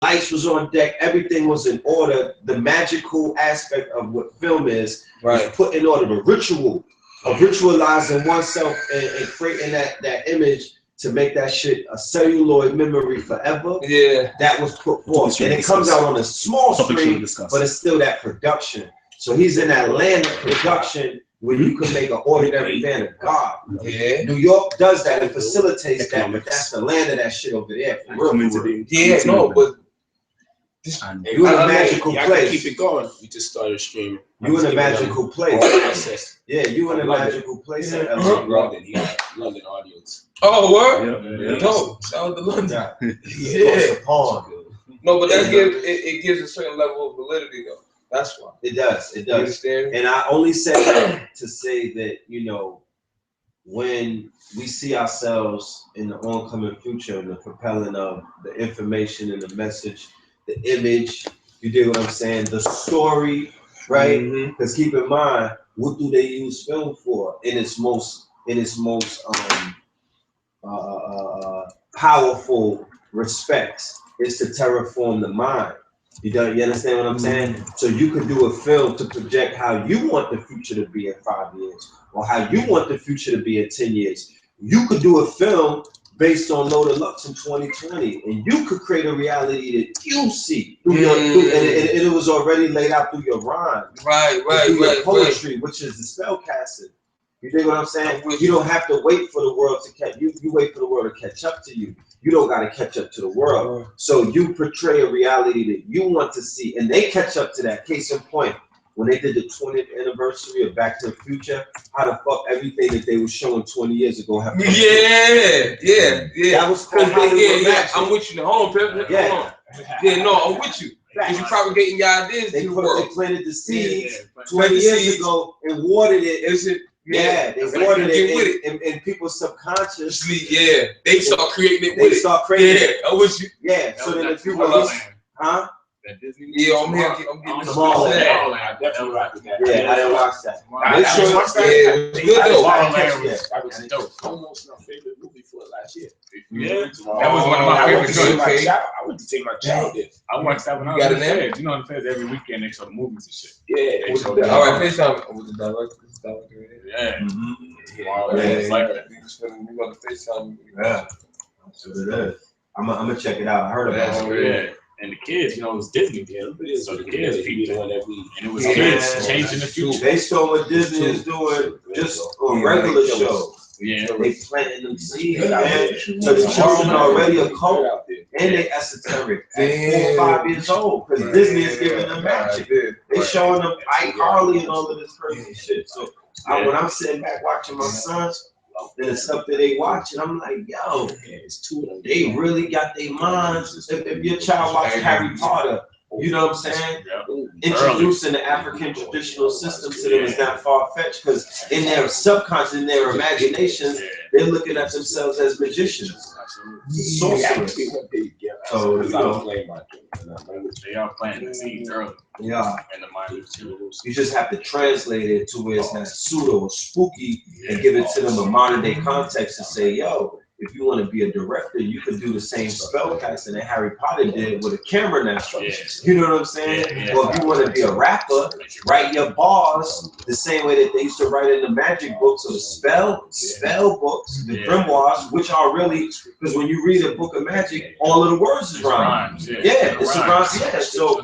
lights was on deck, everything was in order. The magical aspect of what film is put in order. The ritual of ritualizing oneself and creating that image to make that shit a celluloid memory forever. Yeah, that was put forth, and it comes out on a small screen, but it's still that production. So he's in that land of production where you can make an ordinary man of God. Yeah, New York does that and facilitates that, but that's the land of that shit over there. For real. Yeah, no, but. You in a magical place. Keep it going. We just started streaming. You in a magical place. Yeah, you in a magical place. London, London audience. Oh, word? Yeah. No, shout out to London. Yeah. No, but that gives a certain level of validity, though. That's why. It does. It does. And I only say that to say that, you know, when we see ourselves in the oncoming future and the propelling of the information and the message, the image, you dig what I'm saying? The story, right? Because keep in mind, what do they use film for in its most powerful respects? Is to terraform the mind. You understand what I'm saying? So you could do a film to project how you want the future to be in 5 years, or how you want the future to be in 10 years. You could do a film based on Load of Lux in 2020, and you could create a reality that you see through your, and it was already laid out through your rhyme, your poetry, which is the spell casting. You dig what I'm saying? You don't have to wait for the world to catch you. You wait for the world to catch up to you. You don't got to catch up to the world. So you portray a reality that you want to see, and they catch up to that. Case in point, when they did the 20th anniversary of Back to the Future, how the fuck everything that they were showing 20 years ago happened? Yeah. That was called magic. I'm with you. Hold on, Pep. Yeah, no, I'm with you. Because you're propagating your ideas. They planted the seeds 20 years ago and watered it. Yeah, they watered it in people's subconscious. They start creating it. They start creating it. I'm with you. Yeah, so then if you go, huh? Yeah, I'm getting the ball. I definitely rock with that. Yeah, I didn't watch that. It's good though. That was dope. Almost my favorite movie for last year. Yeah, that was one of my favorite joints. I went to take my child there. I watched that when I was in the Feds. You know, in the Feds every weekend they show the movies and shit. Yeah. All right, FaceTime with the director. Yeah. It's like that. We got the FaceTime. Yeah. That's what it is. I'm gonna check it out. I heard about it. Yeah. And the kids, you know, it was Disney then. So the kids peeped it. And it was kids changing the future. Based on what Disney is doing, just a regular show. Yeah. They planting them seeds, man. So the children are already a cult and they esoteric at 4 or 5 years old. Because Disney is giving them magic. They showing them Ike Harley and all of this crazy shit. So when I'm sitting back watching my sons, and the stuff that they watch, and I'm like, yo, they really got their minds. If your child watches Harry Potter, you know what I'm saying? Introducing the African traditional system to them is not far-fetched, because in their subconscious, in their imaginations, they're looking at themselves as magicians. Sorcerers. So, you know, they are planting the seeds early. Yeah. And the mind of you just have to translate it to where it's not pseudo or spooky and give it to them a modern day context and say, yo, if you want to be a director, you could do the same spell casting that Harry Potter did with a camera now. You know what I'm saying? Or if you want to be a rapper, write your bars the same way that they used to write in the magic books or the spell books, the grimoires, which are really, because when you read a book of magic, all of the words is rhymes. It's a rhyme. Yeah. So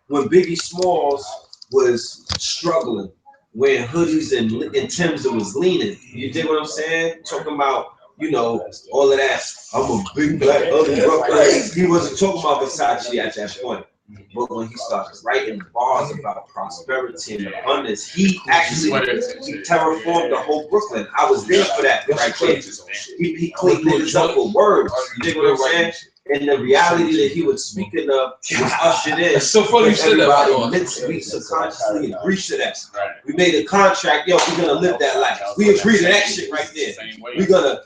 when Biggie Smalls was struggling, wearing hoodies and Timbs that was leaning, you dig what I'm saying? Talking about, you know, all of that. I'm a big black ugly rough. He wasn't talking about Versace at that point. But when he started writing bars about prosperity and abundance, he actually terraformed the whole Brooklyn. I was there for that right there. He cleaned it up with words. You dig what I'm saying? And the reality that he was speaking of was ushered in. It's so funny you said that. We subconsciously agreed to that. We made a contract. Yo, we're gonna live that life. We agreed to that shit right there. We're gonna,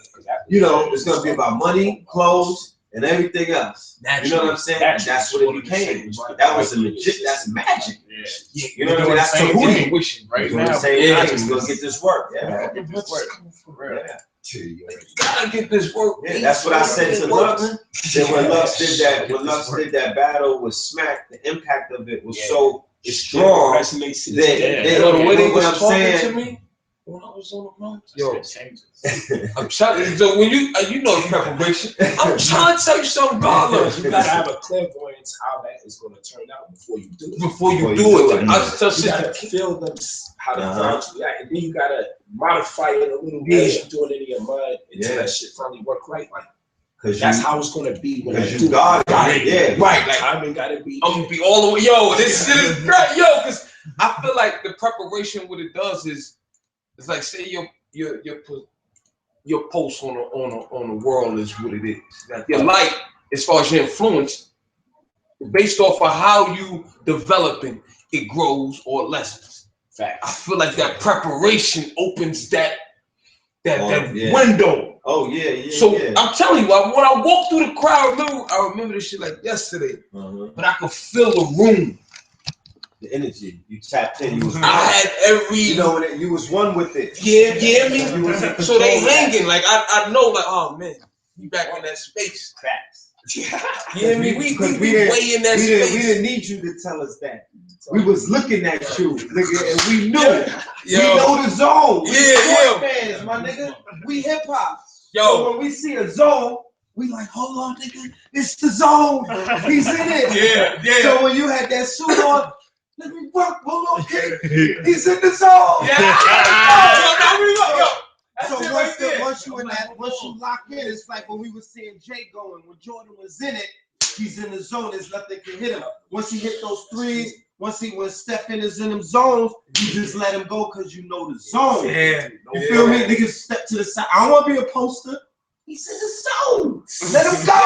you know, it's gonna be about money, clothes, and everything else. You know what I'm saying? And that's what it became. That was a legit. That's magic. You know what I mean? That's Tahuti. Right now, we're gonna get this work. Yeah. You gotta get this work. Yeah, that's what I said to Lux. Then when Lux did that battle with Smack, the impact of it was so strong. That the way they was talking to me when I was on the road. Yo, I'm trying to. So when you know the preparation, I'm trying to tell you something, God. You gotta have a clairvoyance how that is gonna turn out before you do it. Before you do it, I just tell you gotta feel them how the crowds react, and then you gotta modify it a little bit as you're doing it in your mind until that shit finally work right. Like, cause that's how it's gonna be when you got it. Yeah, right. Like timing gotta be. I'm gonna be all the way. Yo, this shit is great. Yo, because I feel like the preparation, what it does is, it's like say your post on the world is what it is. Like your light, as far as your influence, based off of how you developing, it grows or lessens. Fact. I feel like that preparation opens that window. Oh yeah. So I'm telling you, when I walk through the crowd, I remember this shit like yesterday. But I could feel the room. The energy you tapped in. I had every. You know, you was one with it. Yeah, me. So they hanging like I know like, oh man, you back in that space. Facts. Yeah, me. We way in that space. We didn't need you to tell us that. We was looking at you, nigga, and we knew. We know the zone. Yeah. Fans, my nigga. We hip hop. Yo, so when we see a zone, we like, hold on, nigga, it's the zone. He's in it. Yeah. So when you had that suit on, let me work, hold on, kid. He's in the zone. So once you lock in, it's like when we were seeing Jay going, when Jordan was in it, he's in the zone, there's nothing can hit him. Once he hit those threes, when Stephen is in them zones, you just let him go because you know the zone. You feel me? Niggas step to the side. I don't want to be a poster. He's in the zone. Let him go.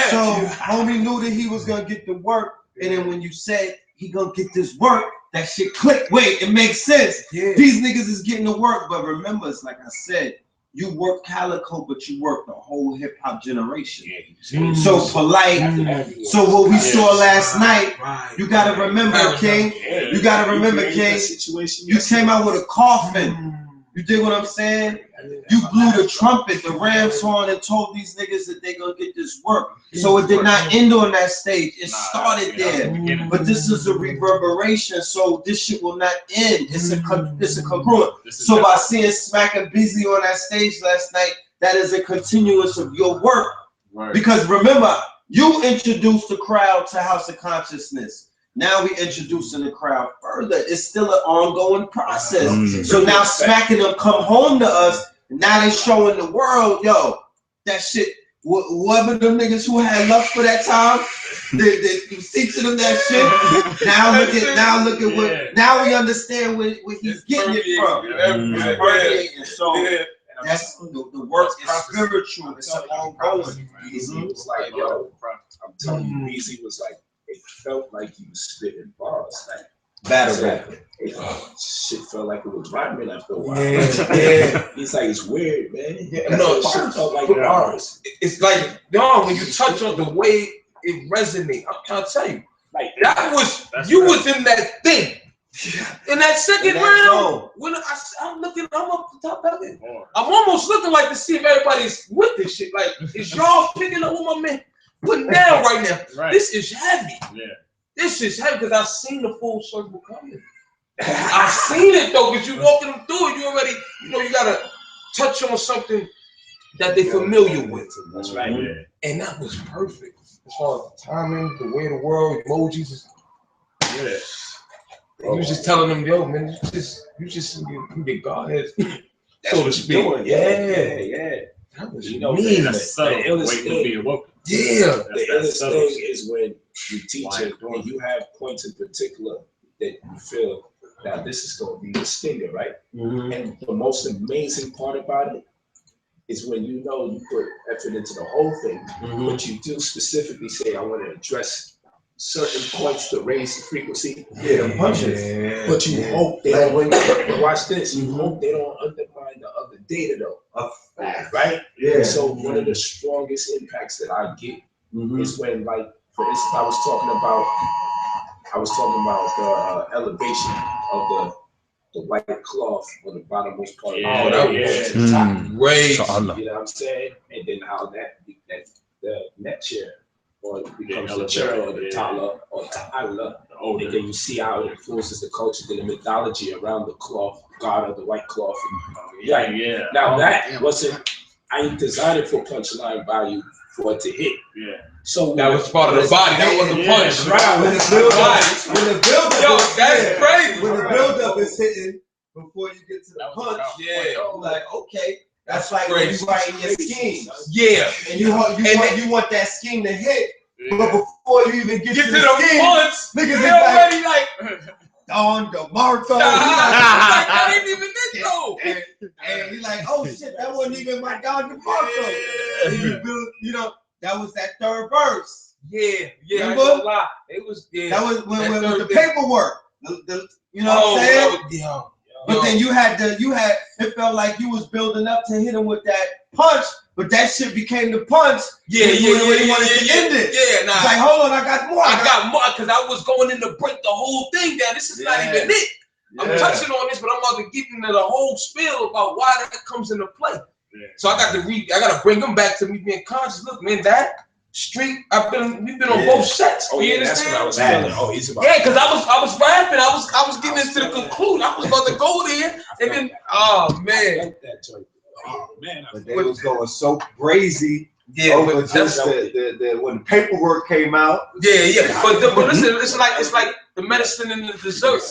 So homie knew that he was gonna get the work, and then when you said he gonna get this work, that shit clicked. Wait, it makes sense. These niggas is getting the work, but remember, it's like I said, you work Calico, but you work the whole hip hop generation. So Polight. So what we saw last night, you gotta remember, King. You gotta remember, King. You came out with a coffin. You dig what I'm saying? You blew the trumpet, the Rams horn, and told these niggas that they gonna get this work. So it did not end on that stage. It started there. But this is a reverberation, so this shit will not end. It's a congruent. So by seeing Smack and Busy on that stage last night, that is a continuous of your work. Because remember, you introduced the crowd to House of Consciousness. Now we introducing the crowd further. It's still an ongoing process. So now Smacking them come home to us. Now they showing the world, yo, that shit. Whoever them niggas who had love for that time, they teaching them that shit. Now look at what. Now we understand where he's getting it from. So that's the work is spiritual. It's ongoing. Easy was like, yo, I'm telling you, Easy was like. It felt like he was spitting bars, like battle rap. Shit felt like it was rhyming after a while. He's like, it's weird, man. No, shit felt like bars. It's like, when you touch on the way it resonates, I'm trying to tell you, like that was you was in that thing. In that second round, when I'm looking, I'm up the top of it. I'm almost looking like to see if everybody's with this shit. Like, is y'all picking up what my man putting down right now? This is heavy. This is heavy because I've seen the full circle coming. I've seen it though, because you walking them through it, you already, you gotta touch on something that they're familiar with. That's right. And that was perfect. As far as the timing, the way the world, emojis. You was just telling them, yo, man, you just get Godhead, so to speak. That was mean. That's subtle. The illest thing is when you teach it and you have points in particular that you feel that this is going to be the stinger, right? And the most amazing part about it is when you put effort into the whole thing, but you do specifically say, I want to address certain points to raise the frequency. But you hope they don't, watch this, you hope they don't undermine the other data though. Right? So one of the strongest impacts that I get is when, like, for instance, I was talking about the elevation the white cloth on the bottommost part. Yeah, of that the top. Great. You know what I'm saying? And then how that the neck chair or becomes the chair or the tala or ta'ala. And then you see how it influences the culture, the mythology around the cloth, god of the white cloth. Yeah. Now that wasn't, I ain't designed it for punchline value for it to hit. Yeah. So that was part of the body. That wasn't punch. Right. When the build up, Yo, that's crazy. When the build up is hitting before you get to the punch, yeah, like okay, that's like when you writing your schemes. Yeah, and you want that scheme to hit, but before you even get to the scheme, punch, niggas they already like Don DeMarco. like I didn't even think so. And he's like, oh shit, that wasn't even my Don DeMarco. And you build, you know, that was that third verse. Yeah, I ain't Remember? gonna lie. It was That was when the paperwork. You know what I'm saying? But then you had it felt like you was building up to hit him with that punch, but that shit became the punch. Yeah. When he wanted to end it. Yeah, nah. It's like, hold on, I got more. I got more because I was going in to break the whole thing down. This is not even it. I'm touching on this, but I'm about to get into the whole spiel about why that comes into play. Yeah. So I got to bring them back to me being conscious. Look, man, that street, we've been on both sets. Oh, yeah, that's what I was feeling. Oh, he's about. Yeah, because I was rapping. I was getting into the conclusion. I was about to go there, and then man, but they was going so crazy. Yeah, over just the when the paperwork came out. Yeah. But listen, it's like the medicine and the dessert.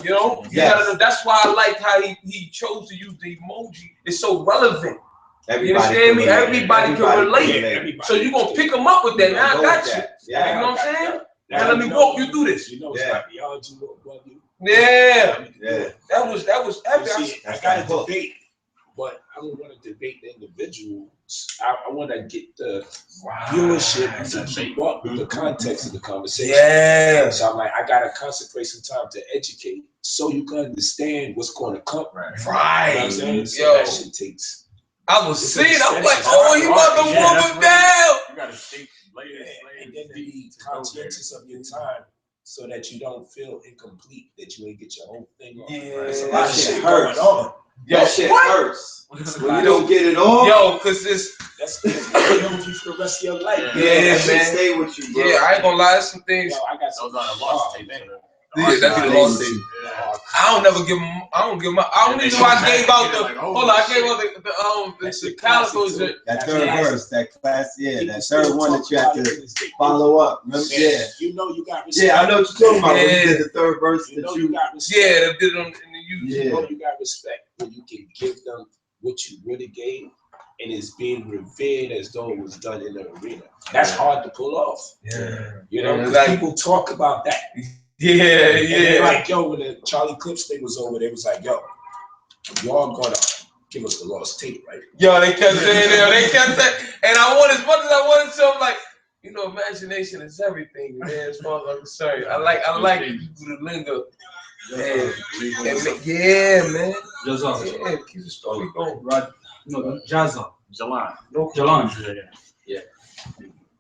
You know, that's why I like how he chose to use the emoji. It's so relevant. You understand me? Everybody can relate. So you're gonna pick them up with that. Now I got you. Yeah. You know what I'm saying? Now let me walk you through this. You know, it's like beyond you what you. Yeah. That was epic. I got a debate, but I don't want to debate the individuals. I want to get the viewership to keep up with the context of the conversation. Yeah. So I'm like, I gotta consecrate some time to educate so you can understand what's going to come. Right. You know what I'm saying? So that shit takes. I was seeing. I'm like, oh, he about to warm him down. You gotta think later. And then be conscientious of your time so that you don't feel incomplete, that you ain't get your whole thing on. Yeah. There's a lot of shit going on. That shit hurts. When you don't get it on. Yo, cause that's you for the rest of your life. Yeah, that man. Stay with you, bro. Yeah, I ain't gonna lie, there's some things. Yo, I got those on a lost tape. Yeah, that's the lost tape. I don't never give them. I don't give them. I don't even know I gave out the. Hold on, I gave out the calicos. That third verse, that class, that third one that you have to follow up. Remember? Yeah. You know you got respect. Yeah, I know what you're talking about. When you did the third verse you know you got respect. Yeah, they did it in the YouTube. You know you got respect when you can give them what you really gave, and it's being revered as though it was done in the arena. That's hard to pull off. Yeah. You know, like, people talk about that. Yeah. Like, yo, when the Charlie Clips thing was over, they was like, yo, y'all gonna give us the lost tape, right? Yo, they kept saying that. And I want, as much as I wanted to, I'm like, you know, imagination is everything, man, as far as I'm concerned. I like the lingo. Man. Man. Jazan. Keep the story going. No, Jazan. Jalan. No, Jalan. Yeah.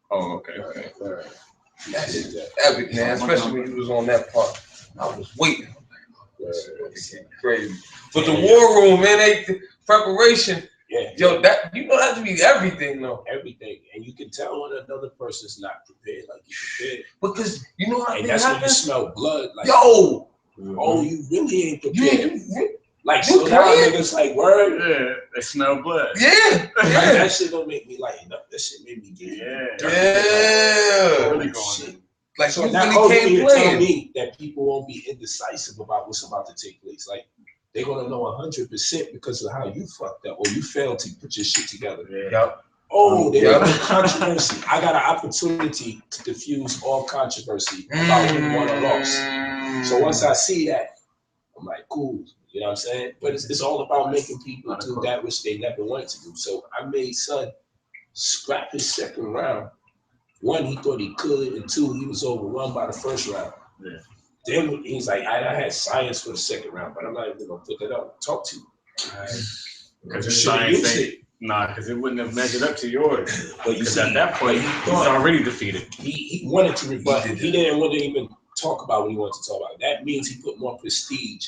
Oh, okay. All right. That's epic, man. Especially when you was on that part. I was waiting. Crazy. But the war room, man, preparation. Yeah. Yo, that you know that to be everything, though. Everything, and you can tell when another person's not prepared, like you prepared. Because you know how and things that's happen. when you smell blood. Like, yo. Oh, you really ain't prepared. Like, you so now niggas like, word. Yeah, they smell blood. Yeah. Like, that shit don't make me lighten up. That shit made me get really going. Like, so you now really can't tell me that people won't be indecisive about what's about to take place. Like, they're gonna know 100% because of how you fucked up or you failed to put your shit together. Yep. Oh, there's no controversy. I got an opportunity to diffuse all controversy about who won or lost. So once I see that, I'm like, cool. You know what I'm saying? But it's all about making people do that which they never wanted to do. So I made Son scrap his second round. One, he thought he could, and two, he was overrun by the first round. Yeah. Then he's like, I had science for the second round, but I'm not even gonna put that up. Talk to you. Because his science ain't. Nah, because it wouldn't have measured up to yours. But you see, at that point, he's already defeated. He wanted to rebut. He didn't want to even talk about what he wanted to talk about. That means he put more prestige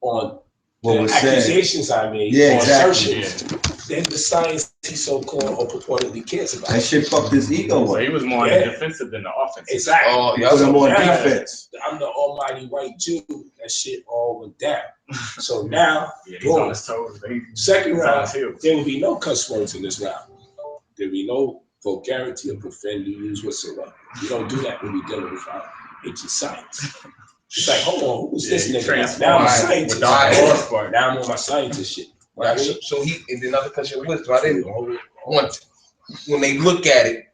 on What the was said. accusations I made, Yeah, on exactly. assertions, than the science he so-called or purportedly cares about. That shit fucked his ego So up. he was more on the defensive than the offensive. Exactly. Oh, He yeah. put him on now, defense. I'm the almighty white Jew. That shit all went down. So now, Yeah, he's on his toes. second He's on round, his heels. there will be no cuss words in this round. There will be no vulgarity or profanity used whatsoever. We don't do that when we deal with ancient science. It's like, hold on, who's this nigga? Now I'm a scientist. Now I'm on my scientist shit. Right. So he, and then another question was, so I didn't want, when they look at it,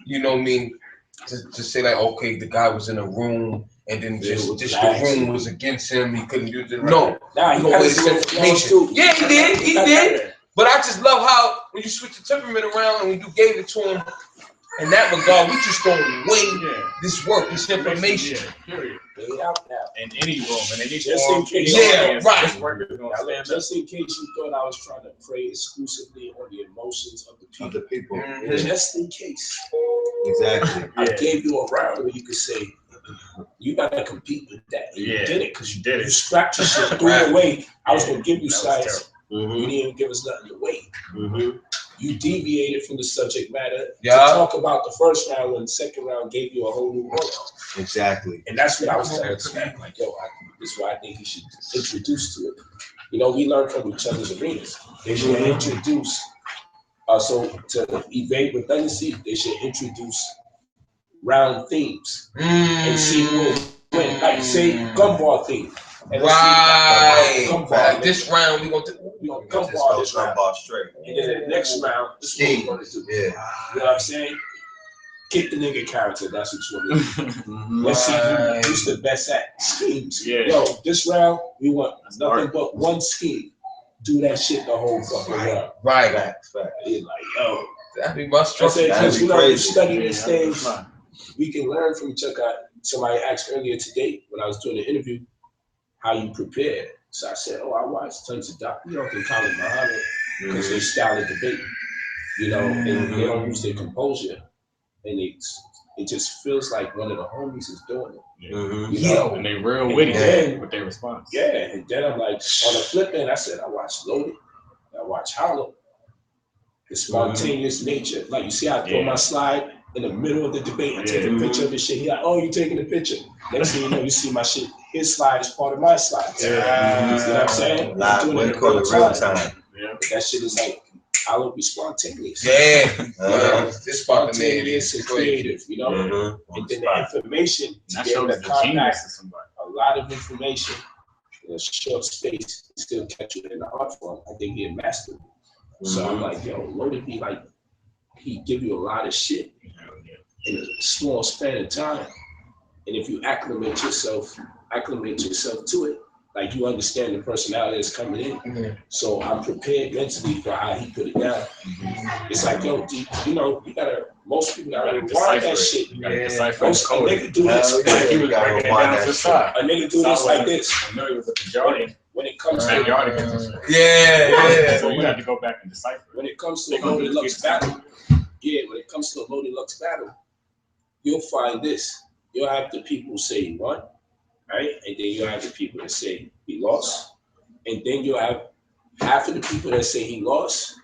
you know what I mean, to say like, okay, the guy was in a room and then just the room was against him, he couldn't do the no. Nah, he always information. Yeah, he did. But I just love how when you switch the temperament around and when you gave it to him in that regard, we just gonna weigh this work, this information. Period. Lay it out now. In any room, and any Just in case. Yeah, right. Just in case you thought I was trying to prey exclusively on the emotions of the people. Mm-hmm. Just in case. Exactly. I gave you a round where you could say, you gotta compete with that. And you did it because you did it. You scrapped your shit, threw it away. I was gonna give you sides. You didn't even give us nothing to weigh. You deviated from the subject matter to talk about the first round when the second round gave you a whole new world. Exactly. And that's what I was telling Smack, like, yo, this is why I think he should introduce to it. You know, we learn from each other's arenas. They should introduce, so to evade redundancy, they should introduce round themes and see who will win. Like, say, gumball theme. And Right. This round, we gonna gumball this round. Straight. And then the next round, this is what we're gonna do. Yeah. You know what I'm saying? Kick the nigga character, that's what you want to do. Let's see who's the best at schemes. Yeah. Yo, this round, we want nothing but one scheme. Do that shit the whole fucking round. Right. You're like, yo. That'd be my structure. Because you know, you study these things, we can learn from each other. Somebody asked earlier today when I was doing the interview, how you prepare. So I said, I watched tons of documentaries in Kalam because they style of debate, you know, and they don't lose their composure. And it just feels like one of the homies is doing it. You know? And they real witty with their response. Yeah, and then I'm like, on the flip end, I said, I watched Loaded, I watched Hollow. The spontaneous nature. Like, you see, I throw my slide in the middle of the debate, I take a picture of his shit. He like, oh, you taking a picture. Next thing you know, you see my shit. His slide is part of my slide. You know what I'm saying? Live, what you call it, real time. That shit is like, I will be spontaneous. This spontaneous and creative, you know? And then the information, to be able to contact a lot of information in a short space, still catch it in the art form. I think he mastered it. So I'm like, yo, Loaded be like, he give you a lot of shit in a small span of time. And if you acclimate yourself to it, like you understand the personality that's coming in. So I'm prepared mentally for how he put it down. It's like, yo, you know, most people gotta rewind that shit. A nigga do this. A nigga do this like this. When it comes to so you have to go back and decipher. When it comes to a Loaded Lux battle, you'll find this. You'll have the people say he won, right? And then you'll have the people that say he lost. And then you'll have half of the people that say he lost,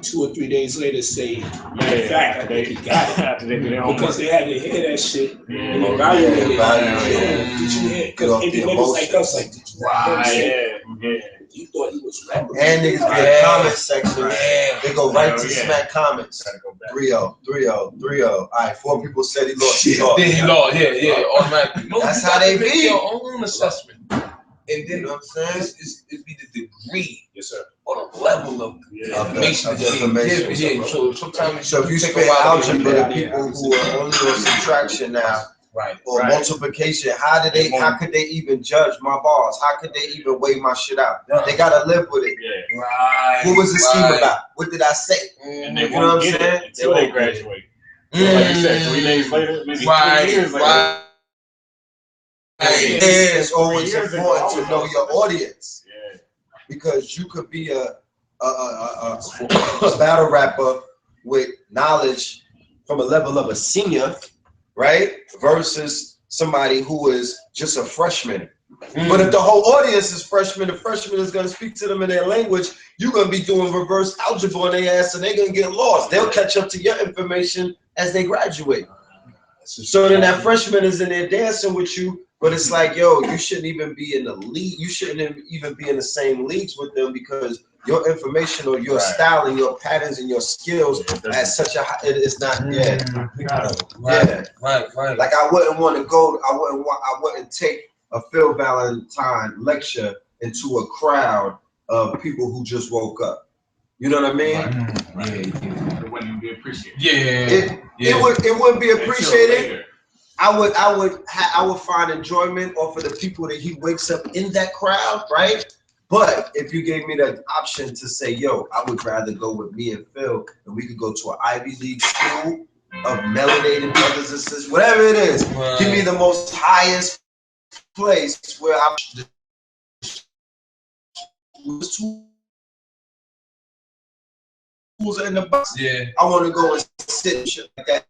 2 or 3 days later say, matter of fact, I think he got it. Because they had to hear that shit and evaluate it. Did you hear it? Because if niggas like us, like, did you hear it? You thought he was rapping. And niggas get comment section. They go right to smack comments. 3-0, 3-0, 3-0. All right, 4 people said he lost. Then he lost. Automatically. That's how they be. Your own assessment. And then, you know what I'm saying? It's be the degree, sir, or the level of information that's being given. So sometimes, so if you spit algebra to people who are only on subtraction now, or multiplication, how could they even judge my bars? How could they even weigh my shit out? They gotta live with it. What was the scheme about? What did I say? And they won't get it until they graduate. So like you said, 3 days later, maybe 3 years later. It's always important to know your audience, because you could be a battle rapper with knowledge from a level of a senior, right, versus somebody who is just a freshman But if the whole audience is freshmen, the freshman is going to speak to them in their language. You're going to be doing reverse algebra on their ass, and they're going to get lost. They'll catch up to your information as they graduate. So then that freshman is in there dancing with you, but it's like, yo, you shouldn't even be in the league. You shouldn't even be in the same leagues with them because your information or your style and your patterns and your skills at such a high, it's not, right. Like I wouldn't want to go, I wouldn't take a Phil Valentine lecture into a crowd of people who just woke up. You know what I mean? It wouldn't be appreciated. It wouldn't be appreciated. I would find enjoyment off of the people that he wakes up in that crowd, right? But if you gave me the option to say, yo, I would rather go with me and Phil, and we could go to an Ivy League school of melanated brothers and sisters, whatever it is, give me the most highest place where I'm schools in the bus. I want to go and sit and shit like that.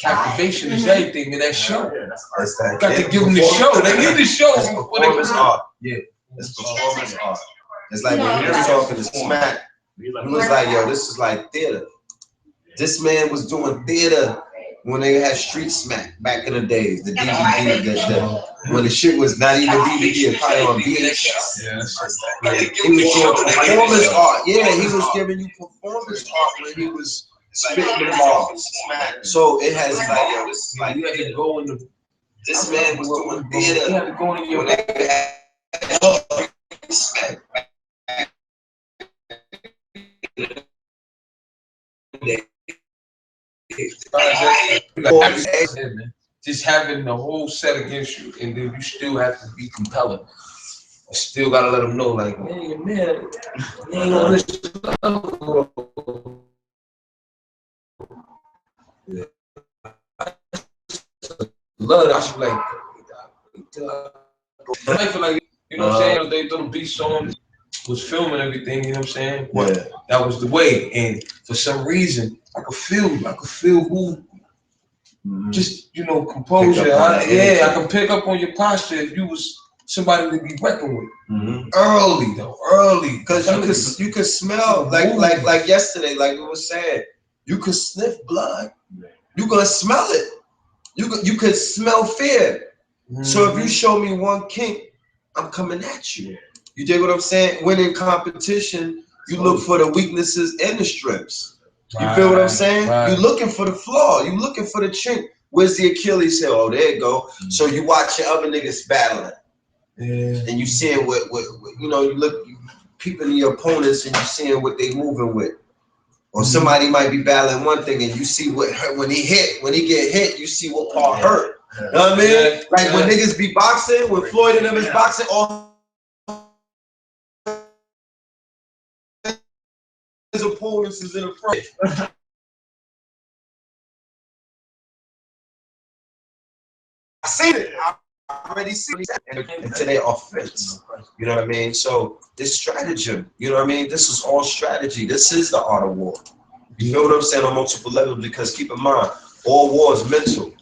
Captivation is everything in that show. That's that. Got to give them the show. They need the show. It's performance art. Yeah, it's performance art. It's like when we was talking to Smack, he was like, yo, this is like theater. This man was doing theater when they had Street Smack back in the days, the DVD, when the shit was not even DVD, it probably on VHS. He was doing performance art. Yeah, he was giving you performance art when he was spitting the bars. So it has like, yo, this is like, you had to go in the. this man was doing theater. You had to go in your. Just having the whole set against you, and then you still have to be compelling. You still gotta let them know, like, man, you ain't on this level. Yeah. Love that. I should be like, I feel like, you know what I'm saying? They threw the beats on, was filming everything, you know what I'm saying? Yeah. That was the way, and for some reason, I could feel who. Just, you know, composure. I can pick up on your posture if you was somebody to be reckoned with. Early, because you could smell like yesterday, like we were saying, you could sniff blood. You gonna smell it. You could smell fear. So if you show me one kink, I'm coming at you. You dig what I'm saying? When in competition, you look for the weaknesses and the strengths. You feel what I'm saying? You're looking for the flaw. You're looking for the chink. Where's the Achilles heel? Oh, there you go. So you watching other niggas battling. And you seeing what you know, you peeping your opponents and you seeing what they moving with. Or somebody might be battling one thing and you see what hurt when he get hit, you see what part hurt. You know what I mean? Like when niggas be boxing, when Floyd and them is boxing, all his opponents is in the front. I seen it. I already seen it. And today offense. You know what I mean? So this stratagem, you know what I mean? This is all strategy. This is the art of war. You know what I'm saying on multiple levels, because keep in mind, all war is mental.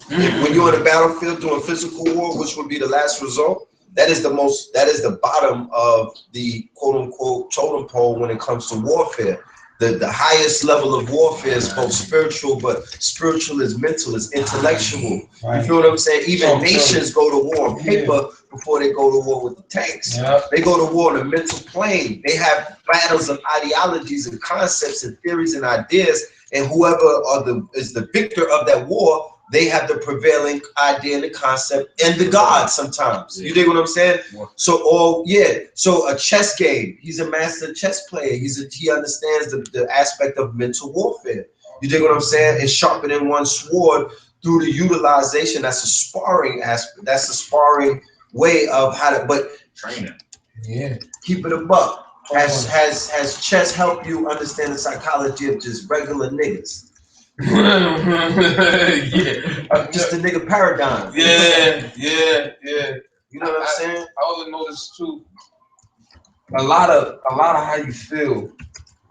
When you're on the battlefield doing physical war, which would be the last result, that is the bottom of the quote unquote totem pole when it comes to warfare. The highest level of warfare is both spiritual, but spiritual is mental, is intellectual. You feel what I'm saying? Even nations go to war on paper before they go to war with the tanks. They go to war on a mental plane. They have battles of ideologies and concepts and theories and ideas, and whoever is the victor of that war, they have the prevailing idea and the concept and the god sometimes. You dig what I'm saying? So so a chess game, he's a master chess player. He understands the aspect of mental warfare. You dig what I'm saying? And sharpening one sword through the utilization, that's a sparring aspect. That's a sparring way of how to, but training. Yeah. Keep it a buck. Has chess helped you understand the psychology of just regular niggas? Just the nigga paradigm. Yeah. You know what I'm saying? I also noticed too, a lot of how you feel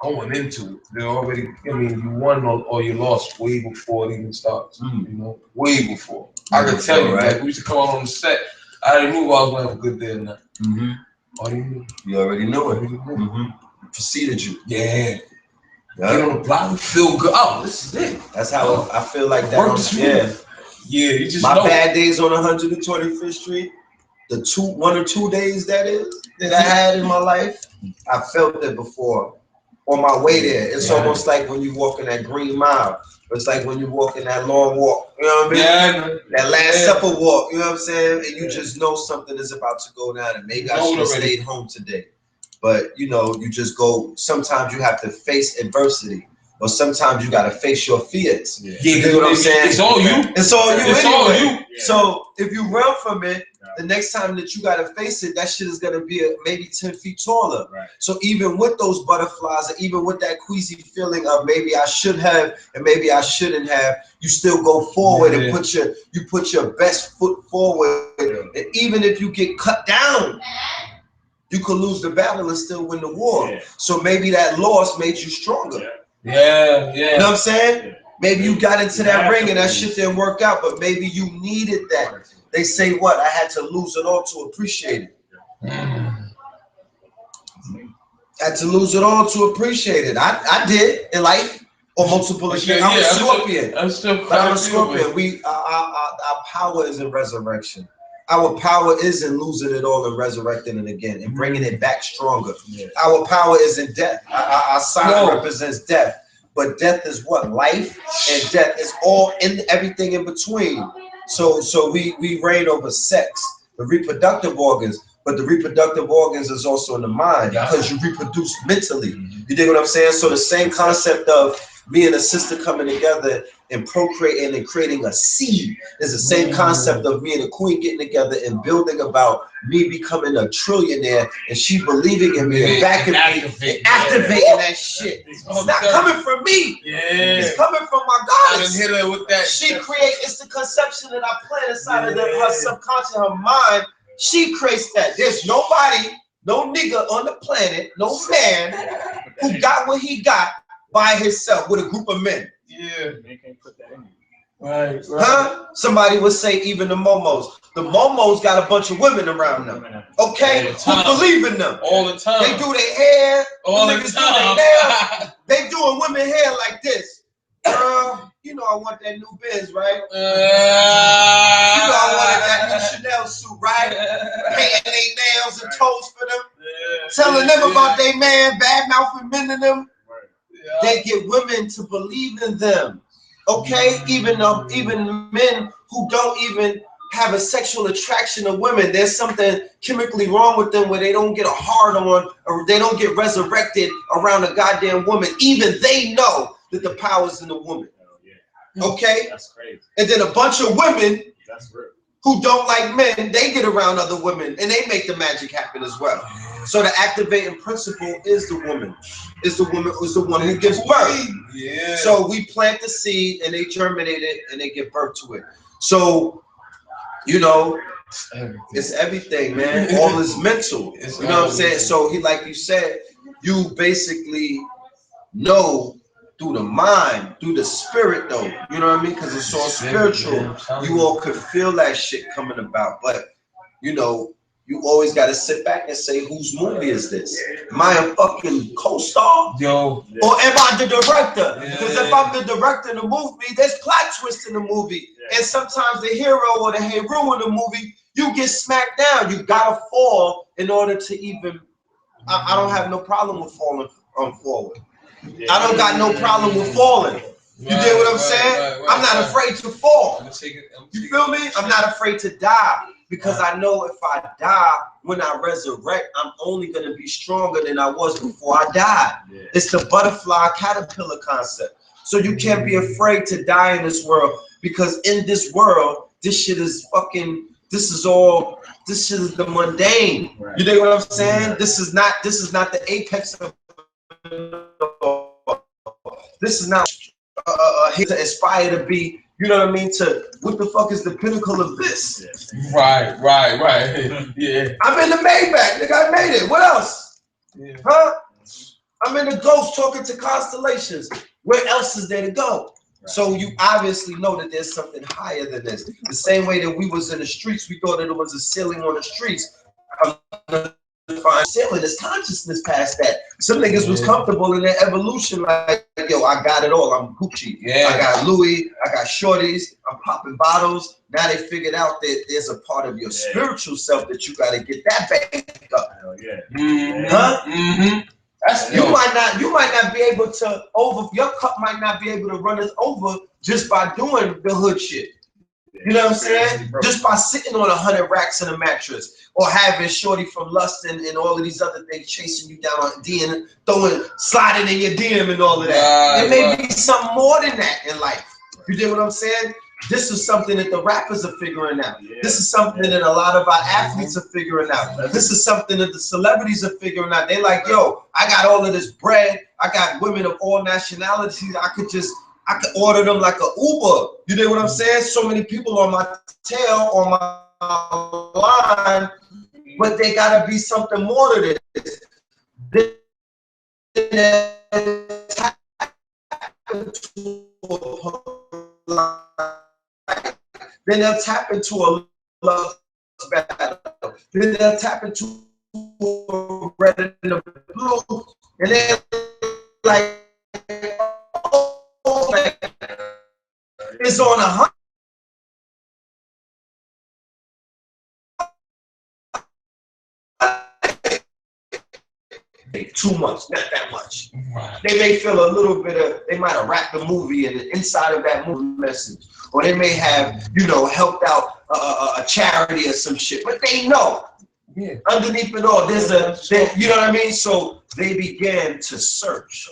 going into it. They're already, I mean, you won or you lost way before it even starts. You know, way before. I can tell you, like we used to come out on the set. I already knew I was gonna have a good day or not. You already knew it. Preceded you. Yeah. Get on the block, feel good. Oh, this is it. That's how I feel like that. You just my bad days on 125th Street, the 1 or 2 days that I had in my life, I felt it before. On my way there, it's almost like when you walk in that Green Mile. It's like when you walk in that long walk. You know what I mean? That Last Supper walk. You know what I'm saying? And you just know something is about to go down, and maybe I should have stayed home today. But you know, you just go. Sometimes you have to face adversity, or sometimes you got to face your fears. You know what I'm saying? It's all you. It's all you. It's all you. So if you run from it, the next time that you got to face it, that shit is gonna be maybe 10 feet taller. So even with those butterflies, and even with that queasy feeling of maybe I should have and maybe I shouldn't have, you still go forward and put your best foot forward. And even if you get cut down, you could lose the battle and still win the war. So maybe that loss made you stronger. Yeah, yeah. You know what I'm saying? Maybe you got into that ring and that shit didn't work out, but maybe you needed that. They say what? I had to lose it all to appreciate it. Had to lose it all to appreciate it. I did in life on multiple occasions. I'm a Scorpion. But I'm a Scorpion. Our power is in resurrection. Our power is in losing it all and resurrecting it again and bringing it back stronger. Our power is in death. Our sign represents death. But death is what? Life, and death is all in everything in between. So we reign over sex, the reproductive organs, but the reproductive organs is also in the mind because you reproduce mentally. You dig what I'm saying? So the same concept of me and a sister coming together and procreating and creating a seed is the same concept of me and a queen getting together and building about me becoming a trillionaire and she believing in me and backing me and activating that shit. It's not coming from me. It's coming from my goddess. Hit her with that. She creates, it's the conception that I plant inside of her subconscious, her mind. She creates that. There's nobody, no nigga on the planet, no man who got what he got by himself with a group of men. They can't put that in you. Right. Huh? Somebody would say even the momos. The momos got a bunch of women around them. Okay? Who believe in them? All the time. They do their hair. All the niggas time. do their nails. They doing women hair like this. Girl, you know I want that new biz, right? You know I wanted that new Chanel suit, right? Painting their nails and toes for them. Telling them about their man, bad mouthing men to them. They get women to believe in them. Okay? Even men who don't even have a sexual attraction to women, there's something chemically wrong with them where they don't get a hard on or they don't get resurrected around a goddamn woman. Even they know that the power's in the woman. Okay? That's crazy. And then a bunch of women That's real. who don't like men, they get around other women and they make the magic happen as well. So the activating principle is the woman. Is the one who gives birth. Yeah. So we plant the seed and they germinate it and they give birth to it. So, you know, it's everything, man. All is mental. You know what I'm saying? So he, like you said, you basically know through the mind, through the spirit though. You know what I mean? Because it's all spiritual. You all could feel that shit coming about. But, you know, you always got to sit back and say, whose movie is this? Am I a fucking co-star? Yo. Or am I the director? Because if I'm the director in the movie, there's plot twists in the movie. And sometimes the hero or the hero in the movie, you get smacked down. You got to fall in order to even, I don't have no problem with falling forward. I don't got no problem with falling. You get what I'm saying? I'm not afraid to fall. You feel me? I'm not afraid to die. Because I know if I die, when I resurrect, I'm only going to be stronger than I was before I died. It's the butterfly caterpillar concept. So you can't be afraid to die in this world because in this world, this shit is fucking, this shit is the mundane. You dig what I'm saying? This is not the apex of, this is not to aspire to be. You know what I mean? What the fuck is the pinnacle of this? Right. Yeah. I'm in the Maybach, nigga. I made it. What else? Yeah. Huh? I'm in the Ghost talking to constellations. Where else is there to go? Right. So you obviously know that there's something higher than this. The same way that we was in the streets, we thought that it was a ceiling on the streets. Find ceiling, there's consciousness past that. Some niggas was comfortable in their evolution, like, yo, I got it all. I'm Gucci. I got Louis. I got shorties. I'm popping bottles. Now they figured out that there's a part of your spiritual self that you got to get that back up. Huh? That's you might not be able to your cup might not be able to run us over just by doing the hood shit. You know what I'm saying? Just by sitting on 100 racks in a mattress or having shorty from Lust and all of these other things chasing you down on DM, sliding in your DM and all of that. There may be something more than that in life. You get what I'm saying? This is something that the rappers are figuring out. This is something that a lot of our athletes are figuring out. This is something that the celebrities are figuring out. They like, yo, I got all of this bread. I got women of all nationalities. I could order them like an Uber. You know what I'm saying? So many people on my tail, on my line, but they gotta be something more to this. Then they'll tap into a love battle. Then they'll tap into a red and a blue, and they're like, oh, it's on 100. 2 months, not that much. Right. They may feel a little bit of, they might have wrapped the movie and inside of that movie message, or they may have, you know, helped out a charity or some shit, but they know. Yeah. Underneath it all, there's you know what I mean? So they began to search,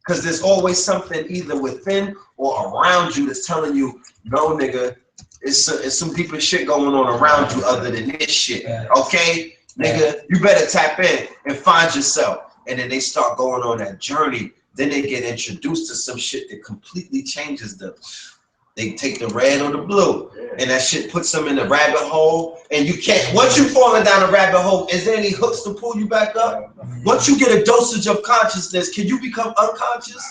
because there's always something either within or around you that's telling you, no, nigga, it's some deeper shit going on around you other than this shit, okay? Nigga, you better tap in and find yourself. And then they start going on that journey. Then they get introduced to some shit that completely changes them. They take the red or the blue, and that shit puts them in the rabbit hole. And you can't, once you falling down a rabbit hole, is there any hooks to pull you back up? Once you get a dosage of consciousness, can you become unconscious?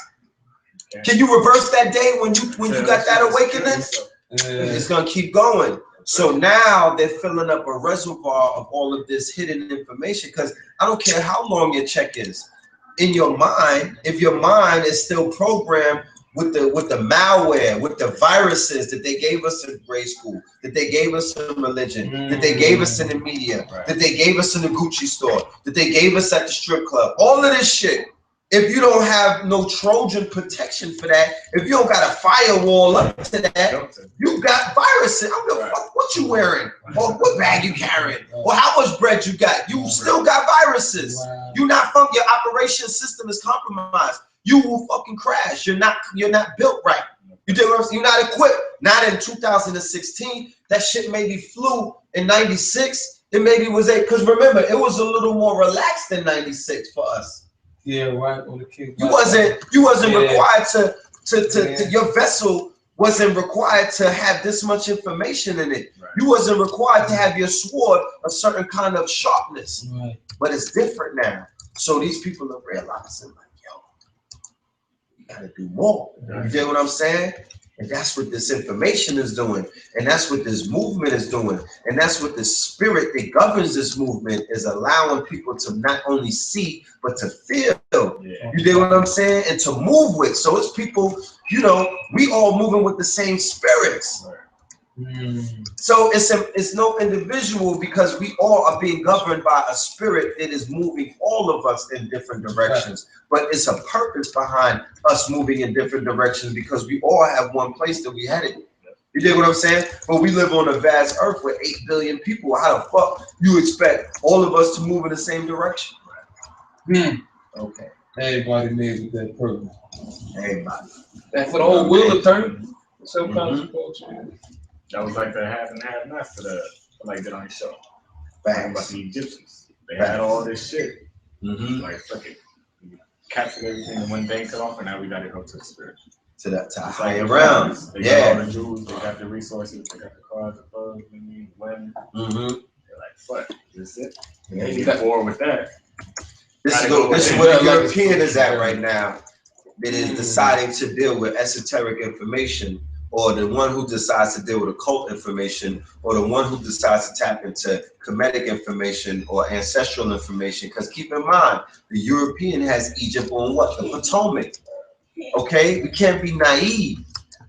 Can you reverse that day when you got that awakening? It's gonna keep going. So now they're filling up a reservoir of all of this hidden information, because I don't care how long your check is. In your mind, if your mind is still programmed with the malware, with the viruses that they gave us in grade school, that they gave us in religion, that they gave us in the media, that they gave us in the Gucci store, that they gave us at the strip club, all of this shit. If you don't have no Trojan protection for that, if you don't got a firewall up to that, you got viruses. I don't give a fuck what you wearing, or what bag you carrying, or how much bread you got. You still got viruses. You're not from, your operation system is compromised. You will fucking crash. You're not built right. You did what I'm saying? You're not equipped. Not in 2016. That shit maybe flew in 96. It maybe was because remember, it was a little more relaxed than 96 for us. Yeah, right. On the kick. You wasn't required to your vessel wasn't required to have this much information in it. Right. You wasn't required to have your sword a certain kind of sharpness. Right. But it's different now. So these people are realizing, like, yo, we gotta do more. Right. You get what I'm saying? And that's what this information is doing. And that's what this movement is doing. And that's what the spirit that governs this movement is allowing people to not only see, but to feel. Yeah. You get what I'm saying? And to move with. So it's people, you know, we all moving with the same spirits. So it's no individual, because we all are being governed by a spirit that is moving all of us in different directions. But it's a purpose behind us moving in different directions, because we all have one place that we headed. You dig what I'm saying? But we live on a vast earth with 8 billion people. How the fuck you expect all of us to move in the same direction? Okay. Everybody made with that purpose. Everybody. That's for the whole wheel to turn. That was like the half and half not for like that on the show. Talking about the Egyptians. They had all this shit. Like fuck it. We captured everything in one day, cut off, and now we gotta go to the spirit. To higher realms. They got all the jewels, they got the resources, they got the cars, the clothes, women. They're like, fuck, this is it. And they need to forward with that. This is where the European is at right now. That is deciding to deal with esoteric information, or the one who decides to deal with occult information, or the one who decides to tap into Kemetic information or ancestral information. Because keep in mind, the European has Egypt on what? The Potomac. Okay, we can't be naive.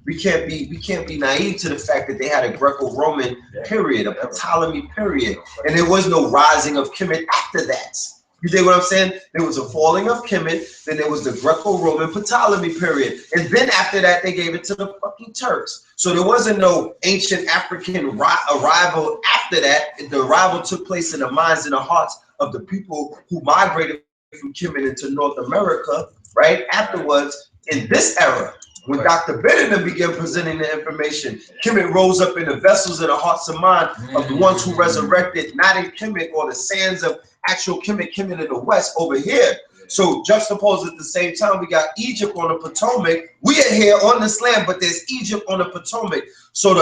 We can't be naive to the fact that they had a Greco-Roman period, a Ptolemy period, and there was no rising of Kemet after that. You dig what I'm saying? There was a falling of Kemet, then there was the Greco-Roman Ptolemy period. And then after that, they gave it to the fucking Turks. So there wasn't no ancient African arrival after that. The arrival took place in the minds and the hearts of the people who migrated from Kemet into North America, right? Afterwards, in this era, when Dr. Benedict began presenting the information, Kemet rose up in the vessels and the hearts and mind of the ones who resurrected, not in Kemet or the sands of actual Kemet in the west over here. So juxtaposed at the same time, we got Egypt on the Potomac. We are here on this land, but there's Egypt on the Potomac. So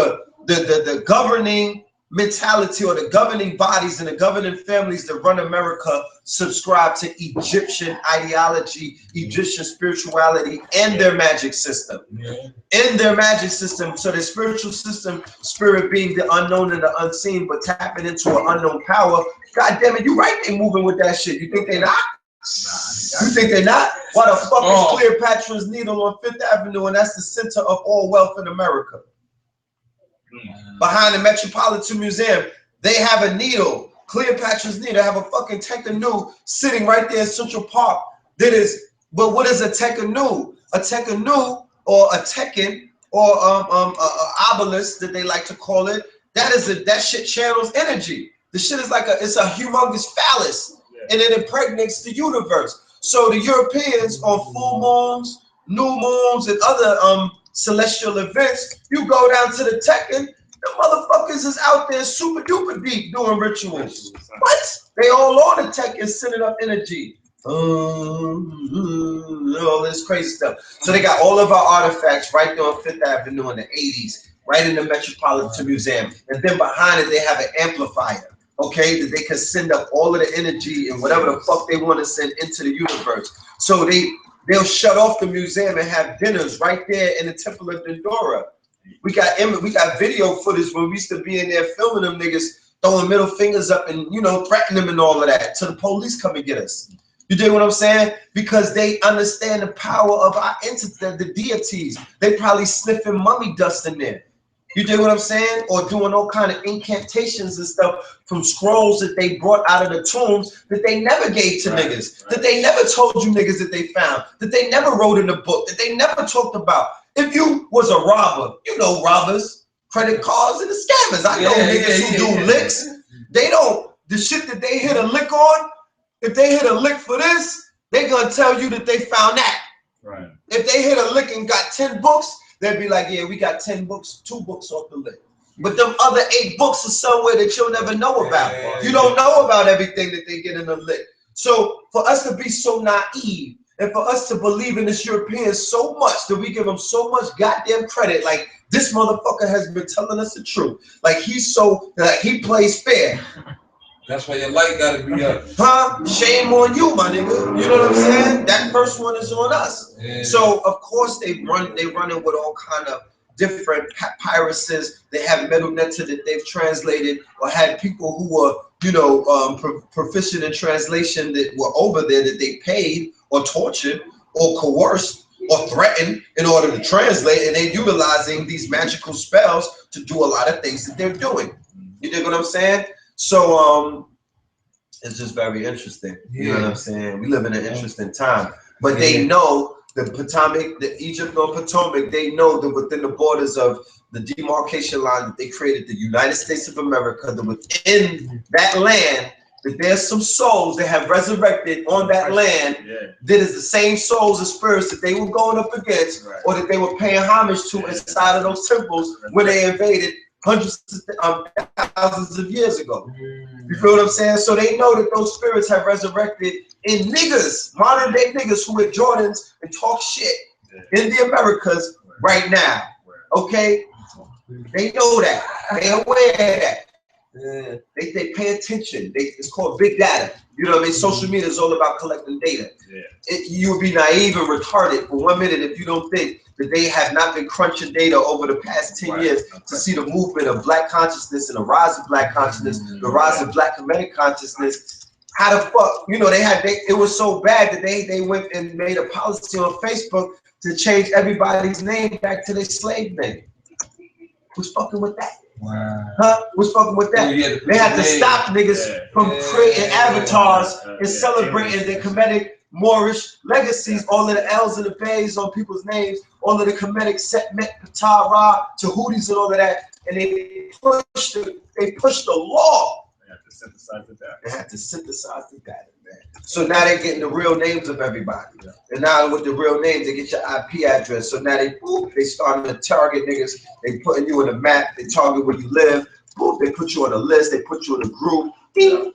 the governing mentality or the governing bodies and the governing families that run America subscribe to Egyptian ideology, Egyptian spirituality, and their magic system. In their magic system, so their spiritual system, spirit being the unknown and the unseen, but tapping into an unknown power. God damn it, you right, they moving with that shit. You think they not? You think they're not? Why the fuck is Cleopatra's Needle on 5th Avenue, and that's the center of all wealth in America? Behind the Metropolitan Museum, they have a needle, Cleopatra's Needle. They have a fucking Tekanu sitting right there in Central Park. That is, but what is a Tekanu? A Tekanu or a Tekken or obelisk that they like to call it. That shit channels energy. The shit is like it's a humongous phallus, and it impregnates the universe. So the Europeans on full moons, new moons, and other celestial events, you go down to the Tekken, the motherfuckers is out there super duper deep doing rituals. What? They all on the Tekken sending up energy. All this crazy stuff. So they got all of our artifacts right there on 5th Avenue in the 80s, right in the Metropolitan Museum. And then behind it, they have an amplifier, okay, that they can send up all of the energy and whatever the fuck they want to send into the universe. So they'll shut off the museum and have dinners right there in the Temple of Dendora. We got video footage when we used to be in there filming them niggas throwing middle fingers up and, you know, threatening them and all of that till the police come and get us. You dig what I'm saying? Because they understand the power of our entity, the deities. They probably sniffing mummy dust in there. You dig what I'm saying? Or doing all kind of incantations and stuff from scrolls that they brought out of the tombs that they never gave to niggas, that they never told you niggas that they found, that they never wrote in the book, that they never talked about. If you was a robber, you know robbers, credit cards, and the scammers. I know niggas who do licks. They don't, the shit that they hit a lick on, if they hit a lick for this, they gonna tell you that they found that. Right. If they hit a lick and got 10 books, they'd be like, yeah, we got 10 books, 2 books off the lick. But them other 8 books are somewhere that you'll never know about. You don't know about everything that they get in the lick. So for us to be so naive and for us to believe in this European so much that we give them so much goddamn credit, like this motherfucker has been telling us the truth. Like he plays fair. That's why your light gotta be up. Huh? Shame on you, my nigga. You know what I'm saying? That first one is on us. Yeah. So of course they running with all kind of different papyruses. They have metal netta that they've translated, or had people who were, you know, proficient in translation that were over there that they paid or tortured or coerced or threatened in order to translate, and they're utilizing these magical spells to do a lot of things that they're doing. You dig what I'm saying? So it's just very interesting. You know what I'm saying? We live in an interesting time. But they know the Potomac, the Egypt on Potomac, they know that within the borders of the demarcation line that they created, the United States of America, that within that land, that there's some souls that have resurrected on that land that is the same souls and spirits that they were going up against or that they were paying homage to inside of those temples when they invaded hundreds of thousands of years ago. You feel what I'm saying? So they know that those spirits have resurrected in niggas, modern day niggas who wear Jordans and talk shit in the Americas right now. Okay? They know that. They aware of that. They pay attention. It's called big data. You know what I mean? Social media is all about collecting data. You would be naive and retarded for 1 minute if you don't think that they have not been crunching data over the past 10 years to see the movement of black consciousness and the rise of black consciousness, the rise of black Kemetic consciousness. How the fuck, you know, it was so bad that they went and made a policy on Facebook to change everybody's name back to their slave name. Who's fucking with that? Huh? What's fucking with that? They had to stop niggas from creating avatars and celebrating their Kemetic Moorish legacies, all of the L's and the B's on people's names, all of the Kemetic Setmet, Ptah, Ra, Tahudis and all of that, and they pushed the law. They had to synthesize the data. They had to synthesize the data, man. So now they're getting the real names of everybody. And now with the real names, they get your IP address. So now they starting to target niggas. They putting you on a map. They target where you live. Boom, they put you on a list. They put you in a group. Ding.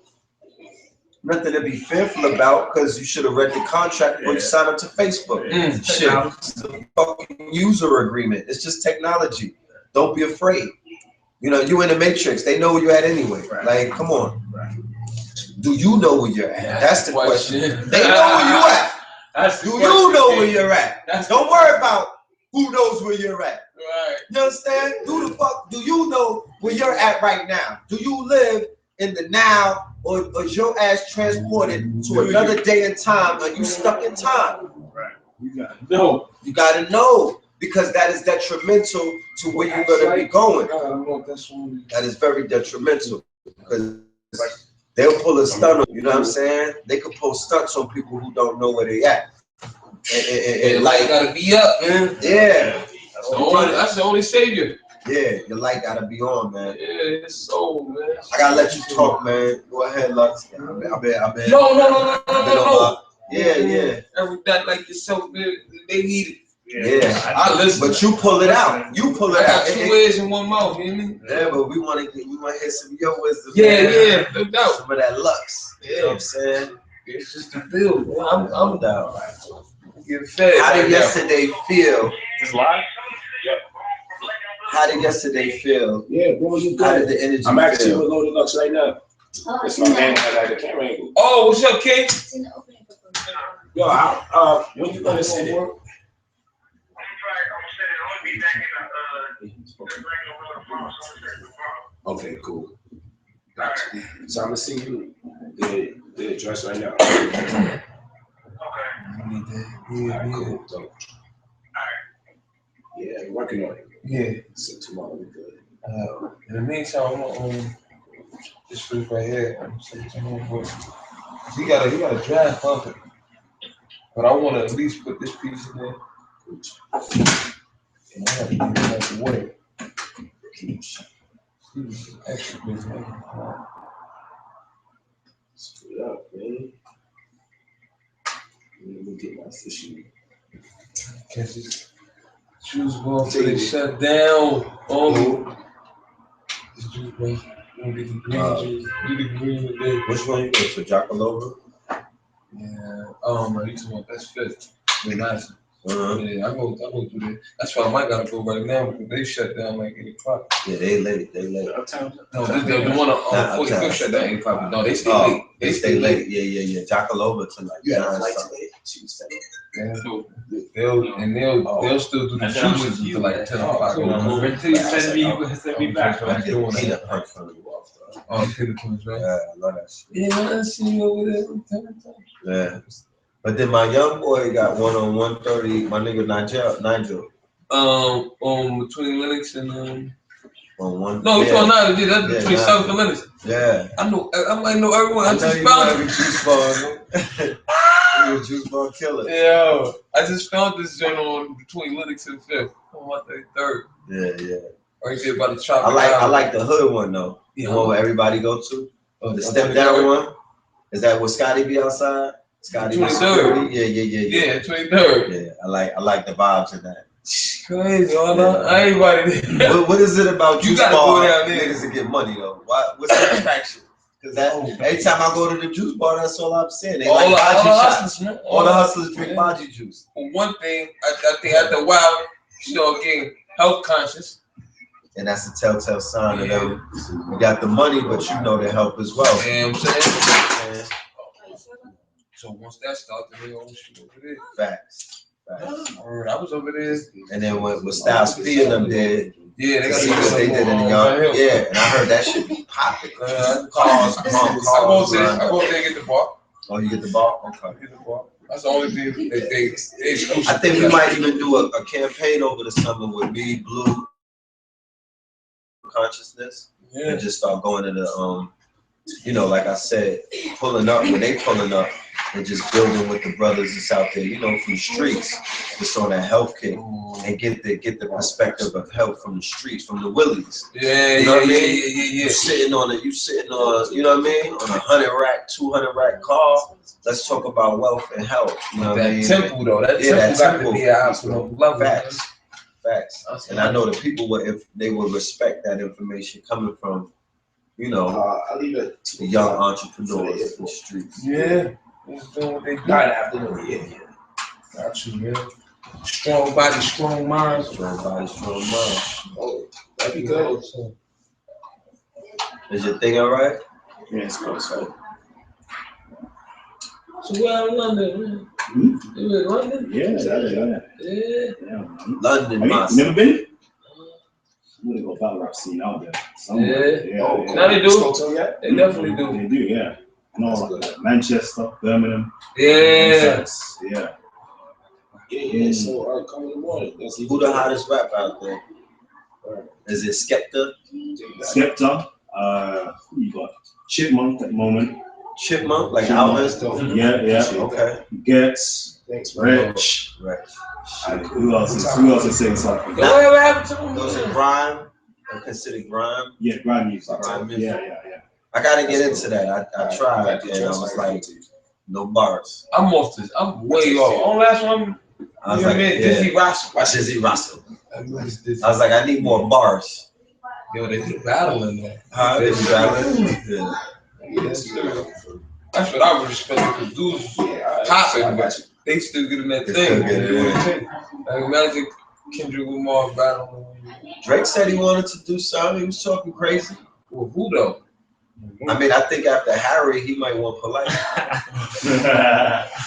Nothing to be fearful about, because you should have read the contract before you sign up to Facebook. Shit, it's a fucking user agreement. It's just technology. Don't be afraid. You know, you in the matrix. They know where you're at anyway. Right. Like, come on. Right. Do you know where you're at? That's the question. They know where you at. Do you know where you're at? Don't worry about who knows where you're at. Right. You understand? Who the fuck do you know where you're at right now? Do you live in the now, or is your ass transported to another day and time? Are you stuck in time? Right. You gotta know. You gotta know, because that is detrimental to where you're gonna be going. That is very detrimental, because they'll pull a stunt on, you know what I'm saying? They could pull stunts on people who don't know where they at. And light gotta be up, man. Yeah. That's the only savior. Yeah, your light gotta be on, man. Yeah, it's soul, man. I gotta let you talk, man. Go ahead, Lux. I bet. No. Yeah. Everybody like yourself, man, they need it. Yeah. I listen. But you pull it out. You pull it I out. got 2 ears in 1 mouth, you know? Yeah, but we want to hear some of your wisdom. Yeah, no doubt. Some of that Lux. You know what I'm saying? It's just a build. I'm down. Getting fed. How did yesterday feel? This live? Yep. How did yesterday feel? Yeah, bro, you good. How did the energy I'm actually feel? with Orthodox right now. That's my man. I got the camera angle. Oh, what's up, King? Yo, when you gonna sit it? Okay, cool. Gotcha. So I'm gonna see you the address right now. Cool, dope. Yeah, I'm working on it. Yeah. So tomorrow we good. In the meantime, I'm gonna this fruit right here. He got a draft pumpkin, but I want to at least put this piece in there. And I have to give it like away. Extra big, man. Split up, man. Let me get my fishing. Catch this. Juice bar till they shut down. This juice bar. Get the green juice. Get the green today. Which one you go to? Jackaloba? Yeah. You talking about that's fifth. Nice. Uh-huh. Yeah, I go through there. That's why I might gotta go right now because they shut down like 8 o'clock. Yeah, they late. Uptown? No, the one on 45th shut down 8 o'clock. No, they stay late. They stay late. Yeah. Jackaloba to like 9 something. Yeah. They'll still do the juices until like 10 o'clock. Until you send me back. I get a peanut punch from you off, though. Oh, peanut punch, right? Yeah, I love that shit. Yeah, I see you over there. Yeah. But then my young boy got one on 130. My nigga Nigel. Between Linux and On one. No, you told Nigel. That's between 7th and Linux. Yeah. I might know everyone. I just found it. Juice bar killer. Yeah, I just found this joint on between Linux and 5th. On my 3rd. Yeah. Right there by the chopper. I like the hood one though. Yeah. The one where everybody go to. The step down one. Is that where Scotty be outside? Scotty 23rd. Yeah. Yeah, 23rd. Yeah, I like the vibes in that. Crazy, everybody there. What is it about you juice gotta bar go down there niggas to get money though? What's the attraction? Because every time I go to the juice bar, that's all I'm saying. They like Baji shots. All the hustlers drink Baji juice. For one thing, I think after a while, you know, getting health conscious. And that's a telltale sign of them. You got the money, but you know the help as well. You know what I'm saying? So once that started, they all shoot over there. Facts. I was over there. And then with Styles P and them did. Yeah, they got what they did in the yard. Yeah, and I heard that shit be popping. Cars. I go there and get the bar. Oh, you get the bar? Okay. Get the bar. That's the only thing they I think we might even do a campaign over the summer with me, Blue Consciousness, and just start going to the you know, like I said, pulling up when they pulling up and just building with the brothers that's out there, you know, from the streets, just on that health kick, and get the perspective of health from the streets, from the willies. Yeah, you know what I mean? Yeah. You sitting on, you know what I mean, on a 100 rack, 200 rack car. Let's talk about wealth and health. You know what I mean? That temple though, that temple got to be an absolute level. Facts. And I know the people would, if they would respect that information coming from, you know, I'll leave it to the young entrepreneurs in the streets. Yeah. Just doing what they do. Yeah. Got you, man. Strong body, strong mind. Strong body, strong mind. Oh, that'd be good. Is your thing all right? Yeah, it's close, right? So where in London? You in London? Yeah. London, Have you never been? I'm gonna go battle rap scene out there. Somewhere. Yeah. Oh, yeah. now they do. Yet? They definitely do. They do, yeah. No, Manchester, Birmingham. Yeah. Yeah. So come in the morning. Who the hottest rap out there? Is it Skepta? Skepta. Who you got? Chipmunk at the moment. Chipmunk, like Alvin's? Yeah. Okay. Gets. Rich. And who else is saying something? Whatever happened to them? Those are grime. They're considered grime. Yeah, grime music. Yeah. I gotta get into that. I tried and I was like, no bars. I'm off this. I'm way off. On last one, I was like, Dizzy Russell. Watch Dizzy Russell. I was like, I need more bars. Yo, they be battling there. They be battling. Yeah. That's what I would expect because dudes popping, but they still getting that thing. Like imagine Kendrick Lamar battling. Drake said he wanted to do something. He was talking crazy. Well, who though? I mean, I think after Harry, he might want Polight.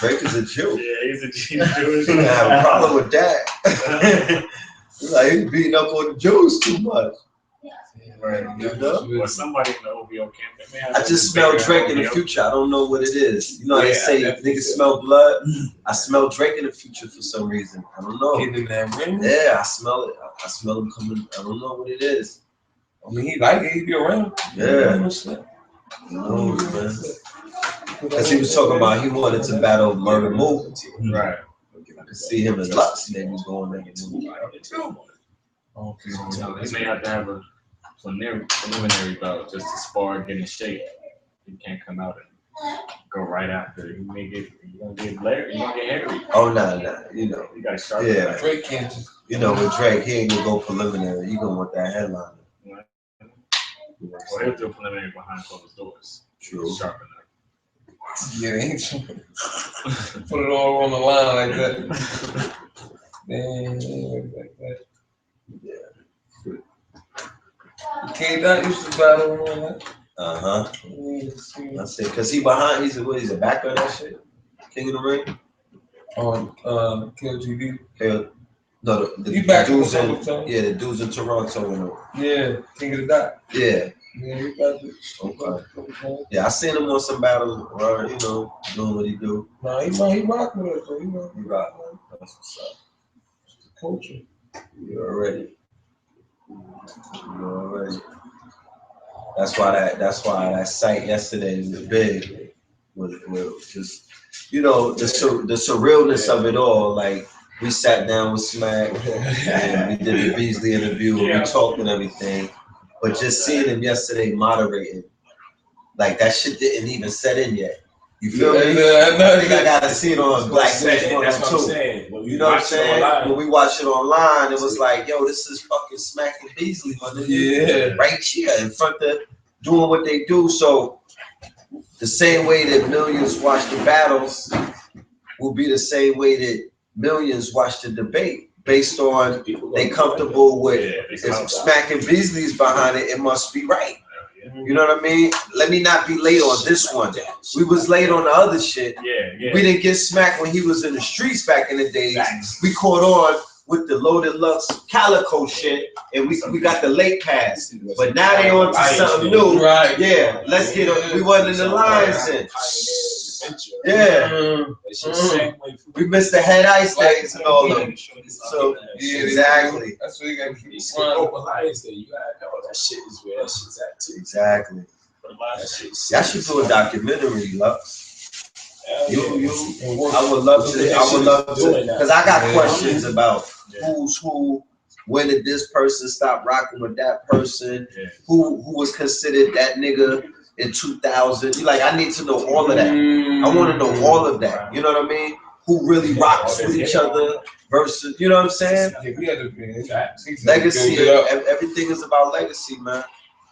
Drake is a Jew. Yeah, he's a Jew. He didn't have a problem with that. Like, he's beating up on the Jews too much. Right. You know? Or somebody in the OVO camp. I just smell Drake in the future. I don't know what it is. You know how they say niggas smell blood? I smell Drake in the future for some reason. I don't know. Getting in that ring? Yeah, I smell it. I smell him coming. I don't know what it is. I mean, he like it. He be around. Yeah. No, man. Because he was talking about he wanted to battle Murder Mook. Right. I could see him as Lux maybe going there. Okay. He may have to have a preliminary bout just to spar, get in shape. He can't come out and go right after. He may get, you're gonna get Larry, you're gonna get Henry. Oh, nah. You know. You got to sharpen. Yeah. Drake can't just. You know, with Drake, he ain't gonna go preliminary. He gonna want that headliner. You know Well, he'll do a preliminary behind closed doors. True. Sharpen up. Yeah, they ain't put it all on the line like that. Man, like that. Yeah. K-Dot used to battle on that. I said, cause he behind. He's a backer of that shit. King of the Ring. On KLGB. No, the dudes in the dudes in Toronto. Yeah, King of the Dot. Yeah. Yeah, he got it. Okay. Yeah, I seen him on some battles, you know, doing what he do. Nah, he rock with us, so he rock. That's what's up. It's the culture. You already. That's why that site yesterday was big. Was just, you know, the surrealness of it all. Like, we sat down with Smack and we did the Beasley interview and we talked and everything. But just seeing him yesterday moderating, like that shit didn't even set in yet. You feel me? I think I gotta see it on Black News 102. You know what I'm saying? When we watched it online, it was like, yo, this is fucking Smack and Beasley, right here in front of doing what they do. So the same way that millions watch the battles will be the same way that millions watch the debate, based on they comfortable with if Smack and Beasley's behind it, it must be right. You know what I mean? Let me not be late on this one. We was late on the other shit. We didn't get Smack when he was in the streets back in the days. We caught on with the Loaded Lux Calico shit, and we got the late pass. But now they on to something new. Right. Yeah, let's get it. We wasn't in the lines then. Yeah. We missed the head ice days and all of them. So, exactly. That's what you gotta keep Alliance there. You gotta know that shit is where that shit's at too. Exactly. Y'all should do a documentary, Lux. I would love to, because I got questions about who's who, when did this person stop rocking with that person, who was considered that nigga in 2000. Like, I need to know all of that. I want to know all of that. You know what I mean? Who really rocks with each other versus, you know what I'm saying? Yeah, we had to Legacy, everything is about legacy, man.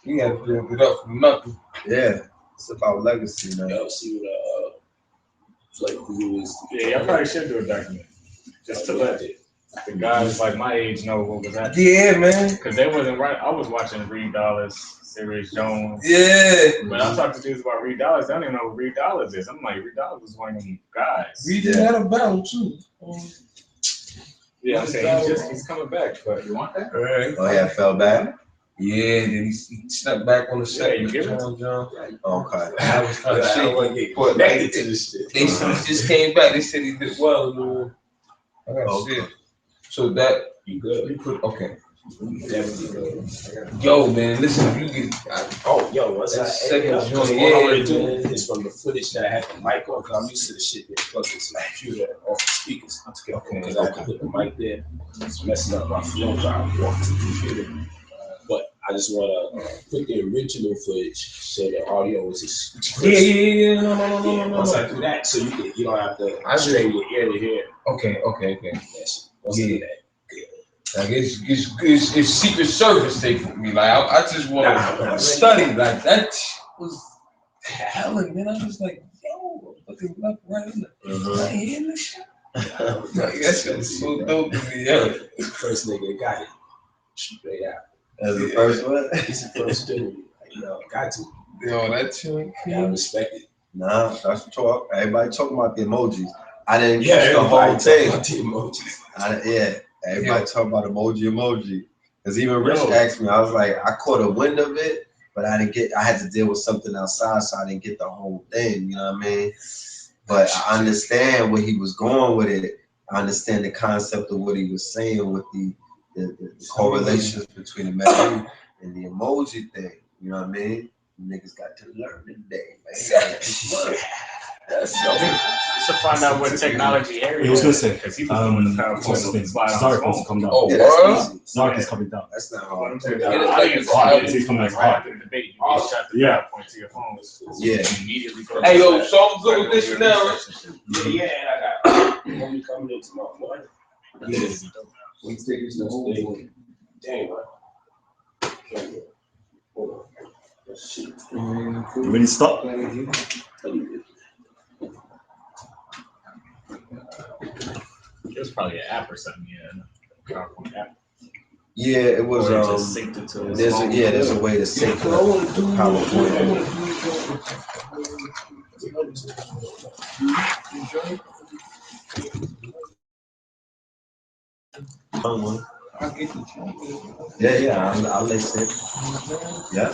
We had to build it up from nothing. Yeah, it's about legacy, man. Y'all see what like who is? Yeah, I probably should do a documentary just to let the guys like my age know what was happening. Yeah, man. Because they wasn't right. I was watching Reed Dollars, Sirius Jones. Yeah. But I talked to dudes about Reed Dollars. They don't even know who Reed Dollars is. I'm like, Reed Dollars was one of them guys. Reed had a battle too. Yeah, I'm saying he's coming back. But you want that? Right. Oh yeah, fell back. Yeah, and then he snapped back on the set. you give it? Okay. That was kind of I don't want to get connected to this shit. They just came back. They said he did well. I got shit. So that You good? you put okay. You definitely good. Yo, man, listen, you get. Oh, yo, what's that? Second Because joint, all I'm yeah, already doing man. is from the footage that I had the mic on. Because I'm used to the shit that plugged into the computer off the speakers. Because I had to put the mic there. It's messing up my flow drive off the computer. But I just want to put the original footage so the audio is crisp. Yeah. No. Once I do that, so you don't have to strain your ear to hear. Okay. Yes. Once I do that. Like it's Secret Service thing for me. Like I just want to study. Like that was hella, man. I was like, yo, looking left, right in the in the shit. Like that shit was so dope to me. Yeah. First nigga got it. Straight out. As the first one. He's the first dude. Got to. Yo, that shit. Gotta respect it. Nah, that's talk. Everybody talking about the emojis. I didn't catch the whole thing. Everybody talking about emoji. Because even Rich asked me, I was like, I caught a wind of it, but I had to deal with something outside, so I didn't get the whole thing, you know what I mean? But I understand where he was going with it. I understand the concept of what he was saying with the correlations between the memory and the emoji thing, you know what I mean? Niggas got to learn today, man. To find out what technology area. I was gonna say, because he was doing the PowerPoint slides on Zark his wants to phone. come down. Oh, Yeah, what? that's easy. Zark is coming down. That's not What hard. I'm saying, Yeah, the it's audience like is he's coming like like right hard. after the debate. You just shot the PowerPoint to your phone. Yeah. Immediately go. Hey, yo, so I'm good with this shit now, right? Yeah, I got homie coming in tomorrow morning. Yeah. We take this the whole thing. Dang, right? Hold on. You ready to stop? It was probably an app or something, yeah. PowerPoint app. Yeah, it was. Or it just synced it to his There's phone. a way to sync the PowerPoint. Yeah, I'll lace it. Yeah,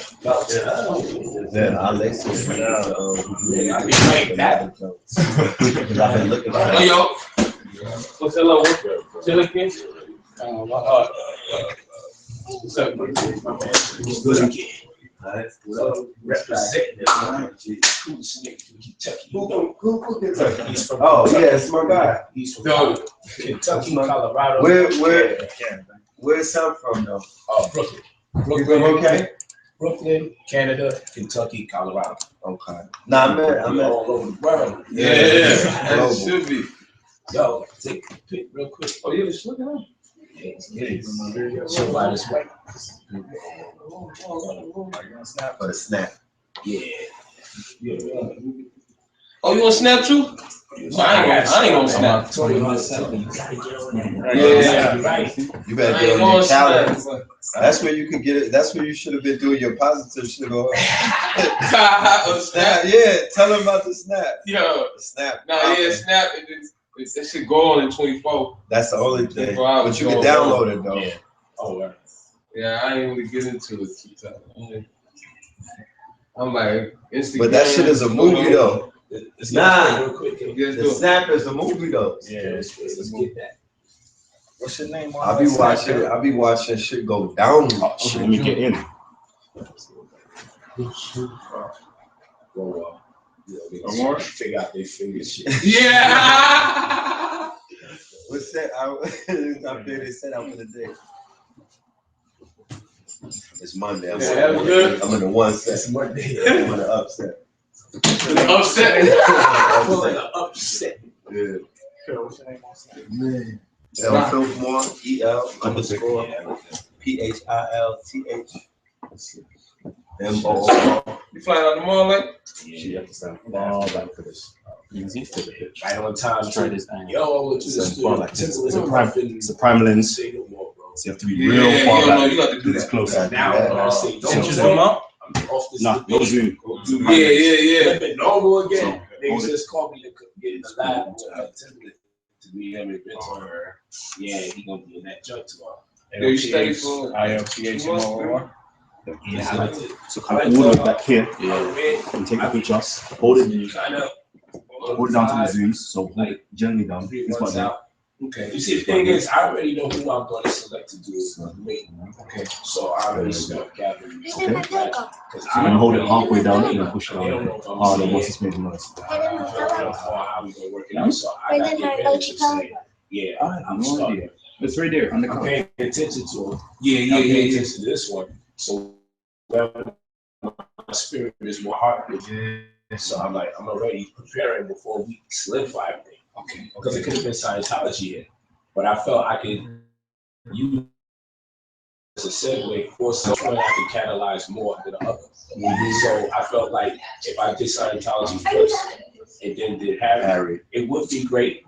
I'll lace it. Yeah, I be like that. Because I've been looking for Hey, that. yo. What's that level? Chill again? What's up, man? Good again. Representing Kentucky. He's from Oh yeah, it's my guy. He's from Kentucky, Colorado. Where's Sam from though? Brooklyn. You from okay? Brooklyn, Canada, Kentucky, Colorado. Okay. Nah, I met all over the world. Yeah, that should be. Yo, take a pic real quick. Oh, yeah, just look at him. Show by this way. for the snap. Yeah. Oh, you want to snap too? I ain't gonna snap. Yeah, right. You better get on your calendar. That's where you could get it. That's where you should have been doing your positive shit. Snap. Yeah, tell them about the snap. Yo, The snap. snap. That should go on in 24. That's the only thing. 24 hours But you can go download it though. Yeah. Oh, right. Yeah, I ain't really get into it too tight. I'm like, Instagram. But that shit is a movie though. Nah. Real quick. The snap is a movie though. Yeah. Let's get that. What's your name? I'll be watching shit go down. Oh, shit, let me get in. Go, more? Figure out their finger shit. Yeah. What's that? I feel they set out for the day. It's Monday. I'm, Yeah, that was good. I'm in the one set. It's Monday. I'm in the upset. Upset. Upset. Yeah. What's your name on Snap? El Philmore, EL_PHILTH MOOR. You flying out tomorrow, like? She have to stand all back for this. Easy for the bitch. Right on time. Try this thing. Yo, I went to the studio. Like this. It's a prime lens. Say no more, bro. So you have to be real far back. You got to do This that. closer. Now I say Inches don't come up. off this. No Zoom. Yeah. Normal again. Niggas just called me to get in the lab to be an inventor. Yeah, he gonna be in that joint tomorrow. You study for ILPH tomorrow. Yeah, so kind of all of that here. And take a picture, hold it down to the zooms, so hold it gently down. It's about that. Okay. You see, the thing is, I already know who I'm going to select to do me. Okay. So I already start gathering. Okay. Because I'm gonna hold it halfway down and then push it down harder once it's making noise. How we gonna work it out? So I got to get ready to say, yeah, I'm starting. It's right there. I'm paying attention to it. Yeah. Paying attention to this one. So wherever my spirit is, my heart is. So I'm like, I'm already preparing before we solidify everything. Okay. Because it could have been Scientology here, but I felt I could use as a segue for something I could catalyze more than the other. So I felt like if I did Scientology first and then did Harry, it would be great.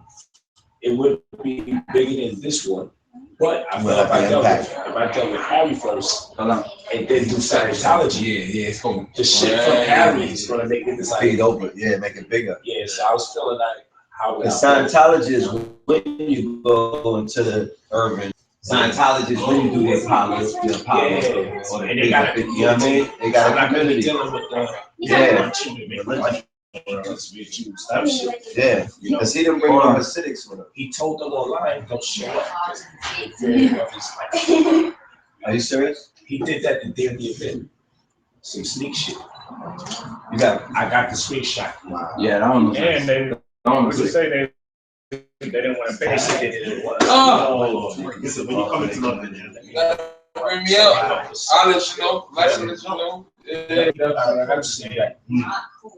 It would be bigger than this one. But I felt if I dealt with Harry first and then do Scientology, it's going the shit from Harry is gonna make it Feed over, make it bigger. Yeah, so I was feeling like how the Scientology is when you go into the urban. Scientology is when you do the Apollos, or the and they got you know what I mean? They got a community. Dealing with the yeah, because he didn't bring no Hasidics with him. He told them online, don't show up. Are you serious? He did that the day of the event. Some sneak shit. You got? I got the screenshot. Wow. Yeah, that one was. And they would say they didn't want to pay. Listen, when you come into London, bring me up. I'll let you know. Let you know. I got to say that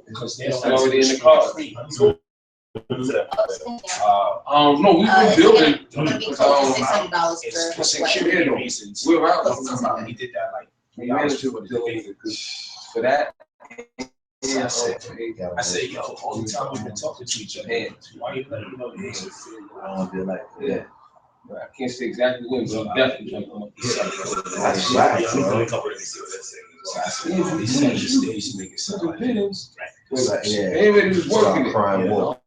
because they're already in the car. No, we were building for security reasons. We're out. He did that like We managed to build it for that. I said, yo, all the time we've been talking to each other. Why you letting me know the answer? I don't want to be like, yeah. I can't say exactly when, but definitely jumped on. That's right, bro. So I said, these center stage niggas sound like hitters. Yeah. Everybody was working it. Crying wolf.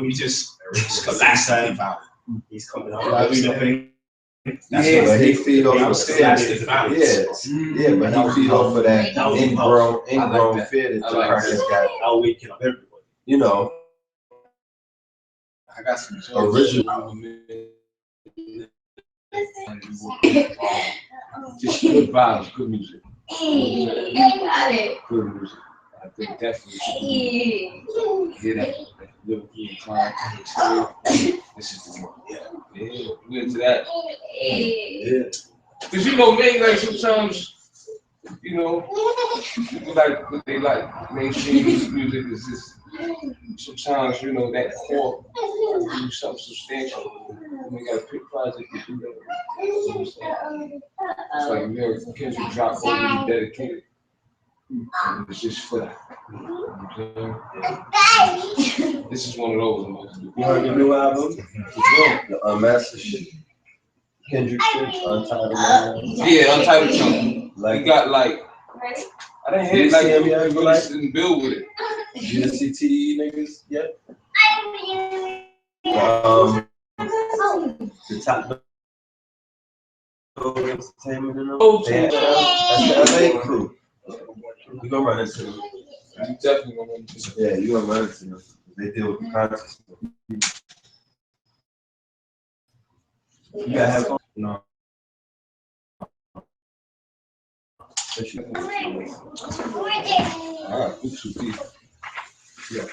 We just scholastic about it. He's coming out. But he feed off of scholastic but violence. he feed off of that ingrown fear that your partner's got. I'll waking up everybody. You know, I got some original. Just good vibes, good music. Got it. Good music. I think definitely hear that. Liverpool time. This is the one. Yeah, we into that. Cause you know, man, like sometimes, you know, people like what they like. Mainstream music is just sometimes, you know, that core do something substantial. We got a big project to do that. It's like American Kendrick drop overly dedicated. And it's just for that. This is one of those. You heard the new album? The Unmastered shit. Kendrick shit, Untitled. Yeah, Untitled Chunk. Like, you got like, I didn't hear like everybody didn't build with it. GSCTE niggas yet? The top entertainment and all. That's the LA crew. You gonna run into them. You definitely gonna run into them. Yeah, you gonna run into them. They deal with the conscious. You gotta have fun. No. Alright, good to see. Yeah,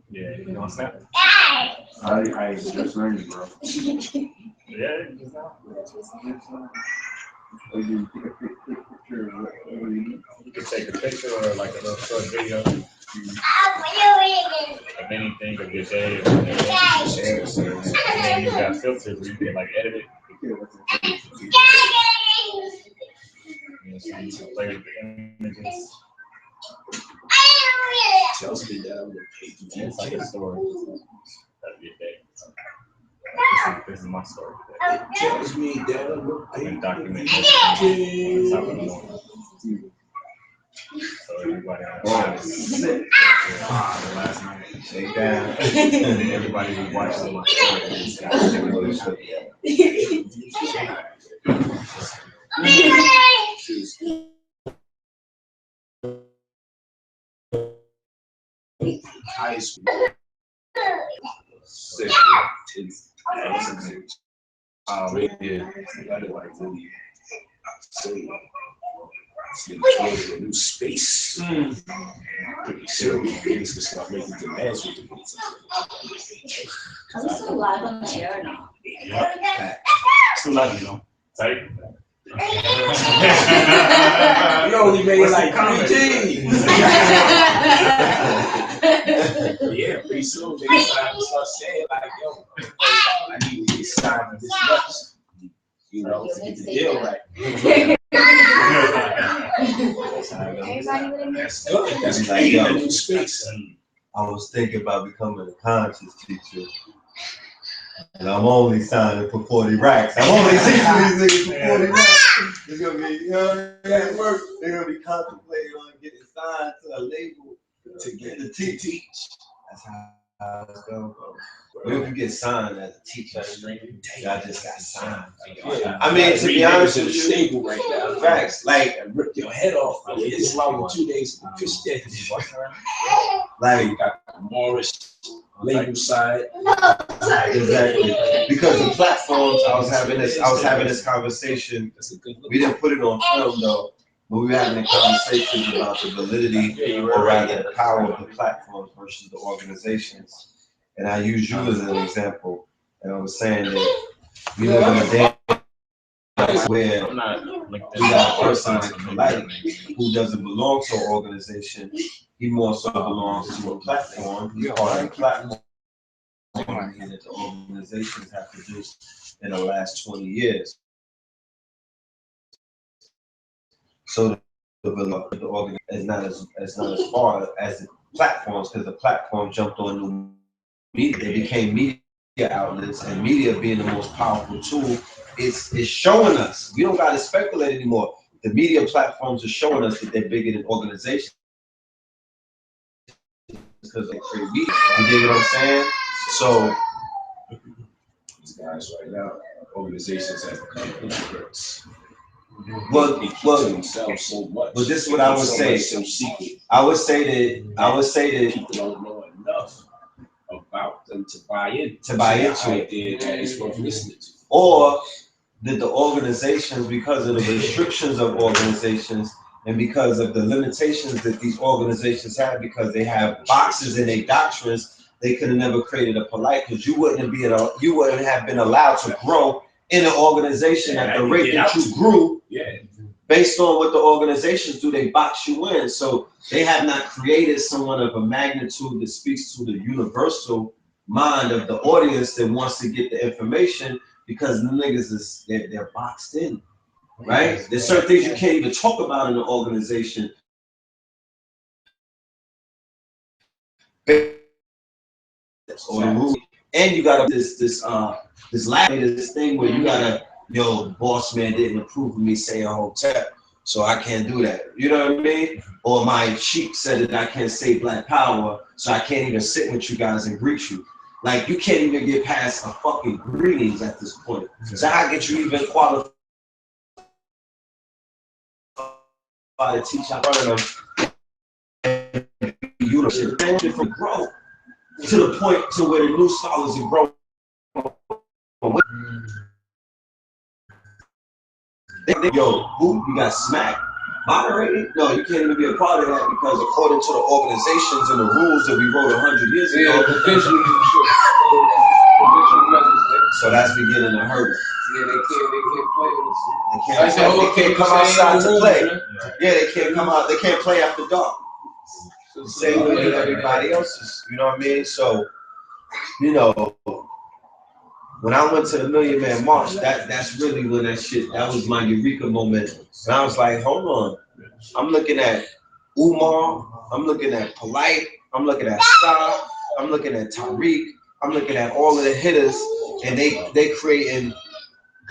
Yeah, you know Snap? I just learned, bro. Yeah, just now. You take a picture of whatever you need. You can take a picture or like a little short video of anything of your day or whatever. And then you got filters where you can like edit it. Play with the images. Tells me that I'm gonna pay you. It's like a story. That'd be a day. This is my story. Tells me that I'm gonna pay And document you. everything. That's how we're doing. So everybody on the last night. Shake down. Everybody who watches my story. High school. Sick. Yeah. It's gonna create a new space. Pretty soon, niggas can start making demands with the pizza. I'm still live on the air now. Still love you know. Tight. We only made like 3 G's. Yeah, pretty soon niggas have to start saying like, yo, I need to get signed for this much. You know, to get the deal right. That's good. That's creating a new space. I was thinking about becoming a conscious teacher. And I'm only signing for 40 racks. I'm only teaching these niggas for 40 racks. It's gonna be, you know, they're gonna be contemplating on getting signed to a label to get to teach. That's how it's going, bro. What if you get signed as a teacher? Y'all just got signed. Yeah. I mean, to be honest with you, stable right now. facts. Like, And rip your head off. It's like 2 days of fish dead. like, You got the Morris label side. exactly. Because the platforms, I was having this conversation. That's a good look. We didn't put it on film though, but we were having a conversation about the validity or rather the power of the platforms versus the organizations. And I use you as an example. And I was saying that we live in a day where I'm not like we got a person like Polight who doesn't belong to an organization. He more so belongs to a platform. He's part of the platform that the organizations have produced in the last 20 years. So the organization is not as far as the platforms, because the platform jumped on new media. They became media outlets, and media being the most powerful tool, it's showing us. We don't gotta speculate anymore. The media platforms are showing us that they're bigger than organizations because they create media. You dig what I'm saying? So These guys right now, organizations have become introverts. well, They keep to themselves so much. But this is what I would say. So secret. I would say that People don't know enough about them to buy into the idea that it's worth listening to. or that the organizations, because of the restrictions of organizations and because of the limitations that these organizations have, because they have boxes in their doctrines, they could have never created a Polight, because you wouldn't have been allowed to grow in an organization at the rate that you grew. Yeah. Based on what the organizations do, they box you in. So they have not created someone of a magnitude that speaks to the universal mind of the audience that wants to get the information, because the niggas they're boxed in, right? There's certain things you can't even talk about in the organization. Or the rule. And you got this thing where you gotta, yo, boss man didn't approve of me saying hotel, so I can't do that. You know what I mean? Or my chief said that I can't say Black Power, so I can't even sit with you guys and greet you. Like, you can't even get past a fucking greetings at this point. So how get you even qualified to teach out of them? You know, different growth to the point to where the new scholars are growing. Yo, who you got smacked? Moderated? No, you can't even be a part of that, because according to the organizations and the rules that we wrote 100 years ago, so that's beginning to hurt. Yeah, they can't They can't come outside to play. Yeah, they can't come out. They can't play after dark. Same way that everybody else is. You know what I mean? So, you know, when I went to the Million Man March, that's really when that was my eureka moment. And I was like, hold on, I'm looking at Umar, I'm looking at Polight, I'm looking at Star, I'm looking at Tariq, I'm looking at all of the hitters, and they creating.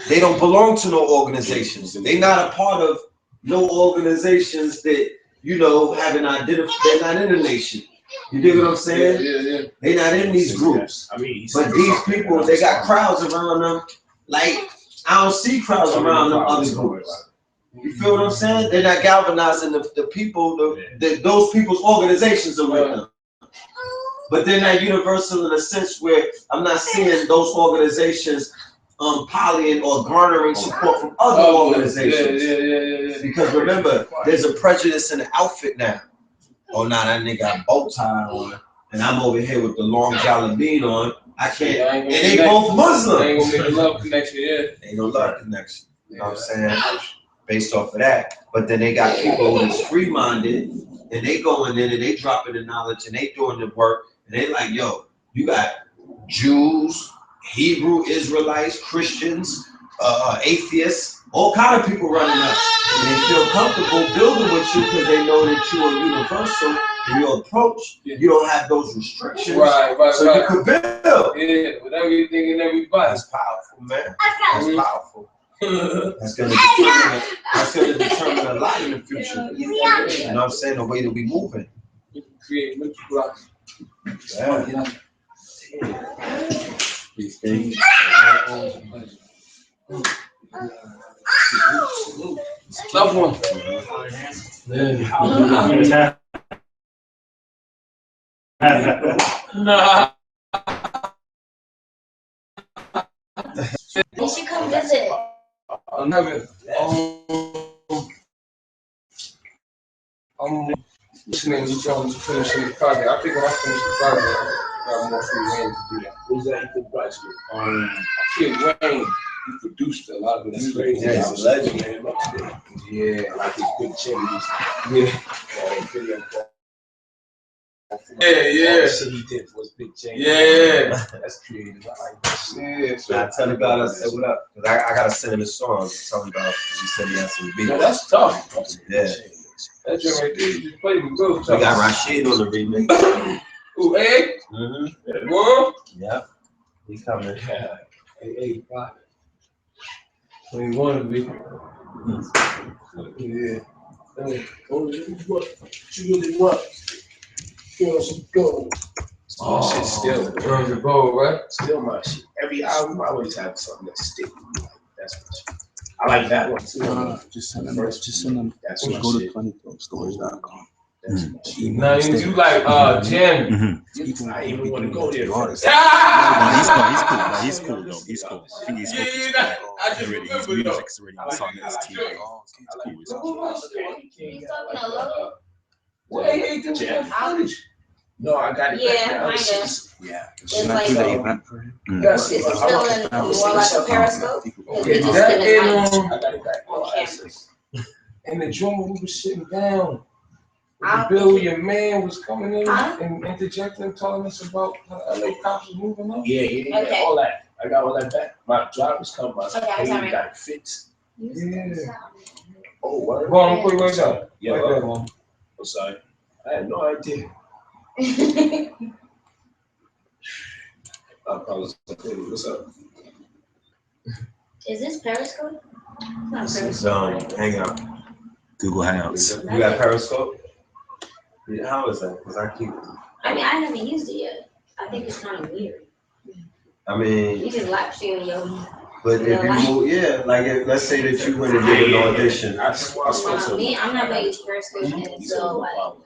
They don't belong to no organizations. They're not a part of no organizations that have an identity. They're not in a nation. You dig what I'm saying? Yeah. They're not in these groups. I mean, but these people, they got crowds around them. Like I don't see crowds around them other groups. You feel what I'm saying? They're not galvanizing the people. Those people's organizations are with them. But they're not universal in a sense where I'm not seeing those organizations polying or garnering support from other organizations. Yeah. Because remember, there's a prejudice in the outfit now. Oh, nah, that nigga got bow tie on, and I'm over here with the long jalabine on. I can't. And they both Muslim. Ain't gonna make a love connection, Ain't no love connection. You know what I'm saying? Based off of that. But then they got people that's free-minded, and they going in and they dropping the knowledge and they doing the work, and they like, yo, you got Jews, Hebrew Israelites, Christians, atheists, all kind of people running up, and they feel comfortable building with you because they know that you are universal in your approach. You don't have those restrictions, so you could build. Yeah, with everything and everybody. That's powerful, man. That's powerful. That's gonna determine a lot in the future. You know what I'm saying? The way that we moving. Create mental blocks. Yeah. These things. Love one. Nah. You should come visit. I'll never. I'm listening to Jones finishing the project. I think when I finish the project, I got more free reign to do that. Who's that Ethan Price with? Kid Wayne, he produced a lot of it. That's crazy. Yeah, he's a legend. Yeah, I like his big chin. Yeah. Shit he did was big chin. Yeah. That's creative. I like that shit. Yeah. So I tell the guy, I said, what up? Cause I gotta send him a song. Tell him about, cause he said he has some beats. yeah, that's tough. Yeah. That joint right there, you just played with good We stuff. got Rashid on the remix. Ooh, Egg? Mm-hmm. What? Yep. He coming. Hey, 21 to be. Yeah. Hey, what you really want? Feel some gold. Oh, Shit still. Drums and gold, right? Still my shit. Every album I always have something that stick with me. That's my shit. I like that one too. Just send them. That's my Go shit. to funnythoughts.com. That's my shit. Now you like Jam. I even want to go there. He's cool though. He's cool. I think he's cool. I just remember his though. music's already on his TV. It's cool. He's talking a little. Well, he ain't doing that footage. No, I got it. Yeah, back. kinda. Yeah. It's like, Do the event for him. Yes, is it still in more like a Periscope? Okay, Just that did it ain't like- I got it back. on camera. And the drummer who was sitting down. I The Bill, think- your man, was coming in Huh? and interjecting, telling us about how LA cops was moving on. Yeah, Okay. all that. I got all that back. My driver's come. My Okay, pay sorry. got it fixed. Yeah. Oh, what? Go on, put it right down. Yeah, Right there, man. I'm sorry. I had no idea. I apologize. What's up? Is this Periscope? Not This Periscope. is Hangout. Google Hangouts. You got Periscope? Yeah, how is that? Cause I keep. I mean, I haven't used it yet. I think it's kind of weird. I mean, You just live stream your. but if you move, yeah, like let's say that you went and did an audition. I spoke to Me, I'm not gonna use Periscope He said until no like problem.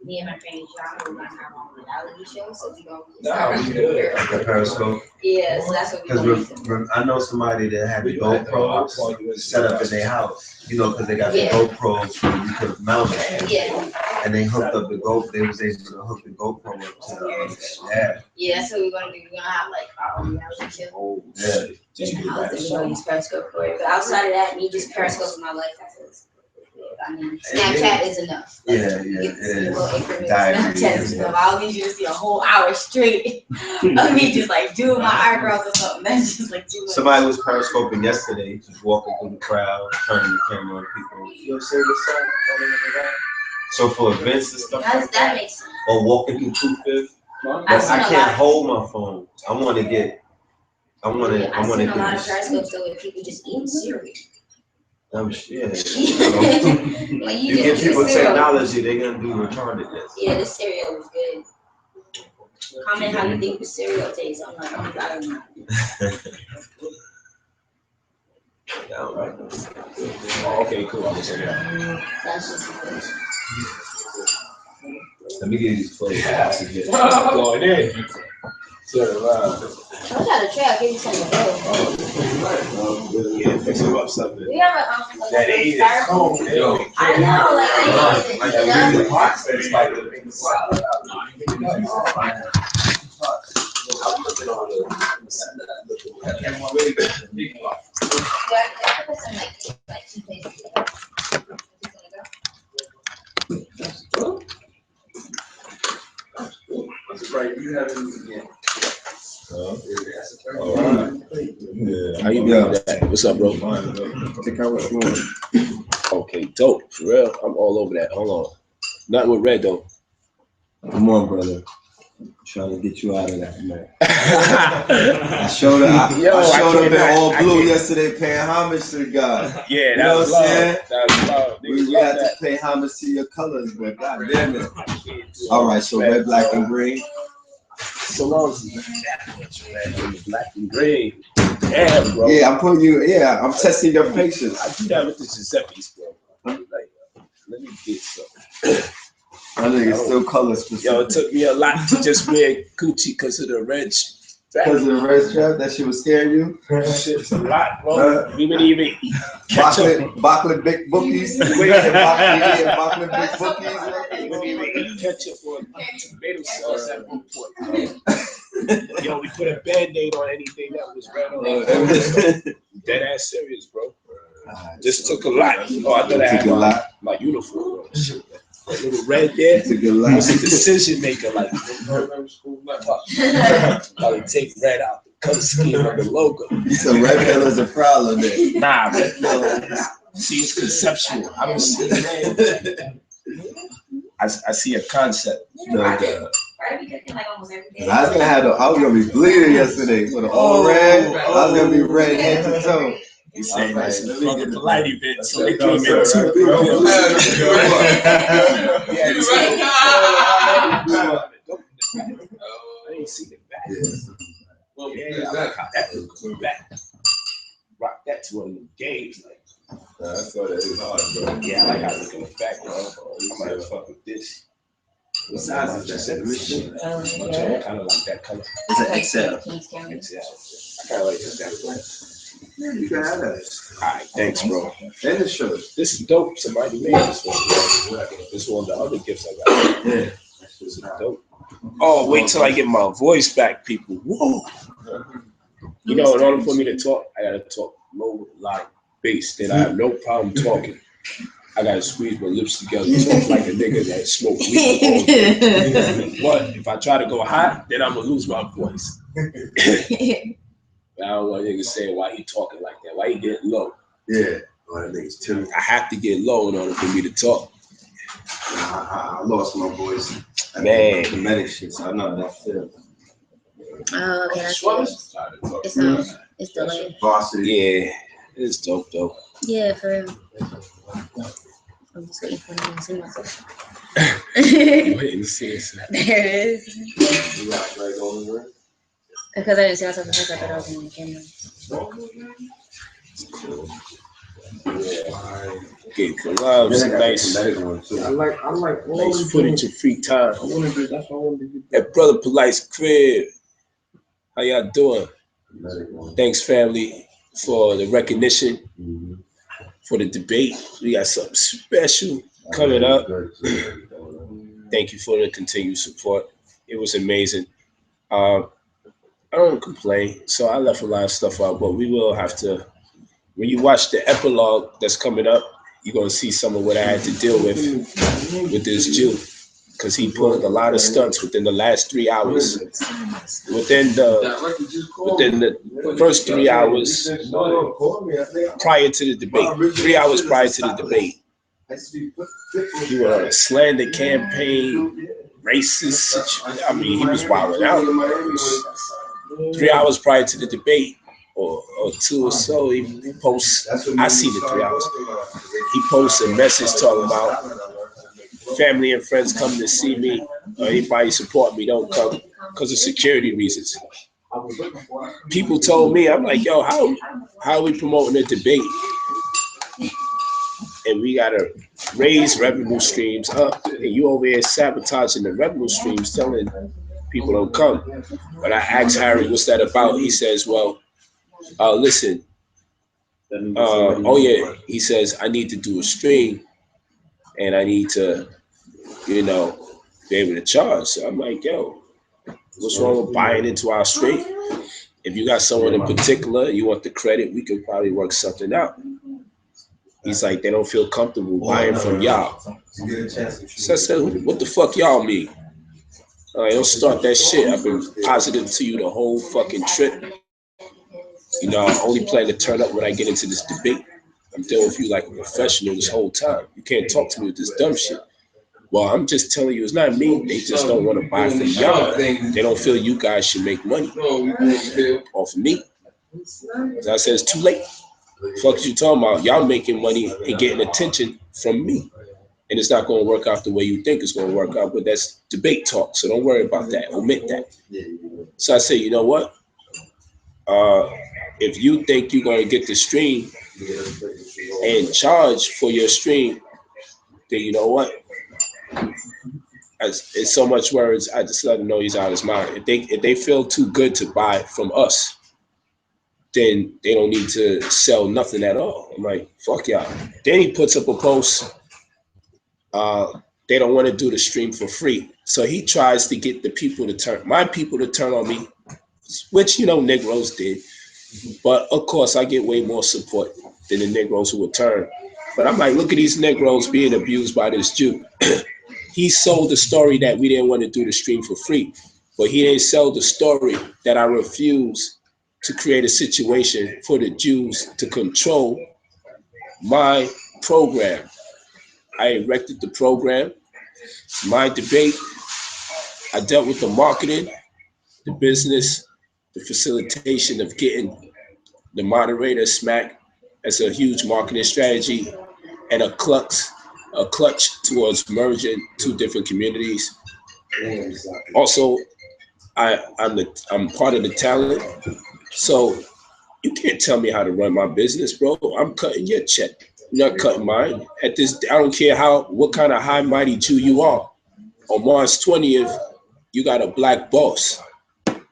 me and my friend John are gonna have our reality show, so we gonna Nah, we good. The Periscope. Yeah, so that's what we gonna use. Because I know somebody that had the GoPros set up in their house, because they got the Yeah. GoPros where you could mount it. Yeah, And they hooked up the GoPro, they was able to hook the GoPro up to the app. yeah, that's what we're gonna do. We're gonna have like our own reality show. Oh, Yeah. shit. In the house, and we're gonna use Periscope for it. But outside of that, me just Periscope in my life. I mean, Snapchat is enough. Yeah, it is. Snapchat is enough. I'll need you to see a whole hour straight of me just like doing my eyebrows or something. That's just like too much. Somebody was periscoping yesterday, just walking through the crowd, turning the camera on people. Yo, say what's up? So for events and stuff like that makes sense. Or walking through 2/5, but I can't hold my phone. I want to get. I want to. I've seen a lot of periscopes though with people just eating cereal. Yeah. Like you give people technology, they're gonna do retardedness. Yeah, this cereal was good. Comment how you think the cereal tastes. I'm like, oh my god, I'm not. Okay, cool. That's just good. Let me get these plates. Going in. Turn around. I got a tray. I'll give you some of those. Yeah, fix them up something. We have That ain't cold. I know, like How you doing? What's up, bro? Okay, dope. For real, I'm all over that. Hold on. Nothing with red though. Come on, brother. I'm trying to get you out of that, man. I showed up in all blue yesterday, paying homage to God. Yeah, that was love. That was love. We had to pay homage to your colors, but God damn it. All right, so red, black, and green. So long as black and green. Damn, bro. Yeah, I'm putting you. Yeah, I'm testing your patience. I do that with the Giuseppe's, bro. Like, let me get some. I think it's still color specific. Yo, it took me a lot to just wear Gucci because of the red strap. Because of the red strap, that shit was scaring you? Shit's a lot, bro. We wouldn't even catch up. Backlund big bookies. Backlund big bookies. We wouldn't even eat ketchup or tomato sauce at one point, bro. Yo, we put a Band-Aid on anything that was red on. Dead ass serious, bro. Just took a lot. Oh, I thought I had my uniform, bro. Shit, man. That little red there was a decision maker. Like, probably take red out the color scheme of the logo. So red pill is a problem there. Nah, red pill. See, it's conceptual. I don't see red. I see a concept. I was gonna be bleeding yesterday with all red. I was gonna be red head to toe. He said, right, let me get the Polight event, so they came in 2 bills. I ain't seen it back. Well, yeah, I like how that looks back. Rock that to one of them games, like. I saw that. It was hard, bro. Yeah, I like how it looks in the back, bro. I might fuck with this. What size is that? Kind of like that color. It's an XL. XL. I kind of like this. Yeah, you can have that. All right, thanks, bro. And the shirt. This is dope. Somebody made this one. This is one of the other gifts I got. Yeah. This is dope. Oh, wait till I get my voice back, people. Whoa. You know, in order for me to talk, I gotta talk low, loud, bass. Then I have no problem talking. I gotta squeeze my lips together, talk like a nigga that smoked weed. But if I try to go high, then I'm gonna lose my voice. I don't want niggas saying why he talking like that. Why he getting low? Yeah. Oh, that nigga's too. I have to get low in order for me to talk. I lost my voice. Man. The medic shit, so I know that feel. Oh, okay. It's delayed. Varsity. Yeah. It's dope though. Yeah, for real. I'm just waiting for them to see myself. Waiting to see us. There it is. You got like over. Because I didn't see myself the first, I thought I was in the camera. Okay, Kalam, nice. I like Nice footage of free time. At Brother Polight's crib. How y'all doing? Thanks, family, for the recognition, for the debate. We got something special coming up. Thank you for the continued support. It was amazing. I don't complain, so I left a lot of stuff out, but we will have to, when you watch the epilogue that's coming up, you're gonna see some of what I had to deal with this Jew, because he pulled a lot of stunts within the last 3 hours. Within the first 3 hours prior to the debate, 3 hours prior to the debate, he was on a slander campaign, racist. I mean, he was wilding out. 3 hours prior to the debate, or 2 or so, he posts. I seen it 3 hours. He posts a message talking about family and friends coming to see me, or anybody support me, don't come because of security reasons. People told me, I'm like, yo, how are we promoting a debate? And we gotta raise revenue streams up, and you over here sabotaging the revenue streams, telling people don't come. But I asked Harry, what's that about? He says, well, listen, oh yeah, he says, I need to do a stream, and I need to, you know, be able to charge. So I'm like, yo, what's wrong with buying into our stream? If you got someone in particular, you want the credit, we could probably work something out. He's like, they don't feel comfortable buying from y'all. So I said, what the fuck y'all mean? Don't start that shit. I've been positive to you the whole fucking trip. You know, I only plan to turn up when I get into this debate. I'm dealing with you like a professional this whole time. You can't talk to me with this dumb shit. Well, I'm just telling you, it's not me. They just don't want to buy from y'all. They don't feel you guys should make money off of me. As I said, it's too late. Fuck you talking about? Y'all making money and getting attention from me. And it's not going to work out the way you think it's going to work out, but that's debate talk. So don't worry about that. Omit that. So I say, you know what? If you think you're going to get the stream and charge for your stream, then you know what? It's so much words. I just let him know he's out of his mind. If they feel too good to buy from us, then they don't need to sell nothing at all. I'm like, fuck y'all. Then he puts up a post. They don't want to do the stream for free. So he tries to get my people to turn on me, which, you know, Negroes did. But of course, I get way more support than the Negroes who would turn. But I'm like, look at these Negroes being abused by this Jew. He sold the story that we didn't want to do the stream for free, but he didn't sell the story that I refuse to create a situation for the Jews to control my program. I erected the program, my debate. I dealt with the marketing, the business, the facilitation of getting the moderator smack as a huge marketing strategy, and a clutch towards merging 2 different communities. Also, I'm part of the talent, so you can't tell me how to run my business, bro. I'm cutting your check. You're not cutting mine. I don't care what kind of high mighty Jew you are. On March 20th, you got a black boss.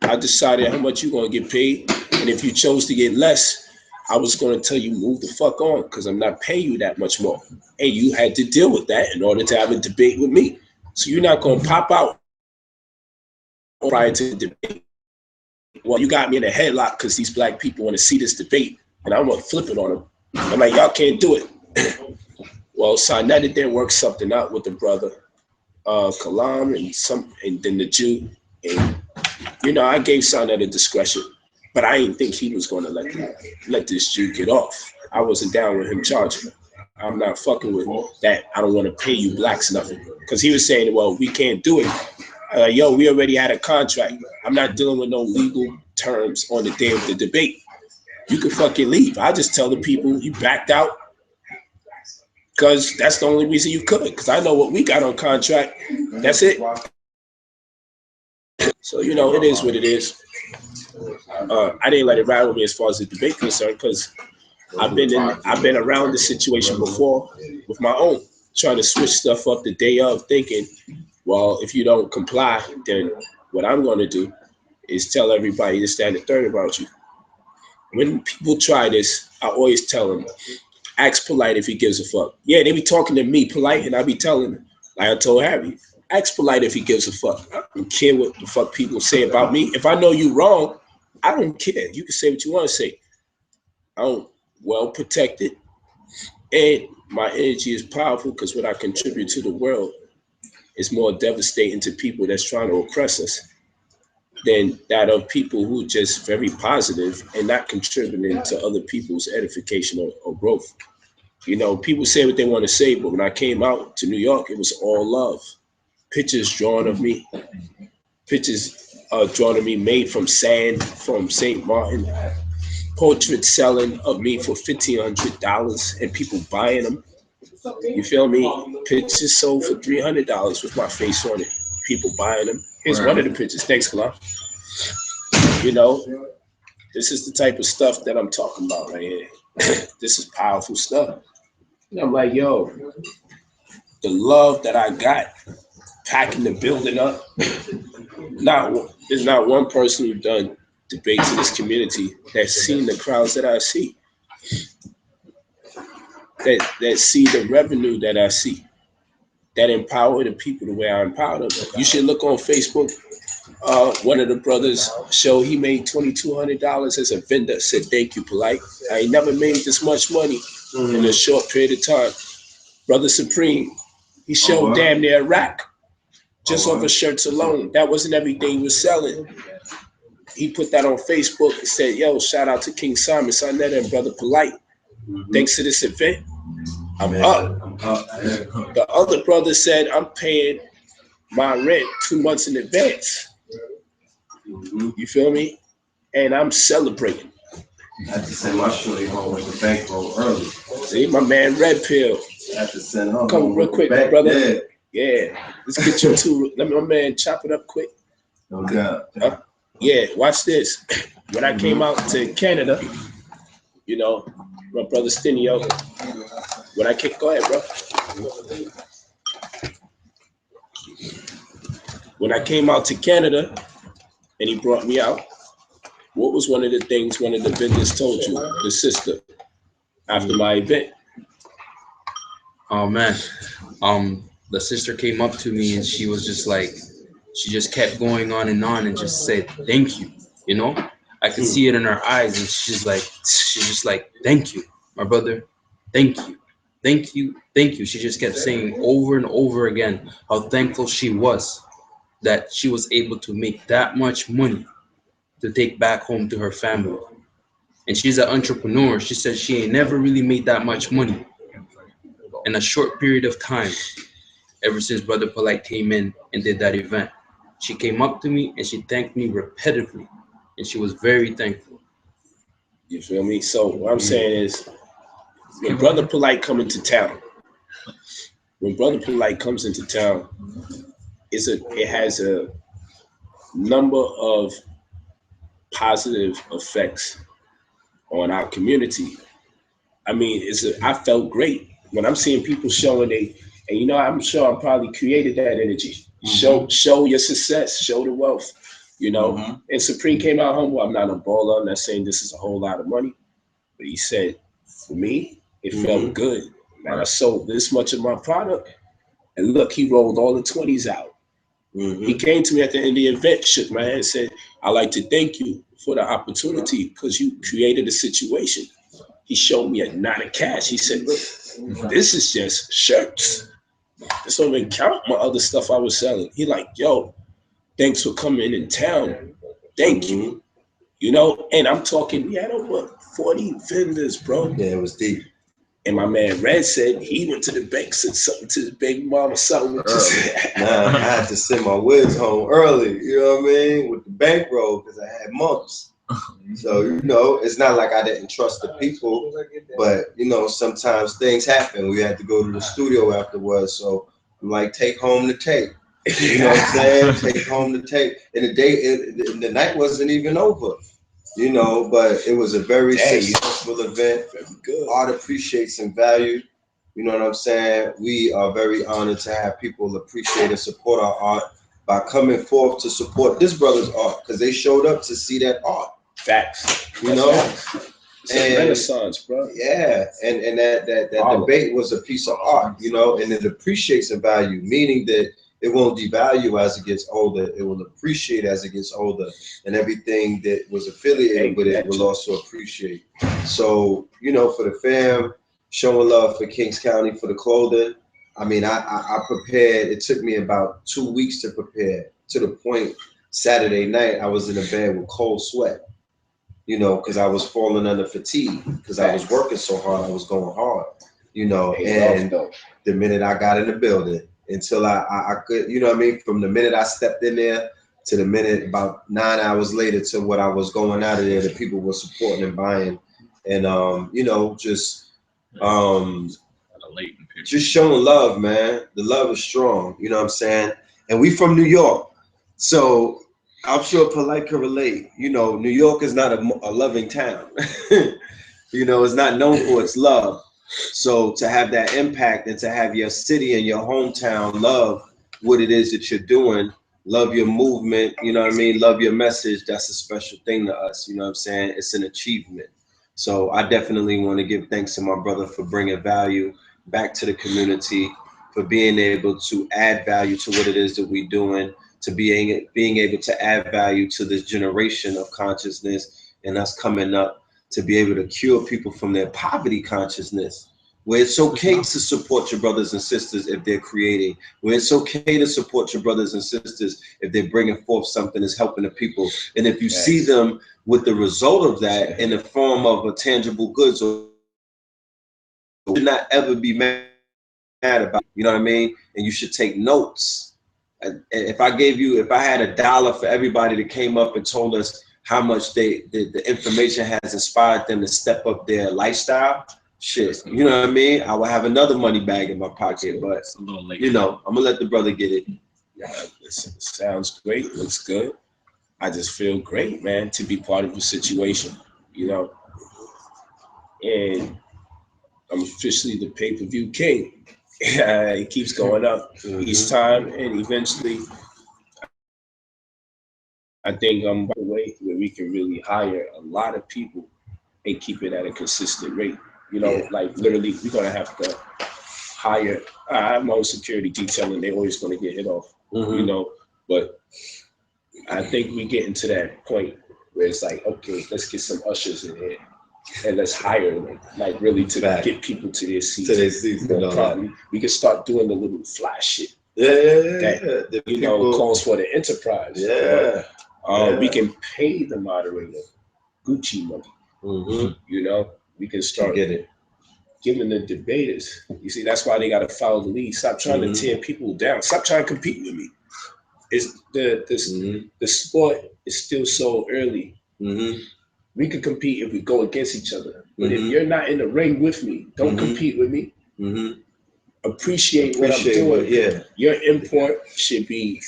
I decided how much you're gonna get paid, and if you chose to get less, I was going to tell you, move the fuck on, because I'm not paying you that much more. And you had to deal with that in order to have a debate with me. So you're not going to pop out prior to the debate. Well, you got me in a headlock because these black people want to see this debate, and I'm going to flip it on them. I'm like, y'all can't do it. Well, Sinetta did work something out with the brother, Kalam, and then the Jew. And, you know, I gave Sinetta discretion. But I didn't think he was going to let this Jew get off. I wasn't down with him charging. I'm not fucking with that. I don't want to pay you blacks nothing. Because he was saying, well, we can't do it. Yo, we already had a contract. I'm not dealing with no legal terms on the day of the debate. You can fucking leave. I just tell the people you backed out because that's the only reason you could. Because I know what we got on contract. That's it. So, you know, it is what it is. I didn't let it rattle me as far as the debate concerned, because I've been around this situation before with my own, trying to switch stuff up the day of, thinking, well, if you don't comply, then what I'm going to do is tell everybody to stand the third about you. When people try this, I always tell them, ask Polight if he gives a fuck. Yeah, they be talking to me, Polight, and I be telling them, like I told Harry, ask Polight if he gives a fuck. I don't care what the fuck people say about me. If I know you wrong, I don't care. You can say what you want to say. I'm well protected. And my energy is powerful because what I contribute to the world is more devastating to people that's trying to oppress us than that of people who are just very positive and not contributing to other people's edification or growth. You know, people say what they want to say, but when I came out to New York, it was all love. Pictures drawn of me, made from sand from St. Martin, portraits selling of me for $1,500 and people buying them. You feel me? Pictures sold for $300 with my face on it. People buying them. Here's one of the pictures. Thanks, Kalam. You know, this is the type of stuff that I'm talking about right here. This is powerful stuff. And I'm like, yo, the love that I got packing the building up. There's not one person who's done debates in this community that's seen the crowds that I see. That see the revenue that I see, that empower the people the way I empower them. You should look on Facebook. One of the brothers showed he made $2,200 as a vendor. Said, thank you, Polight. I ain't never made this much money in a short period of time. Brother Supreme, he showed damn near a rack just over shirts alone. That wasn't everything he was selling. He put that on Facebook and said, yo, shout out to King Simon, Sonetta, and Brother Polight. Thanks to this event, I'm up. The other brother said, I'm paying my rent 2 months in advance. You feel me? And I'm celebrating. I had to send my shorty home with the bankroll early. See, my man Red Pill. I had to send home. Come real quick, brother. Yeah. Let's get you two. Let me, my man, chop it up quick. No doubt. Yeah, watch this. When I came out to Canada, you know, my brother Stinio, when I came, go ahead, bro. When I came out to Canada and he brought me out, what was one of the things one of the vendors told you, the sister, after my event? Oh man, the sister came up to me and she was just like, she just kept going on and just said, thank you, you know? I could see it in her eyes and she's just like, thank you, my brother, thank you, thank you, thank you. She just kept saying over and over again how thankful she was that she was able to make that much money to take back home to her family. And she's an entrepreneur. She said she ain't never really made that much money in a short period of time ever since Brother Polight came in and did that event. She came up to me and she thanked me repetitively, and she was very thankful. You feel me? So what I'm saying is, when Brother Polight come into town, when Brother Polight comes into town, it has a number of positive effects on our community. I mean, I felt great when I'm seeing people showing and you know, I'm sure I probably created that energy. Show your success, show the wealth, you know. And Supreme came out humble. I'm not a baller. I'm not saying this is a whole lot of money, but he said, for me, it felt good. Man, I sold this much of my product, and look, he rolled all the 20s out. He came to me at the end of the event, shook my hand, and said, I'd like to thank you for the opportunity because you created a situation. He showed me a knot of cash. He said, look, this is just shirts. This don't even count my other stuff I was selling. He like, yo, thanks for coming in town. Thank you. You know, and I'm talking, we had over 40 vendors, bro. Yeah, it was deep. And my man Red said he went to the bank, said something to his baby mama, something. Nah, I had to send my whiz home early, you know what I mean, with the bankroll because I had mumps. So, you know, it's not like I didn't trust the people, but, you know, sometimes things happen. We had to go to the studio afterwards. So I'm like, take home the tape. You know what I'm saying? Take home the tape. And the night wasn't even over, you know, but it was a very successful event. Art appreciates and value. You know what I'm saying? We are very honored to have people appreciate and support our art by coming forth to support this brother's art because they showed up to see that art. Facts. You know? It's a renaissance, bro. Yeah, and that debate was a piece of art, you know, and it appreciates and value, meaning that it won't devalue as it gets older. It will appreciate as it gets older, and everything that was affiliated with it will also appreciate. So, you know, for the fam, showing love for Kings County for the clothing. I mean, I prepared. It took me about 2 weeks to prepare, to the point Saturday night I was in a bed with cold sweat, you know, because I was falling under fatigue because I was working so hard. I was going hard, you know, and the minute I got in the building until I could, you know what I mean? From the minute I stepped in there to the minute about 9 hours later to what I was going out of there, the people were supporting and buying. And, you know, just showing love, man. The love is strong, you know what I'm saying? And we from New York. So I'm sure Polight can relate. You know, New York is not a loving town. You know, it's not known for its love. So to have that impact and to have your city and your hometown love what it is that you're doing, love your movement, you know what I mean? Love your message. That's a special thing to us. You know what I'm saying? It's an achievement. So I definitely want to give thanks to my brother for bringing value back to the community, for being able to add value to what it is that we're doing, to being able to add value to this generation of consciousness and us coming up to be able to cure people from their poverty consciousness, where it's okay to support your brothers and sisters if they're creating, where it's okay to support your brothers and sisters if they're bringing forth something that's helping the people. And if you see them with the result of that in the form of a tangible goods, or you should not ever be mad about, you know what I mean? And you should take notes. If I had $1 for everybody that came up and told us how much the information has inspired them to step up their lifestyle, shit, you know what I mean? I would have another money bag in my pocket, but you know, I'm gonna let the brother get it. Yeah, listen, it sounds great, looks good. I just feel great, man, to be part of a situation, you know. And I'm officially the pay-per-view king. It keeps going up each time, and eventually I think I'm by the way where we can really hire a lot of people and keep it at a consistent rate. You know, like literally we're gonna have to hire my own security detail, and they're always gonna get hit off. You know, but I think we're getting to that point where it's like, okay, let's get some ushers in here and let's hire them, like really to get people to their seats. We can start doing the little fly shit. That you know calls for the enterprise. We can pay the moderator Gucci money. You know, we can start giving the debaters. You see, that's why they got to follow the lead. Stop trying to tear people down. Stop trying to compete with me. It's the sport is still so early. We can compete if we go against each other. But if you're not in the ring with me, don't compete with me. Appreciate what I'm doing. Your import should be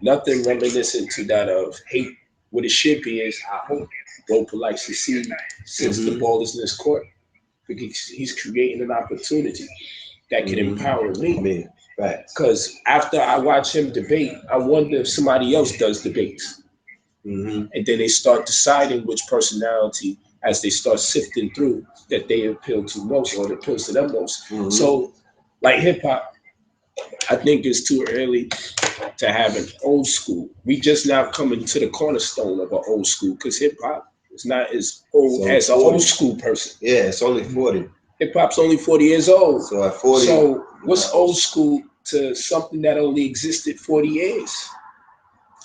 nothing reminiscent to that of hate. What it should be is, I hope Polight succeed since the ball is in his court, because he's creating an opportunity that can empower me. Because after I watch him debate, I wonder if somebody else does debates. And then they start deciding which personality, as they start sifting through, that they appeal to most or that appeals to them most. So, like hip hop, I think it's too early to have an old school. We just now coming to the cornerstone of an old school, because hip hop is not as old as an old school person. Yeah, it's only 40. Hip hop's only 40 years old. So at 40. So what's old school to something that only existed 40 years?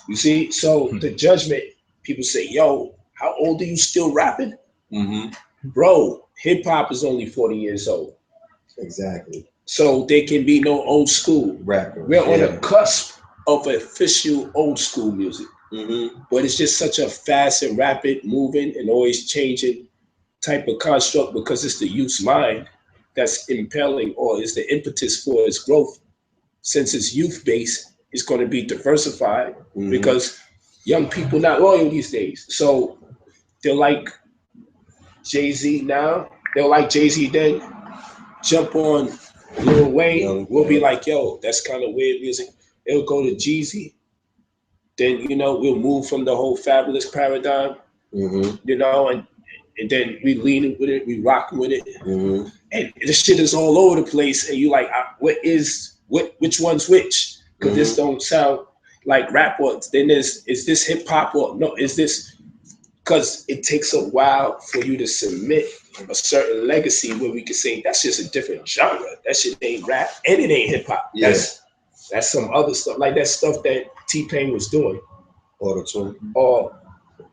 You see, so the judgment, people say, yo, how old are you still rapping? Bro, hip hop is only 40 years old. Exactly. So there can be no old school rapper. We're on the cusp of official old school music. But it's just such a fast and rapid moving and always changing type of construct, because it's the youth's mind that's impelling, or is the impetus for its growth. Since it's youth based, it's going to be diversified, because young people not loyal these days. So they're like Jay-Z now, they're like Jay-Z then. Jump on Lil Wayne, we'll be like, yo, that's kind of weird music. It'll go to Jeezy. Then, you know, we'll move from the whole Fabulous paradigm, you know, and then we lean with it, we rock with it. And the shit is all over the place. And you like, which one's which? Because this don't sound like rap, or then is this hip hop, or no, is this because it takes a while for you to submit a certain legacy where we can say that's just a different genre. That shit ain't rap and it ain't hip hop. Yeah. That's some other stuff, like that stuff that T-Pain was doing. Auto-tune. Or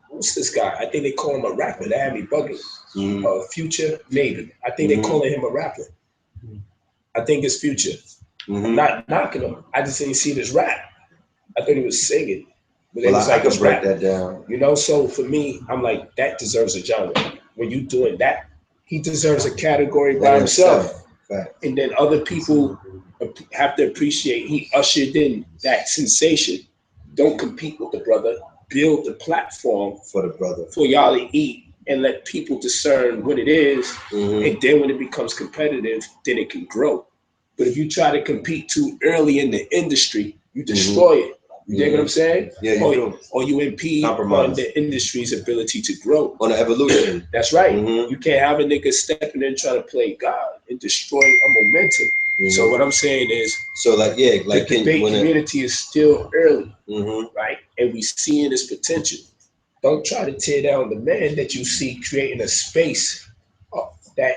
what's this guy? I think they call him a rapper. That had me bugging. Future, maybe. I think they calling him a rapper. I think it's Future. I'm not knocking him. I just didn't see this rap. I thought he was singing. But it was like I can break that down. You know, so for me, I'm like, that deserves a genre. When you doing that, he deserves a category by himself. And then other people have to appreciate he ushered in that sensation. Don't compete with the brother. Build the platform for the brother, for y'all to eat, and let people discern what it is. And then when it becomes competitive, then it can grow. But if you try to compete too early in the industry, you destroy it. You dig what I'm saying? Yeah, you do. Or you impede on the industry's ability to grow. On the evolution. That's right. You can't have a nigga stepping in trying to play God and destroy a momentum. So what I'm saying is, the debate community is still early, right? And we seeing this potential. Don't try to tear down the man that you see creating a space that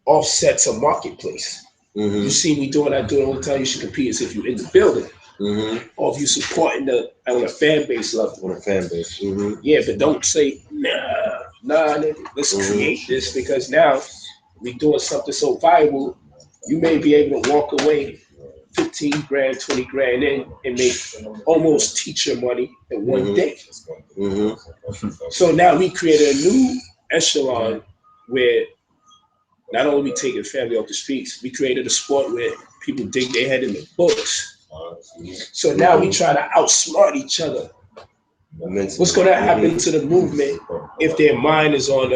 offsets a marketplace. You see me doing, I do it all the time. You should compete as if you're in the building. Or if you're supporting on a fan base level. On a fan base. Yeah, but don't say, nah, let's create this, because now we're doing something so viable, you may be able to walk away 15 grand, 20 grand in and make almost teacher money in one day. So now we created a new echelon where not only we taking family off the streets, we created a sport where people dig their head in the books. So now we try to outsmart each other. What's going to happen to the movement if their mind is on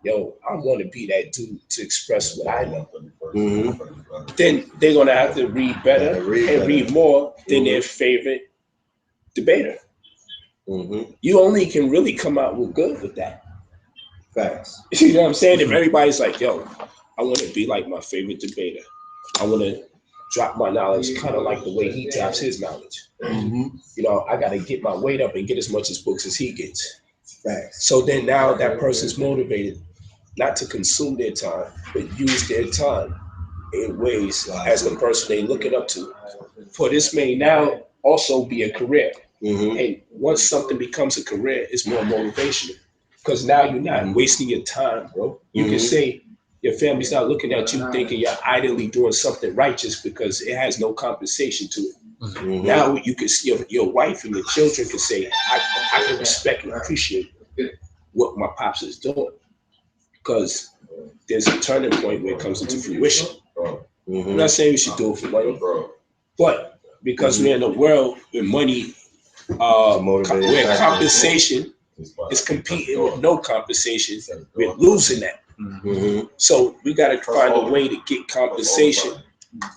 I want to be that dude to express what I know. Then they're going to have to read better and read more than their favorite debater. You only can really come out with good with that. Facts. You know what I'm saying? If everybody's like, I want to be like my favorite debater. I want to drop my knowledge kind of like the way he drops his knowledge. You know, I got to get my weight up and get as much as books as he gets. Facts. So then now that person's motivated not to consume their time, but use their time in ways as the person they looking up to. For this may now also be a career. And once something becomes a career, it's more motivational. Because now you're not wasting your time, bro. You can say your family's not looking at you thinking you're idly doing something righteous because it has no compensation to it. Now you can see your wife and your children can say, I can respect and appreciate what my pops is doing. Because there's a turning point where it comes into fruition. I'm not saying we should do it for money, but because we're in a world where money, where compensation is competing with no compensation, we're losing that. So we got to find a way to get compensation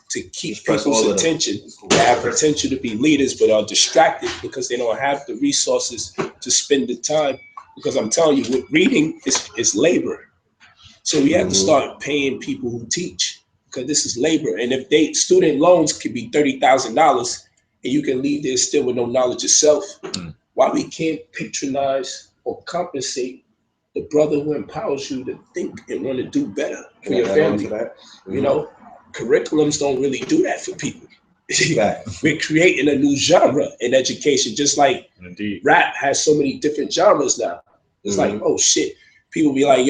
to keep people's attention, that have potential to be leaders but are distracted because they don't have the resources to spend the time. Because I'm telling you, with reading is labor. So we have to start paying people who teach, because this is labor. And if student loans could be $30,000 and you can leave there still with no knowledge yourself, why we can't patronize or compensate the brother who empowers you to think and want to do better for your family? You know, curriculums don't really do that for people. We're creating a new genre in education, just like rap has so many different genres now. It's like, oh shit, people be like,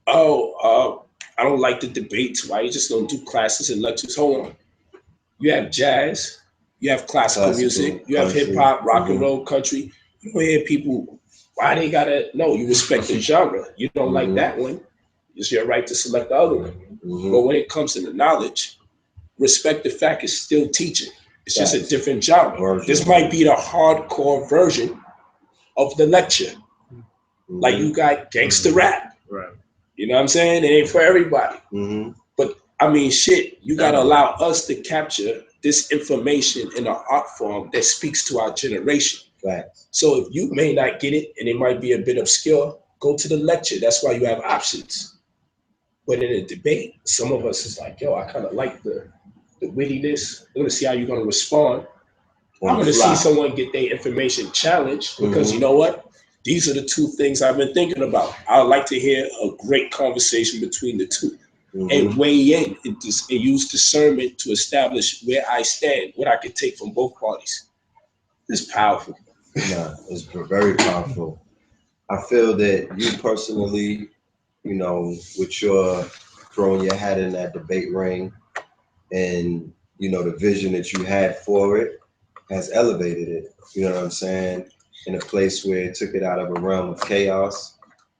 I don't like the debates. Why you just don't do classes and lectures? Hold on. You have jazz, you have classical music, you have hip hop, rock and roll, country. You don't hear people, why they gotta, no, you respect the genre. You don't like that one, it's your right to select the other one. But when it comes to the knowledge, respect the fact it's still teaching. It's just a different genre. This might be the hardcore version of the lecture. Like you got gangster rap. You know what I'm saying? It ain't for everybody. But I mean, shit, you gotta allow us to capture this information in an art form that speaks to our generation. So if you may not get it and it might be a bit obscure, go to the lecture. That's why you have options. But in a debate, some of us is like, I kind of like the wittiness. I'm gonna see how you're gonna respond. I'm gonna see someone get their information challenged because you know what? These are the two things I've been thinking about. I would like to hear a great conversation between the two. And weigh in and use discernment to establish where I stand, what I can take from both parties. It's powerful. Nah, it's very powerful. I feel that you personally, you know, with your throwing your hat in that debate ring and, you know, the vision that you had for it has elevated it, you know what I'm saying, in a place where it took it out of a realm of chaos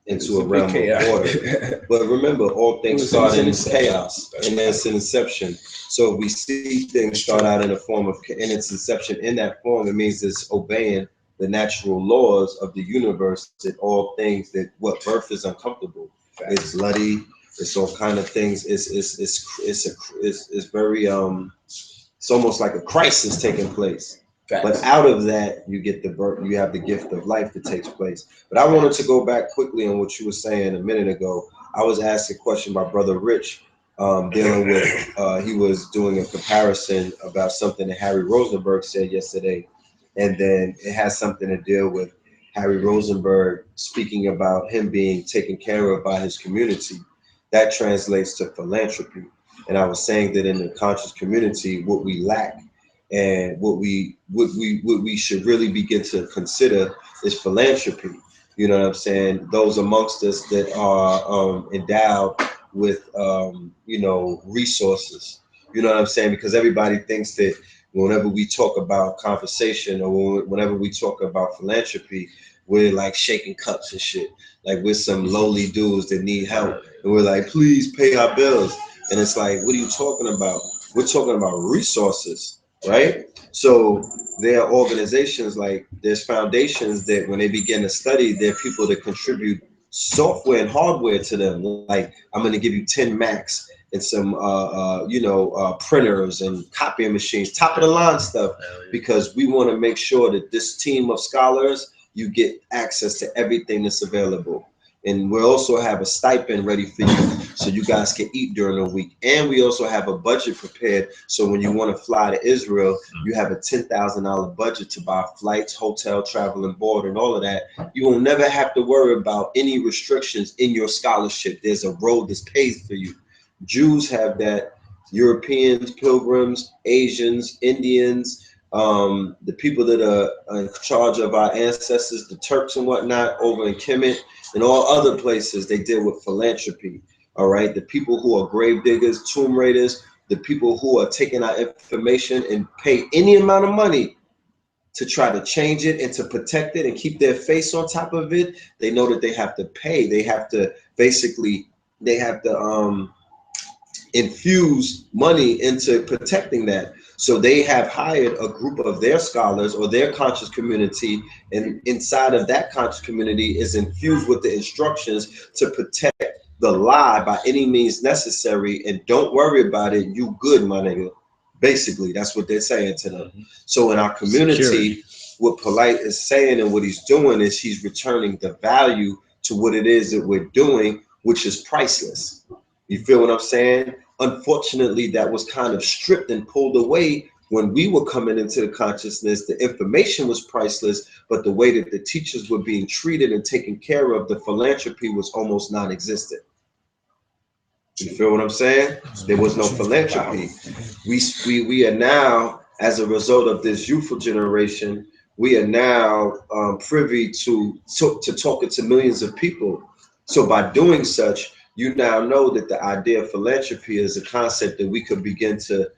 into a realm of order. But remember, all things start in chaos, and that's an inception. So if we see things start out in a form of, in its inception, in that form, it means it's obeying the natural laws of the universe, that all things, that what birth is uncomfortable, it's bloody, it's all kind of things, it's very it's almost like a crisis taking place. But out of that, you get the birth, you have the gift of life that takes place. But I wanted to go back quickly on what you were saying a minute ago. I was asked a question by Brother Rich, dealing with, he was doing a comparison about something that Harry Rozenberg said yesterday. And then it has something to deal with Harry Rozenberg speaking about him being taken care of by his community. That translates to philanthropy. And I was saying that in the conscious community, what we lack and what we should really begin to consider is philanthropy. You know what I'm saying? Those amongst us that are endowed with you know, resources. You know what I'm saying? Because everybody thinks that whenever we talk about conversation or whenever we talk about philanthropy, we're like shaking cups and shit. Like we're some lowly dudes that need help. And we're like, please pay our bills. And it's like, what are you talking about? We're talking about resources, right? So there are organizations, like there's foundations that when they begin to study, there are people that contribute software and hardware to them. Like, I'm going to give you 10 Macs and some, you know, printers and copying machines, top of the line stuff, because we want to make sure that this team of scholars, you get access to everything that's available. And we also have a stipend ready for you so you guys can eat during the week. And we also have a budget prepared. So when you want to fly to Israel, you have a $10,000 budget to buy flights, hotel, travel, and board, and all of that. You will never have to worry about any restrictions in your scholarship. There's a road that's paved for you. Jews have that. Europeans, pilgrims, Asians, Indians, the people that are in charge of our ancestors, the Turks and whatnot over in Kemet and all other places, they deal with philanthropy. All right, the people who are grave diggers, tomb raiders, the people who are taking our information and pay any amount of money to try to change it and to protect it and keep their face on top of it, they know that they have to pay. They have to basically, they have to infuse money into protecting that. So they have hired a group of their scholars or their conscious community, and inside of that conscious community is infused with the instructions to protect the lie by any means necessary, and don't worry about it, you good, my nigga. Basically, that's what they're saying to them. So in our community, what Polight is saying and what he's doing is he's returning the value to what it is that we're doing, which is priceless. You feel what I'm saying? Unfortunately, that was kind of stripped and pulled away when we were coming into the consciousness. The information was priceless, but the way that the teachers were being treated and taken care of, the philanthropy was almost non-existent. You feel what I'm saying? There was no philanthropy. We are now, as a result of this youthful generation, we are now privy to talking to millions of people. So by doing such, you now know that the idea of philanthropy is a concept that we could begin to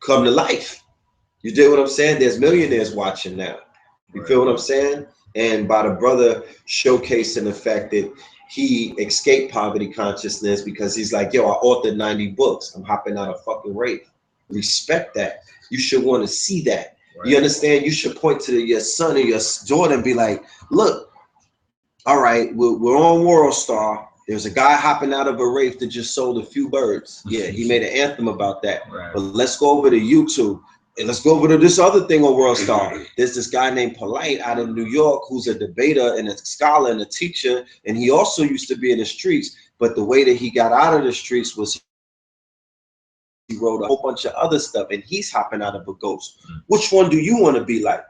come to life. You dig what I'm saying? There's millionaires watching now. You feel what I'm saying? And by the brother showcasing the fact that he escaped poverty consciousness because he's like, yo, I authored 90 books. I'm hopping out of fucking rape. Respect that. You should want to see that. Right. You understand? You should point to your son or your daughter and be like, look, all right, we're on World Star. There's a guy hopping out of a race that just sold a few birds. Yeah, he made an anthem about that. Right. But let's go over to YouTube and let's go over to this other thing on World Star. There's this guy named Polight out of New York who's a debater and a scholar and a teacher. And he also used to be in the streets. But the way that he got out of the streets was he wrote a whole bunch of other stuff and he's hopping out of a ghost. Which one do you want to be like?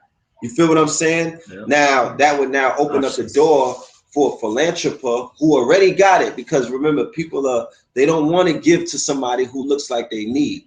You feel what I'm saying? Yeah. Now that would now open up the door for a philanthropist who already got it, because remember, people they don't want to give to somebody who looks like they need.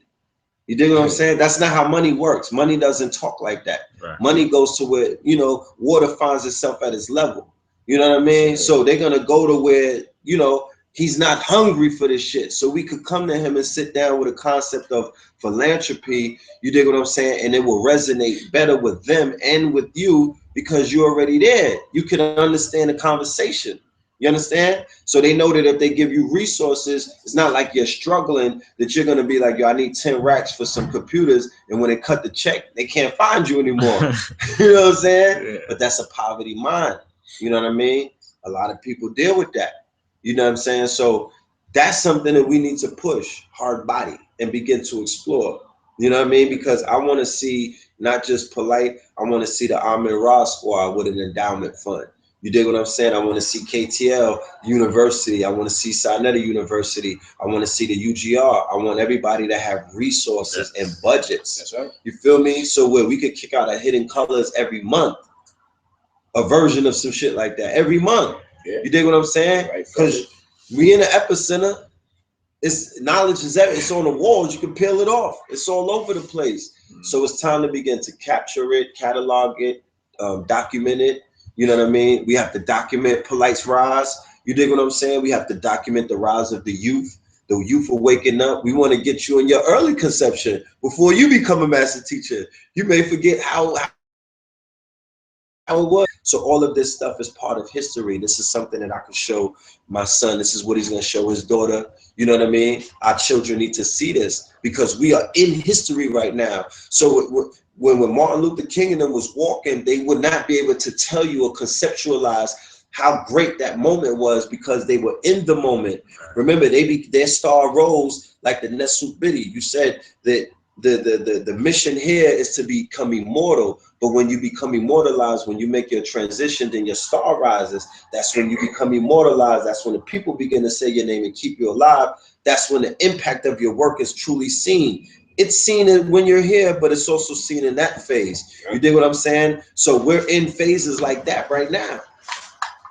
You dig what I'm saying? That's not how money works. Money doesn't talk like that. Right. Money goes to where, you know, water finds itself at its level. You know what I mean? So they're gonna go to where, you know, he's not hungry for this shit. So we could come to him and sit down with a concept of philanthropy. You dig what I'm saying? And it will resonate better with them and with you because you're already there. You can understand the conversation. You understand? So they know that if they give you resources, it's not like you're struggling, that you're going to be like, yo, I need 10 racks for some computers. And when they cut the check, they can't find you anymore. You know what I'm saying? Yeah. But that's a poverty mind. You know what I mean? A lot of people deal with that. You know what I'm saying? So that's something that we need to push hard body and begin to explore. You know what I mean? Because I want to see not just Polight, I want to see the Ahmed Ra squad with an endowment fund. You dig what I'm saying? I want to see KTL University. I want to see Sinetta University. I want to see the UGR. I want everybody to have resources and budgets. That's right. You feel me? So where we could kick out a Hidden Colors every month, a version of some shit like that every month. Yeah. You dig what I'm saying? Because we in the epicenter. It's knowledge is there. It's on the walls. You can peel it off. It's all over the place. So it's time to begin to capture it, catalog it, document it. You know what I mean? We have to document Polight's rise. You dig what I'm saying? We have to document the rise of the youth. The youth are waking up. We want to get you in your early conception before you become a master teacher. You may forget how it was. So all of this stuff is part of history. This is something that I can show my son. This is what he's going to show his daughter. You know what I mean? Our children need to see this because we are in history right now. So when Martin Luther King and them was walking, they would not be able to tell you or conceptualize how great that moment was because they were in the moment. Remember, their star rose like the Nesut Biddy. You said that the mission here is to become immortal, but when you become immortalized, when you make your transition, then your star rises. That's when you become immortalized. That's when the people begin to say your name and keep you alive. That's when the impact of your work is truly seen. It's seen when you're here, but it's also seen in that phase. You dig what I'm saying? So we're in phases like that right now.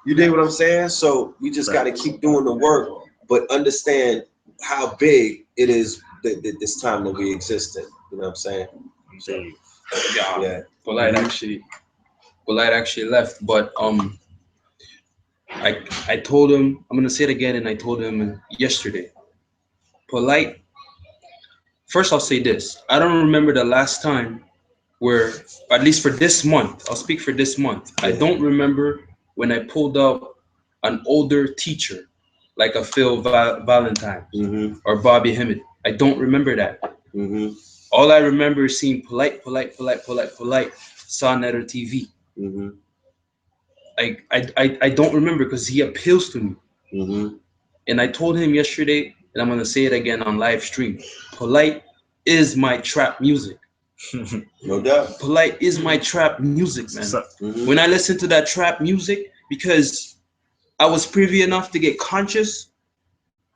You dig what I'm saying? So we just got to keep doing the work, but understand how big it is this time that we exist in. You know what I'm saying? So, yeah. Polight actually left, but I told him, I'm gonna say it again, and I told him yesterday. Polight. First, I'll say this. I don't remember the last time where, at least for this month, I'll speak for this month. I don't remember when I pulled up an older teacher, like a Phil Valentine or Bobby Hemmett. I don't remember that. All I remember is seeing Polight, Sonetter TV. I don't remember because he appeals to me. And I told him yesterday, and I'm gonna say it again on live stream. Polight is my trap music. No doubt. Polight is my trap music, man. When I listen to that trap music, because I was privy enough to get conscious,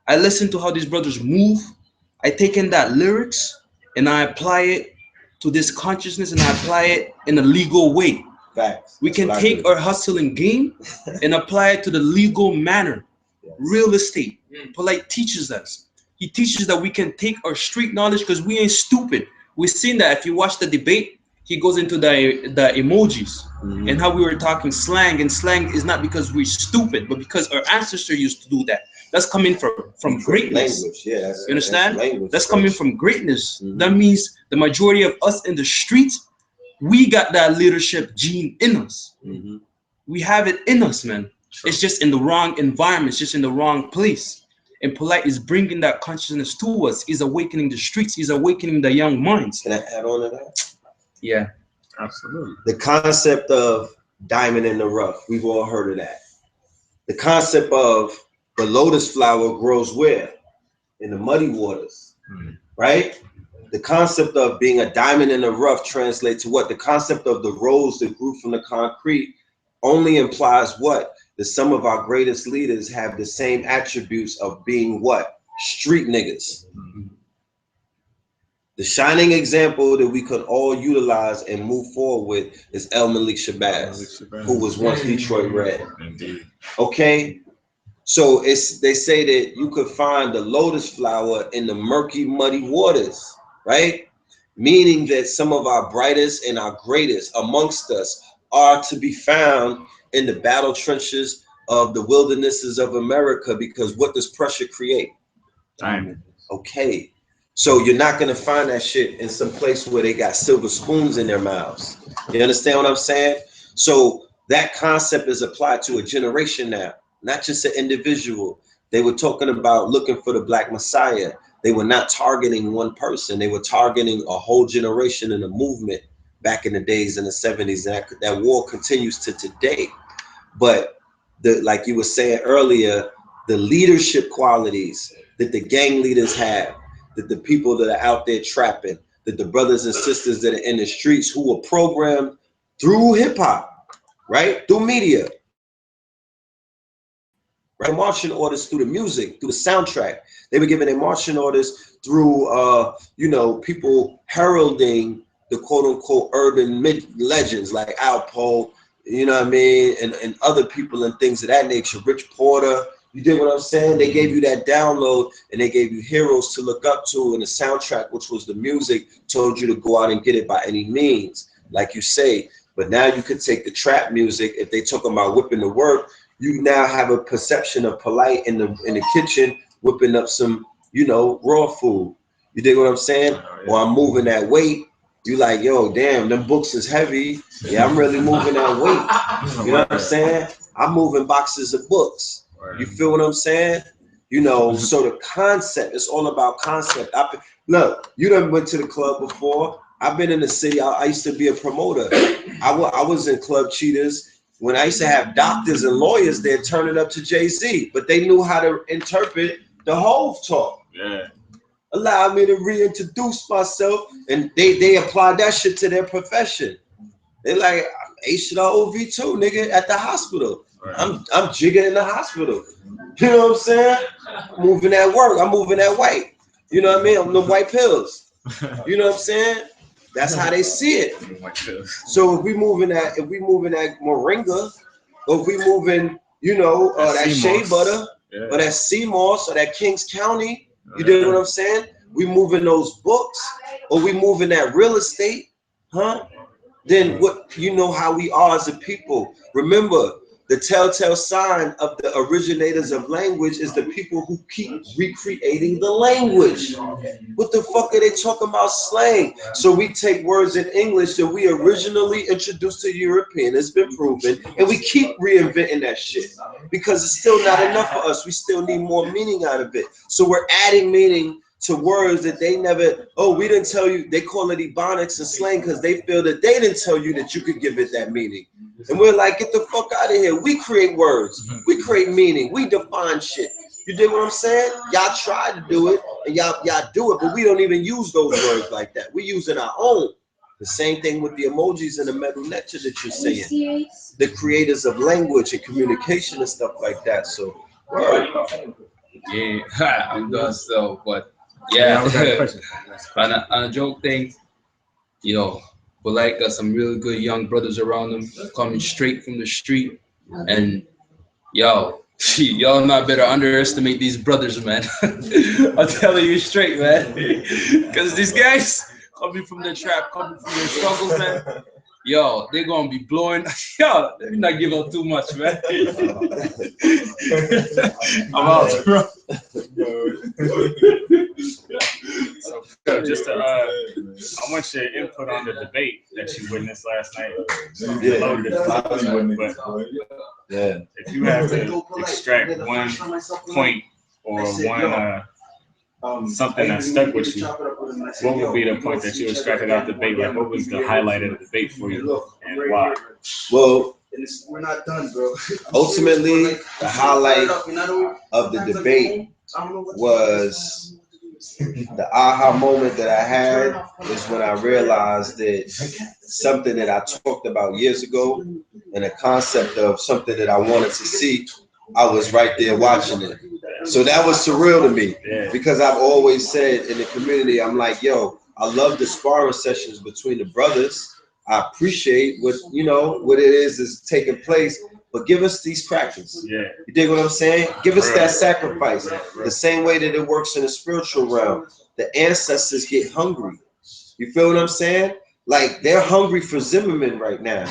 I listen to how these brothers move. I take in that lyrics and I apply it to this consciousness and I apply it in a legal way. Facts. We can take our hustling game and apply it to the legal manner. Real estate. Polight teaches us. He teaches that we can take our street knowledge because we ain't stupid. We've seen that. If you watch the debate, he goes into the emojis and how we were talking slang, and slang is not because we're stupid, but because our ancestors used to do that. That's coming from greatness. Language. Yeah, you understand? That's coming coming from greatness. That means the majority of us in the streets, we got that leadership gene in us. We have it in us, man. It's just in the wrong environment. It's just in the wrong place. And Polight is bringing that consciousness to us. He's awakening the streets. He's awakening the young minds. Can I add on to that? Yeah. Absolutely. The concept of diamond in the rough. We've all heard of that. The concept of the lotus flower grows where? In the muddy waters. Right? The concept of being a diamond in the rough translates to what? The concept of the rose that grew from the concrete only implies what? That some of our greatest leaders have the same attributes of being what? Street niggas. The shining example that we could all utilize and move forward with is El Malik Shabazz, who was once Detroit Red. Indeed. Okay, so they say that you could find the lotus flower in the murky, muddy waters, right? Meaning that some of our brightest and our greatest amongst us are to be found in the battle trenches of the wildernesses of America, because what does pressure create? Time. Okay, so you're not gonna find that shit in some place where they got silver spoons in their mouths. You understand what I'm saying? So that concept is applied to a generation now, not just an individual. They were talking about looking for the Black Messiah. They were not targeting one person. They were targeting a whole generation and a movement back in the days in the 70s. That war continues to today. But like you were saying earlier, the leadership qualities that the gang leaders have, that the people that are out there trapping, that the brothers and sisters that are in the streets who were programmed through hip hop, right? Through media, right? Marching orders through the music, through the soundtrack. They were giving their marching orders through, people heralding the quote unquote urban legends like Alpo, you know what I mean? And other people and things of that nature, Rich Porter. You did what I'm saying? They gave you that download and they gave you heroes to look up to, and the soundtrack, which was the music, told you to go out and get it by any means, like you say. But now you could take the trap music, if they talking about whipping the work, you now have a perception of Polight in the kitchen, whipping up some, raw food. You dig what I'm saying? Or I'm moving that weight. You like, yo, damn, them books is heavy. Yeah, I'm really moving that weight. You know what I'm saying? I'm moving boxes of books. You feel what I'm saying? So the concept, it's all about concept. Look, you done went to the club before. I've been in the city. I used to be a promoter. I was in Club Cheetahs when I used to have doctors and lawyers there turning up to Jay-Z, but they knew how to interpret the Hove talk. Yeah. Allowed me to reintroduce myself, and they applied that shit to their profession. They like, H-O-V too, nigga, at the hospital. Right. I'm jigging in the hospital. You know what I'm saying? I'm moving that work. I'm moving that white. You know what I mean? I'm the white pills. You know what I'm saying? That's how they see it. So if we moving that moringa, or if we moving, that shea butter, or that sea moss, or that Kings County, you know what I'm saying? We moving those books, or we moving that real estate, huh? Then what, how we are as a people. Remember, the telltale sign of the originators of language is the people who keep recreating the language. What the fuck are they talking about slang? So we take words in English that we originally introduced to European, it's been proven, and we keep reinventing that shit because it's still not enough for us. We still need more meaning out of it. So we're adding meaning to words that they never, we didn't tell you. They call it ebonics and slang because they feel that they didn't tell you that you could give it that meaning. And we're like, get the fuck out of here. We create words. We create meaning. We define shit. You dig what I'm saying? Y'all try to do it, and y'all do it, but we don't even use those words like that. We use it our own. The same thing with the emojis and the metal lecture that you're saying. The creators of language and communication and stuff like that. So, yeah, I'm done. So, but yeah, on a joke thing, Polight got some really good young brothers around him, coming straight from the street, and y'all not better underestimate these brothers, man. I'm telling you straight, man, because these guys coming from the trap, coming from their struggles, man. Yo, they're gonna be blowing. Yo, let me not give up too much, man. I'm out, bro. So just to, I want your input on the debate that you witnessed last night. Yeah. If you had to extract one point or one something that stuck with you, what would be the point that you extracted out the debate? Like, what was the highlight of the debate for you, and why? Well, we're not done, bro. Ultimately, the highlight of the debate was the aha moment that I had is when I realized that something that I talked about years ago and a concept of something that I wanted to see, I was right there watching it. So that was surreal to me because I've always said in the community, I'm like, yo, I love the sparring sessions between the brothers. I appreciate what what it is taking place. But give us these crackers. Yeah. You dig what I'm saying? Give us that sacrifice. The same way that it works in the spiritual realm. The ancestors get hungry. You feel what I'm saying? Like they're hungry for Zimmerman right now.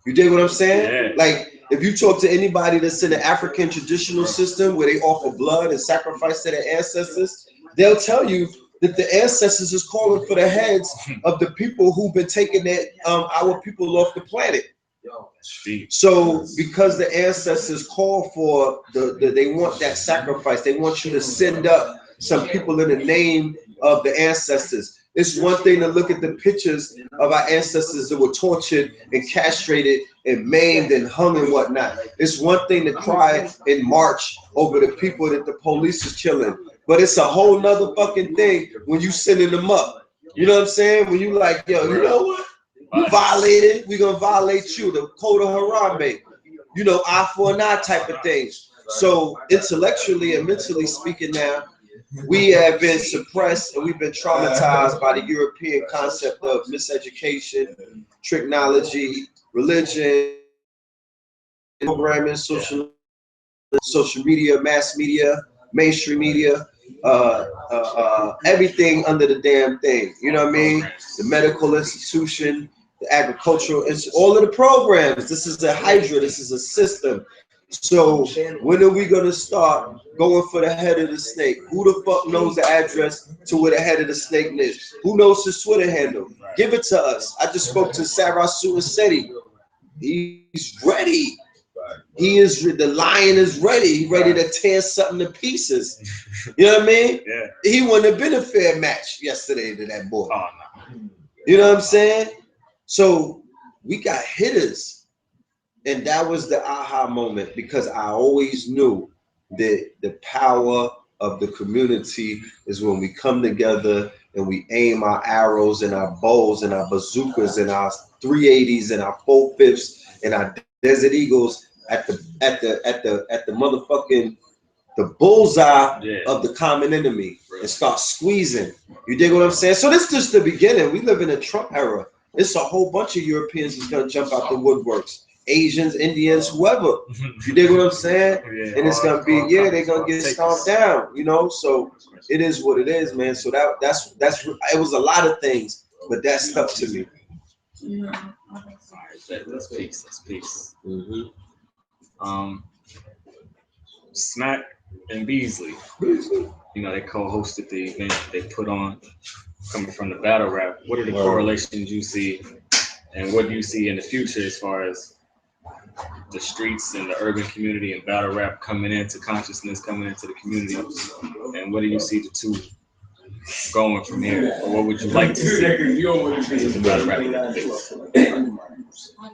You dig what I'm saying? Yeah. Like if you talk to anybody that's in the African traditional system where they offer blood and sacrifice to their ancestors, they'll tell you that the ancestors is calling for the heads of the people who've been taking our people off the planet. So because the ancestors call for they want that sacrifice, they want you to send up some people in the name of the ancestors. It's one thing to look at the pictures of our ancestors that were tortured and castrated and maimed and hung and whatnot. It's one thing to cry and march over the people that the police is killing, but it's a whole nother fucking thing when you sending them up. You know what I'm saying? When you like, yo, you know what? You violated, we're gonna violate you, the code of Harambe, eye for an eye type of things. So intellectually and mentally speaking now, we have been suppressed and we've been traumatized by the European concept of miseducation, technology, religion, programming, social media, mass media, mainstream media, everything under the damn thing. You know what I mean? The medical institution, the agricultural, all of the programs. This is a hydra. This is a system. So when are we gonna start going for the head of the snake? Who the fuck knows the address to where the head of the snake lives? Who knows his Twitter handle? Give it to us. I just spoke to Sarasu Seti. He's ready. He is, the lion is ready. He's ready to tear something to pieces. You know what I mean? Yeah. He wouldn't have been a fair match yesterday to that boy. Oh, no. You know what I'm saying? So we got hitters. And that was the aha moment, because I always knew that the power of the community is when we come together and we aim our arrows and our bows and our bazookas and our 380s and our 4/5s and our Desert Eagles at the motherfucking the bullseye of the common enemy and start squeezing. You dig what I'm saying? So this is just the beginning. We live in a Trump era. It's a whole bunch of Europeans that's gonna jump out the woodworks. Asians, Indians, whoever. You dig what I'm saying? And it's gonna be, they're gonna get stomped down, So it is what it is, man. So that's it was a lot of things, but that stuck to me. That's peace. That's peace. Smack and Beasley, they co-hosted the event they put on, coming from the battle rap. What are the correlations you see, and what do you see in the future as far as the streets and the urban community and battle rap coming into consciousness, coming into the community, and what do you see the two going from here, or what would you like to see the battle rap?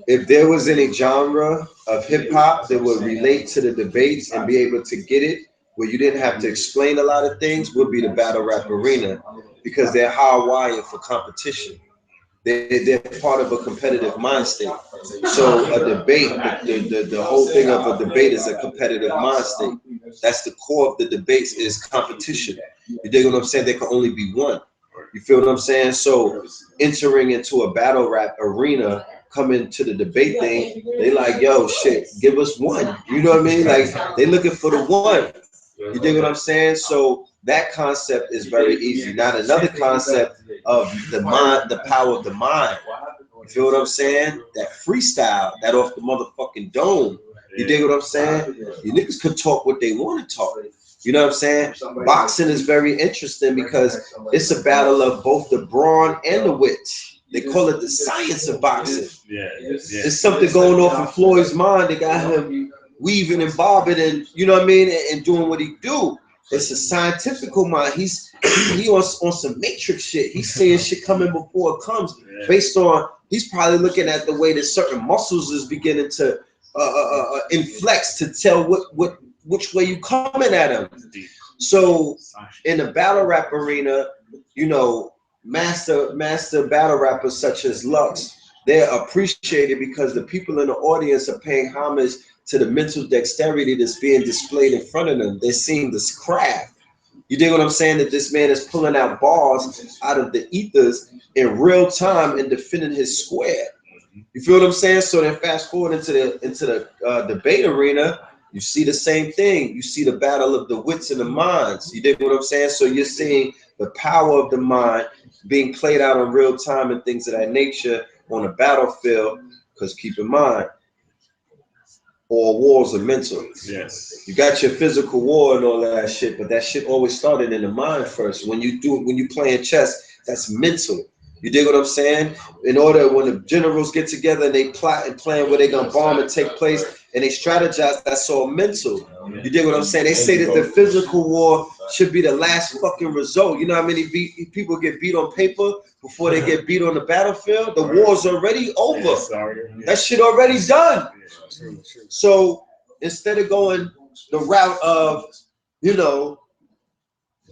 If there was any genre of hip hop that would relate to the debates and be able to get it, where you didn't have to explain a lot of things, would be the battle rap arena, because they're hardwired for competition. They're part of a competitive mind state. So a debate, the whole thing of a debate is a competitive mind state. That's the core of the debates, is competition. You dig what I'm saying? There can only be one. You feel what I'm saying? So entering into a battle rap arena, coming to the debate thing, they like, yo, shit, give us one. You know what I mean? Like, they looking for the one. You dig what I'm saying? So that concept is very easy. Now another concept of the mind, the power of the mind. You feel what I'm saying? That freestyle, that off the motherfucking dome. You dig what I'm saying? You niggas could talk what they want to talk. You know what I'm saying? Boxing is very interesting because it's a battle of both the brawn and the wit. They call it the science of boxing. There's something going off in Floyd's mind. They got him weaving and bobbing and, you know what I mean, and doing what he do. It's a scientific mind. He on some matrix shit. He's seeing shit coming before it comes, based on, he's probably looking at the way that certain muscles is beginning to inflex to tell which way you coming at him. So in the battle rap arena, master battle rappers such as Lux, they're appreciated because the people in the audience are paying homage to the mental dexterity that's being displayed in front of them. They're seeing this craft. You dig what I'm saying? That this man is pulling out bars out of the ethers in real time and defending his square. You feel what I'm saying? So then fast forward into the debate arena, you see the same thing. You see the battle of the wits and the minds. You dig what I'm saying? So you're seeing the power of the mind being played out in real time and things of that nature on the battlefield. Because keep in mind, all wars are mental. Yes. You got your physical war and all that shit, but that shit always started in the mind first. When you playing chess, that's mental. You dig what I'm saying? In order, when the generals get together and they plot and plan where they're gonna bomb and take place, and they strategize, that's all mental. You dig what I'm saying? They say that the physical war should be the last fucking result. You know how many people get beat on paper before they get beat on the battlefield? The war's already over. That shit already done. So instead of going the route of, you know,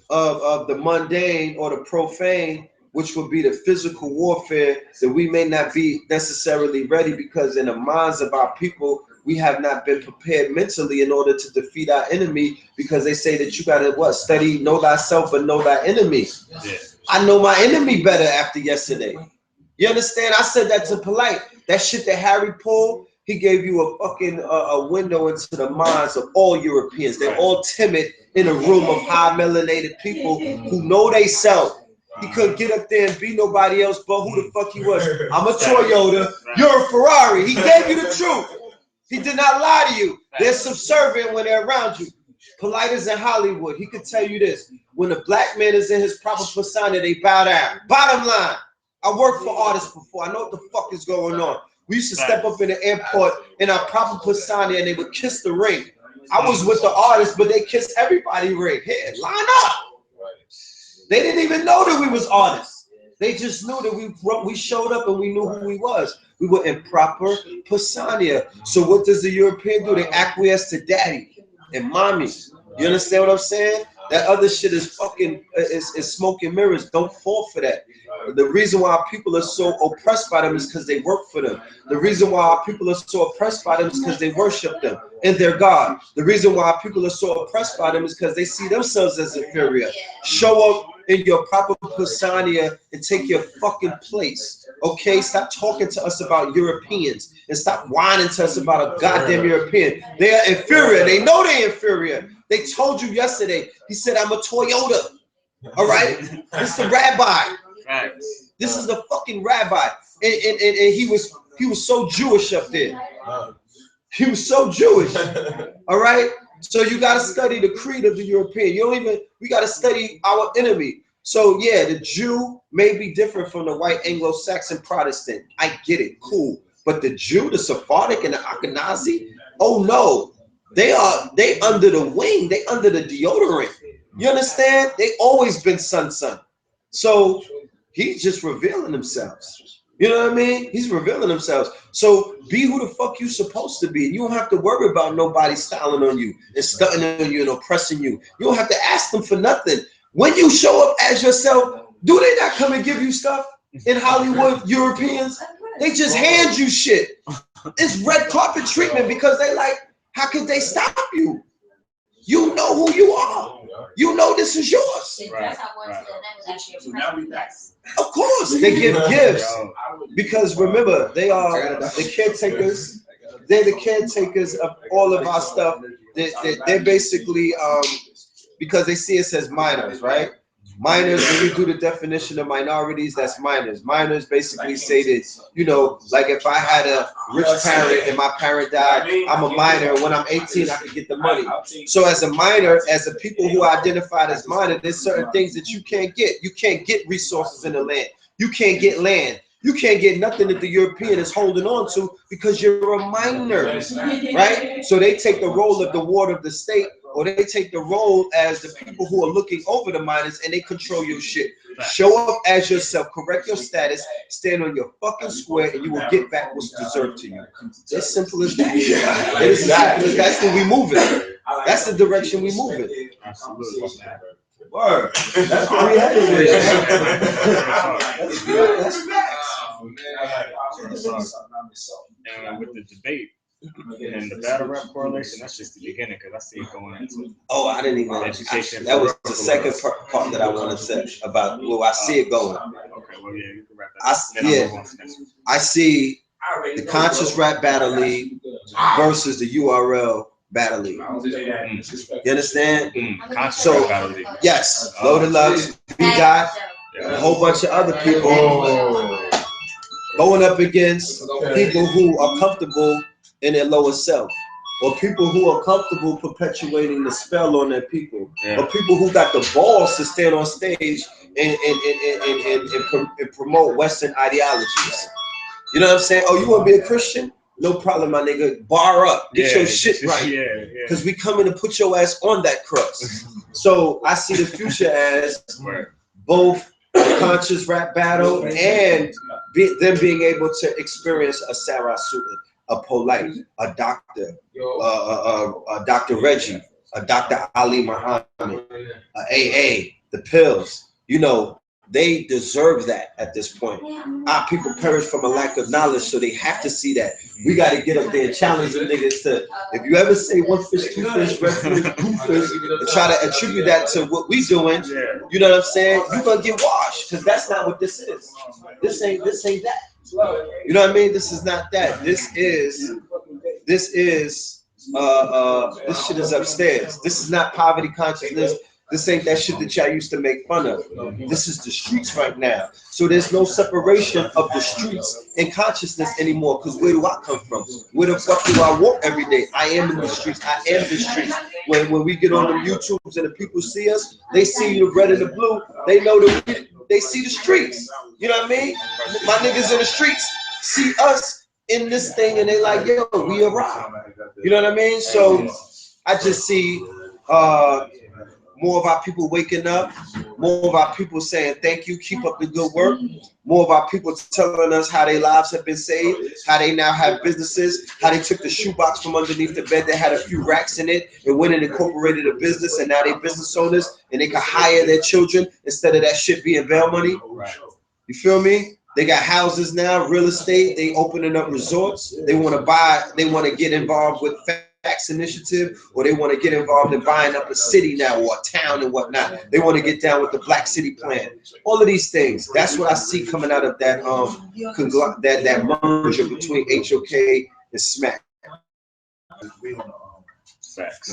of the mundane or the profane, which would be the physical warfare, that we may not be necessarily ready, because in the minds of our people, we have not been prepared mentally in order to defeat our enemy, because they say that you gotta study, know thyself, but know thy enemy. Yeah. I know my enemy better after yesterday. You understand? I said that to Polight. That shit that Harry pulled, he gave you a fucking a window into the minds of all Europeans. They're all timid in a room of high melanated people who know they self. He couldn't get up there and be nobody else but who the fuck he was. I'm a Toyota, you're a Ferrari. He gave you the truth. He did not lie to you. They're subservient when they're around you. Polight is in Hollywood. He could tell you this. When a black man is in his proper persona, they bow down. Bottom line, I worked for artists before. I know what the fuck is going on. We used to step up in the airport in our proper persona and they would kiss the ring. I was with the artists, but they kissed everybody ring. Here, line up. They didn't even know that we was artists. They just knew that we showed up and we knew who we was. We were in proper persona. So what does the European do? They acquiesce to daddy and mommy. You understand what I'm saying? That other shit is fucking is smoke and mirrors. Don't fall for that. The reason why people are so oppressed by them is because they work for them. The reason why people are so oppressed by them is because they worship them and their God. The reason why people are so oppressed by them is because they see themselves as inferior. Show up in your proper persona and take your fucking place. Okay, stop talking to us about Europeans and stop whining to us about a goddamn European. They are inferior. They know they're inferior. They told you yesterday. He said, I'm a Toyota. All right? It's the rabbi. This is the fucking rabbi. And he was so Jewish up there. He was so Jewish. All right? So you got to study the creed of the European. We got to study our enemy. So yeah, the Jew may be different from the white Anglo-Saxon Protestant. I get it, cool. But the Jew, the Sephardic, and the Ashkenazi, oh no, they under the wing, they under the deodorant. You understand? They always been son. So he's just revealing themselves. You know what I mean? He's revealing themselves. So be who the fuck you supposed to be. You don't have to worry about nobody styling on you and stunting on you and oppressing you. You don't have to ask them for nothing. When you show up as yourself, do they not come and give you stuff in Hollywood, Europeans? They just hand you shit. It's red carpet treatment because they like, how could they stop you? You know who you are. You know this is yours. Of course, they give gifts because remember, they are the caretakers. They're the caretakers of all of our stuff. They're basically because they see us as minors, right? Minors, when you do the definition of minorities, that's minors. Minors basically say that, you know, like if I had a rich parent and my parent died, I'm a minor. When I'm 18, I can get the money. So as a minor, as a people who are identified as minor, there's certain things that you can't get. You can't get resources in the land. You can't get land. You can't get nothing that the European is holding on to because you're a minor, right? So they take the role of the ward of the state, or they take the role as the people who are looking over the minors and they control your shit. Show up as yourself, correct your status, stand on your fucking square, and you will get back what's deserved to you. It's as simple as that. It is as simple as that's where we moving. That's the direction we moving. Absolutely. Word. That's where we headed with it. That's facts. And with the debate, And the battle rap correlation, that's just the beginning, because I see it going into I didn't even. education. That was the second part that I wanted to say about. Well, I see it going. Okay, well, yeah, you can wrap that up. I see the Conscious Rap Battle League versus the URL Battle League. You understand? So, yes, Loaded Lux, we got a whole bunch of other people going up against people who are comfortable in their lower self, or people who are comfortable perpetuating the spell on their people, or people who got the balls to stand on stage and promote Western ideologies. You know what I'm saying? Oh, you want to be a Christian? No problem, my nigga. Bar up. Get your shit right. Because we coming to put your ass on that cross. So I see the future as both a conscious rap battle and them being able to experience a Sarah Suited, a Polight, a Doctor, a Dr. Reggie, a Dr. Ali Muhammad, a AA, the pills. You know, they deserve that at this point. Our people perish from a lack of knowledge, so they have to see that. We got to get up there and challenge the niggas to, if you ever say one fish, two fish, red fish, blue fish, and try to attribute that to what we doing, you know what I'm saying? You're going to get washed, because that's not what this is. This ain't that. You know what I mean? This is not that. This shit is upstairs. This is not poverty consciousness. This ain't that shit that y'all used to make fun of. This is the streets right now. So there's no separation of the streets and consciousness anymore. Because where do I come from? Where the fuck do I walk every day? I am in the streets. I am the streets. When we get on the YouTubes and the people see us, they see the red and the blue. They know that they see the streets. You know what I mean? My niggas in the streets see us in this thing and they like, yo, we arrived. You know what I mean? So I just see more of our people waking up, more of our people saying thank you, keep up the good work, more of our people telling us how their lives have been saved, how they now have businesses, how they took the shoebox from underneath the bed that had a few racks in it and went and incorporated a business, and now they business owners and they can hire their children instead of that shit being bail money. You feel me? They got houses now, real estate, they opening up resorts, they want to buy, they want to get involved with Facts Initiative, or they want to get involved in buying up a city now or a town and whatnot. They want to get down with the Black City Plan. All of these things. That's what I see coming out of that that merger between HOK and Smack. Facts.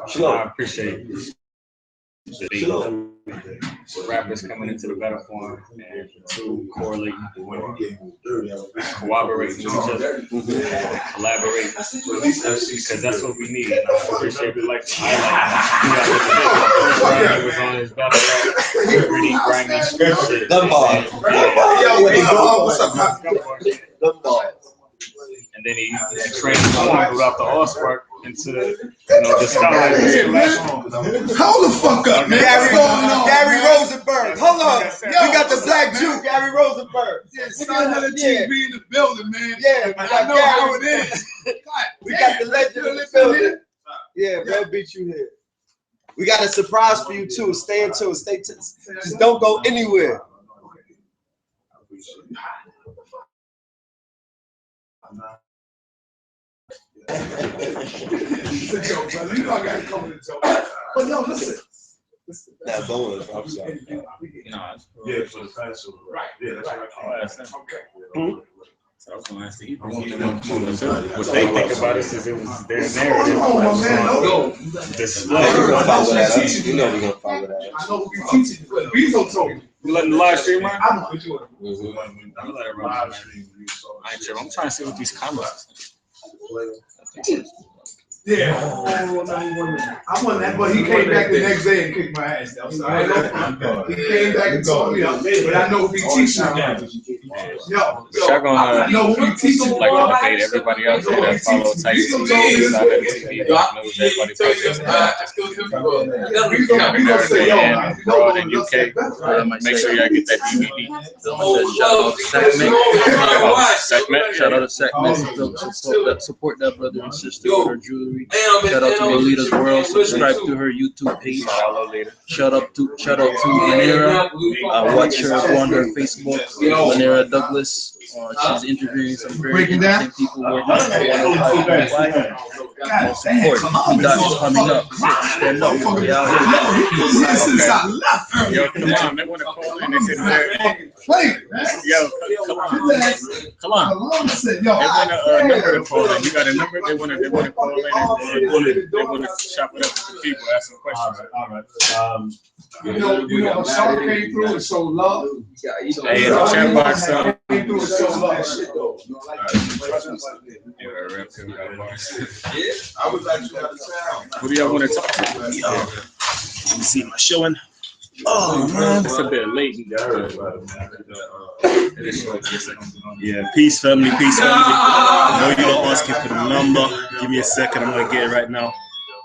Shalom. I appreciate it. Rappers coming into the battle forum and to correlate, cooperate with each other, collaborate, because that's what we need. And I appreciate it. Like highlight was on his battle rap, pretty grimy shit. And then he transformed without the allspark into the scholar. Hold the fuck up, man. Gary Rozenberg. Hold on. We got the black Jew, Gary Rozenberg. Another TV in the building, man. Yeah, we got know how it is. We got the legend in the building. Yeah, we'll beat you here. We got a surprise for you too. Stay tuned. Just don't go anywhere. It's a joke, brother. You know I gotta come with a joke. But no, listen. Now going. I'm sorry. Yeah, for the fashion. Right. Yeah, that's right. Okay. So I was going to ask you, what they think about us is it was their narrative. Display. You know we're gonna follow that. I know who you teaching. Bezo told me. You letting the live stream run? I'm with you. I'm let it run. I ain't sure. I'm trying to see what these comments. Yeah. I won that, but he came back the next day and kicked my ass. I'm sorry. He came back and told me, but I know who he teaching now. Yo, I know who he teaching. Like to debate everybody out there that follow type TV out of TV that knows everybody abroad in UK. Make sure y'all get that DVD. Segment. Shout out to Segment. Support that brother and sister with our jewelry. Shout out to Lolita's World. Subscribe to her YouTube page. Shout out to Manera. Watch her go on her Facebook. Manera Douglas. She's interviewing some very interesting people working on the most important, that is coming up. Stand up. We out here. Yo, Kalam, they want to call in. They said yo, Kalam, they want a number to call in. You got a number? They want to call in. They want to chop it up with the people, ask some questions. All right. You know, Sean came through and so love. Hey, in the chat box, Came through and so love. I would like to have a sound. Who do y'all want to talk to? Let me see, am I showing? Oh man, It's a bit late. yeah. Peace, family. Peace, family. I know you're not asking for the number. Give me a second. I'm gonna get it right now. If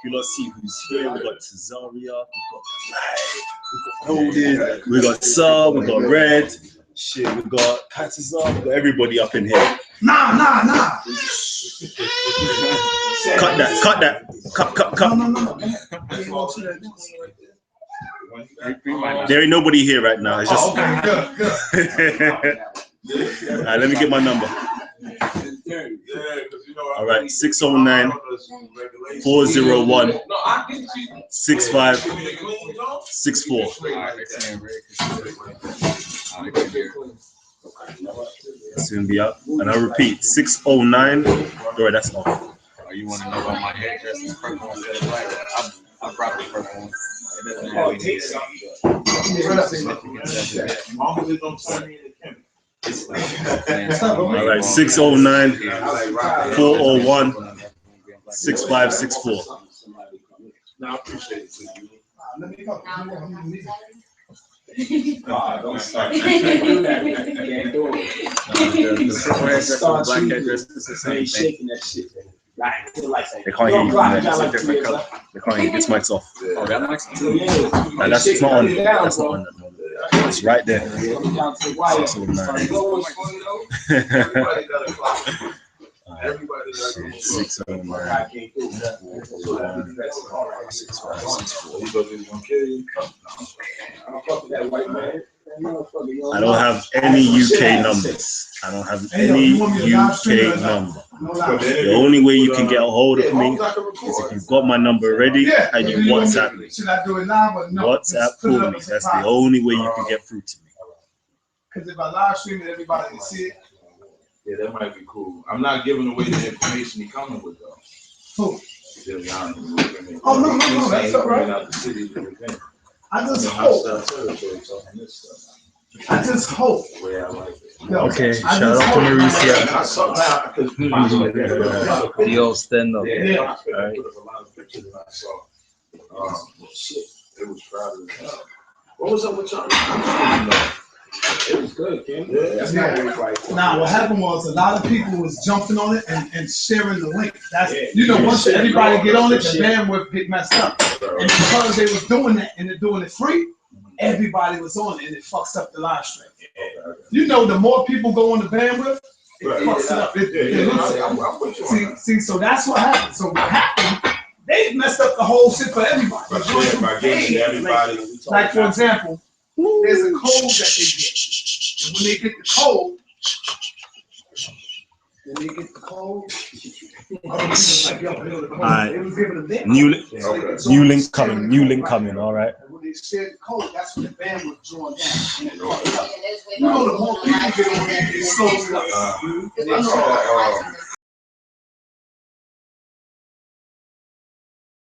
you lot see who's here, we got Cesaria, we got Golden, we got Saw, we got Red. Shit, we got Katazar, we got everybody up in here. Nah. Cut that. Cut. No. There ain't nobody here right now. It's just. Okay, good. All right, let me get my number. All right, 609 401 6564. Soon be up. And I repeat, 609. Alright, that's off. Oh, you want to know about my hairdress? It's purple instead of black. I brought the purple one. It doesn't have any All right, 609 401 6564. No, I appreciate it. Don't start. Black hairdress is the same thing. Shaking that shit. They can't hear you. Man. It's a different color. They can't hear you. This mic's off. Oh, that mic's Nah, that's not on. That's not on. It's right there. 609. Everybody 609. I don't have any UK numbers. I don't have any UK number. The only way you can get a hold of me is if you've got my number ready and you WhatsApp me. WhatsApp call me. That's the only way you can get through to me. Because if I live stream it, everybody can see it. Yeah, that might be cool. I'm not giving away the information he coming with though. Who? Oh no, that's all right. I just hope. Okay, shout out to Mauricia. Yo, stand up. Yeah. Shit, it was Friday. What was up with y'all? It was good, Kim. Now, what happened was a lot of people was jumping on it and sharing the link. That's once everybody get on it, the bandwidth get messed up. And because they was doing that and they're doing it free, everybody was on it and it fucks up the live stream. The more people go on the bandwidth, it fucks it up. It looks see, so that's what happened. So what happened? They messed up the whole shit for everybody. Like for example, there's a code that they get. And when they get the code, Alright. New link coming, alright. And when they share the code, that's when the bandwidth drawn down. And the more people get on there, it slows up.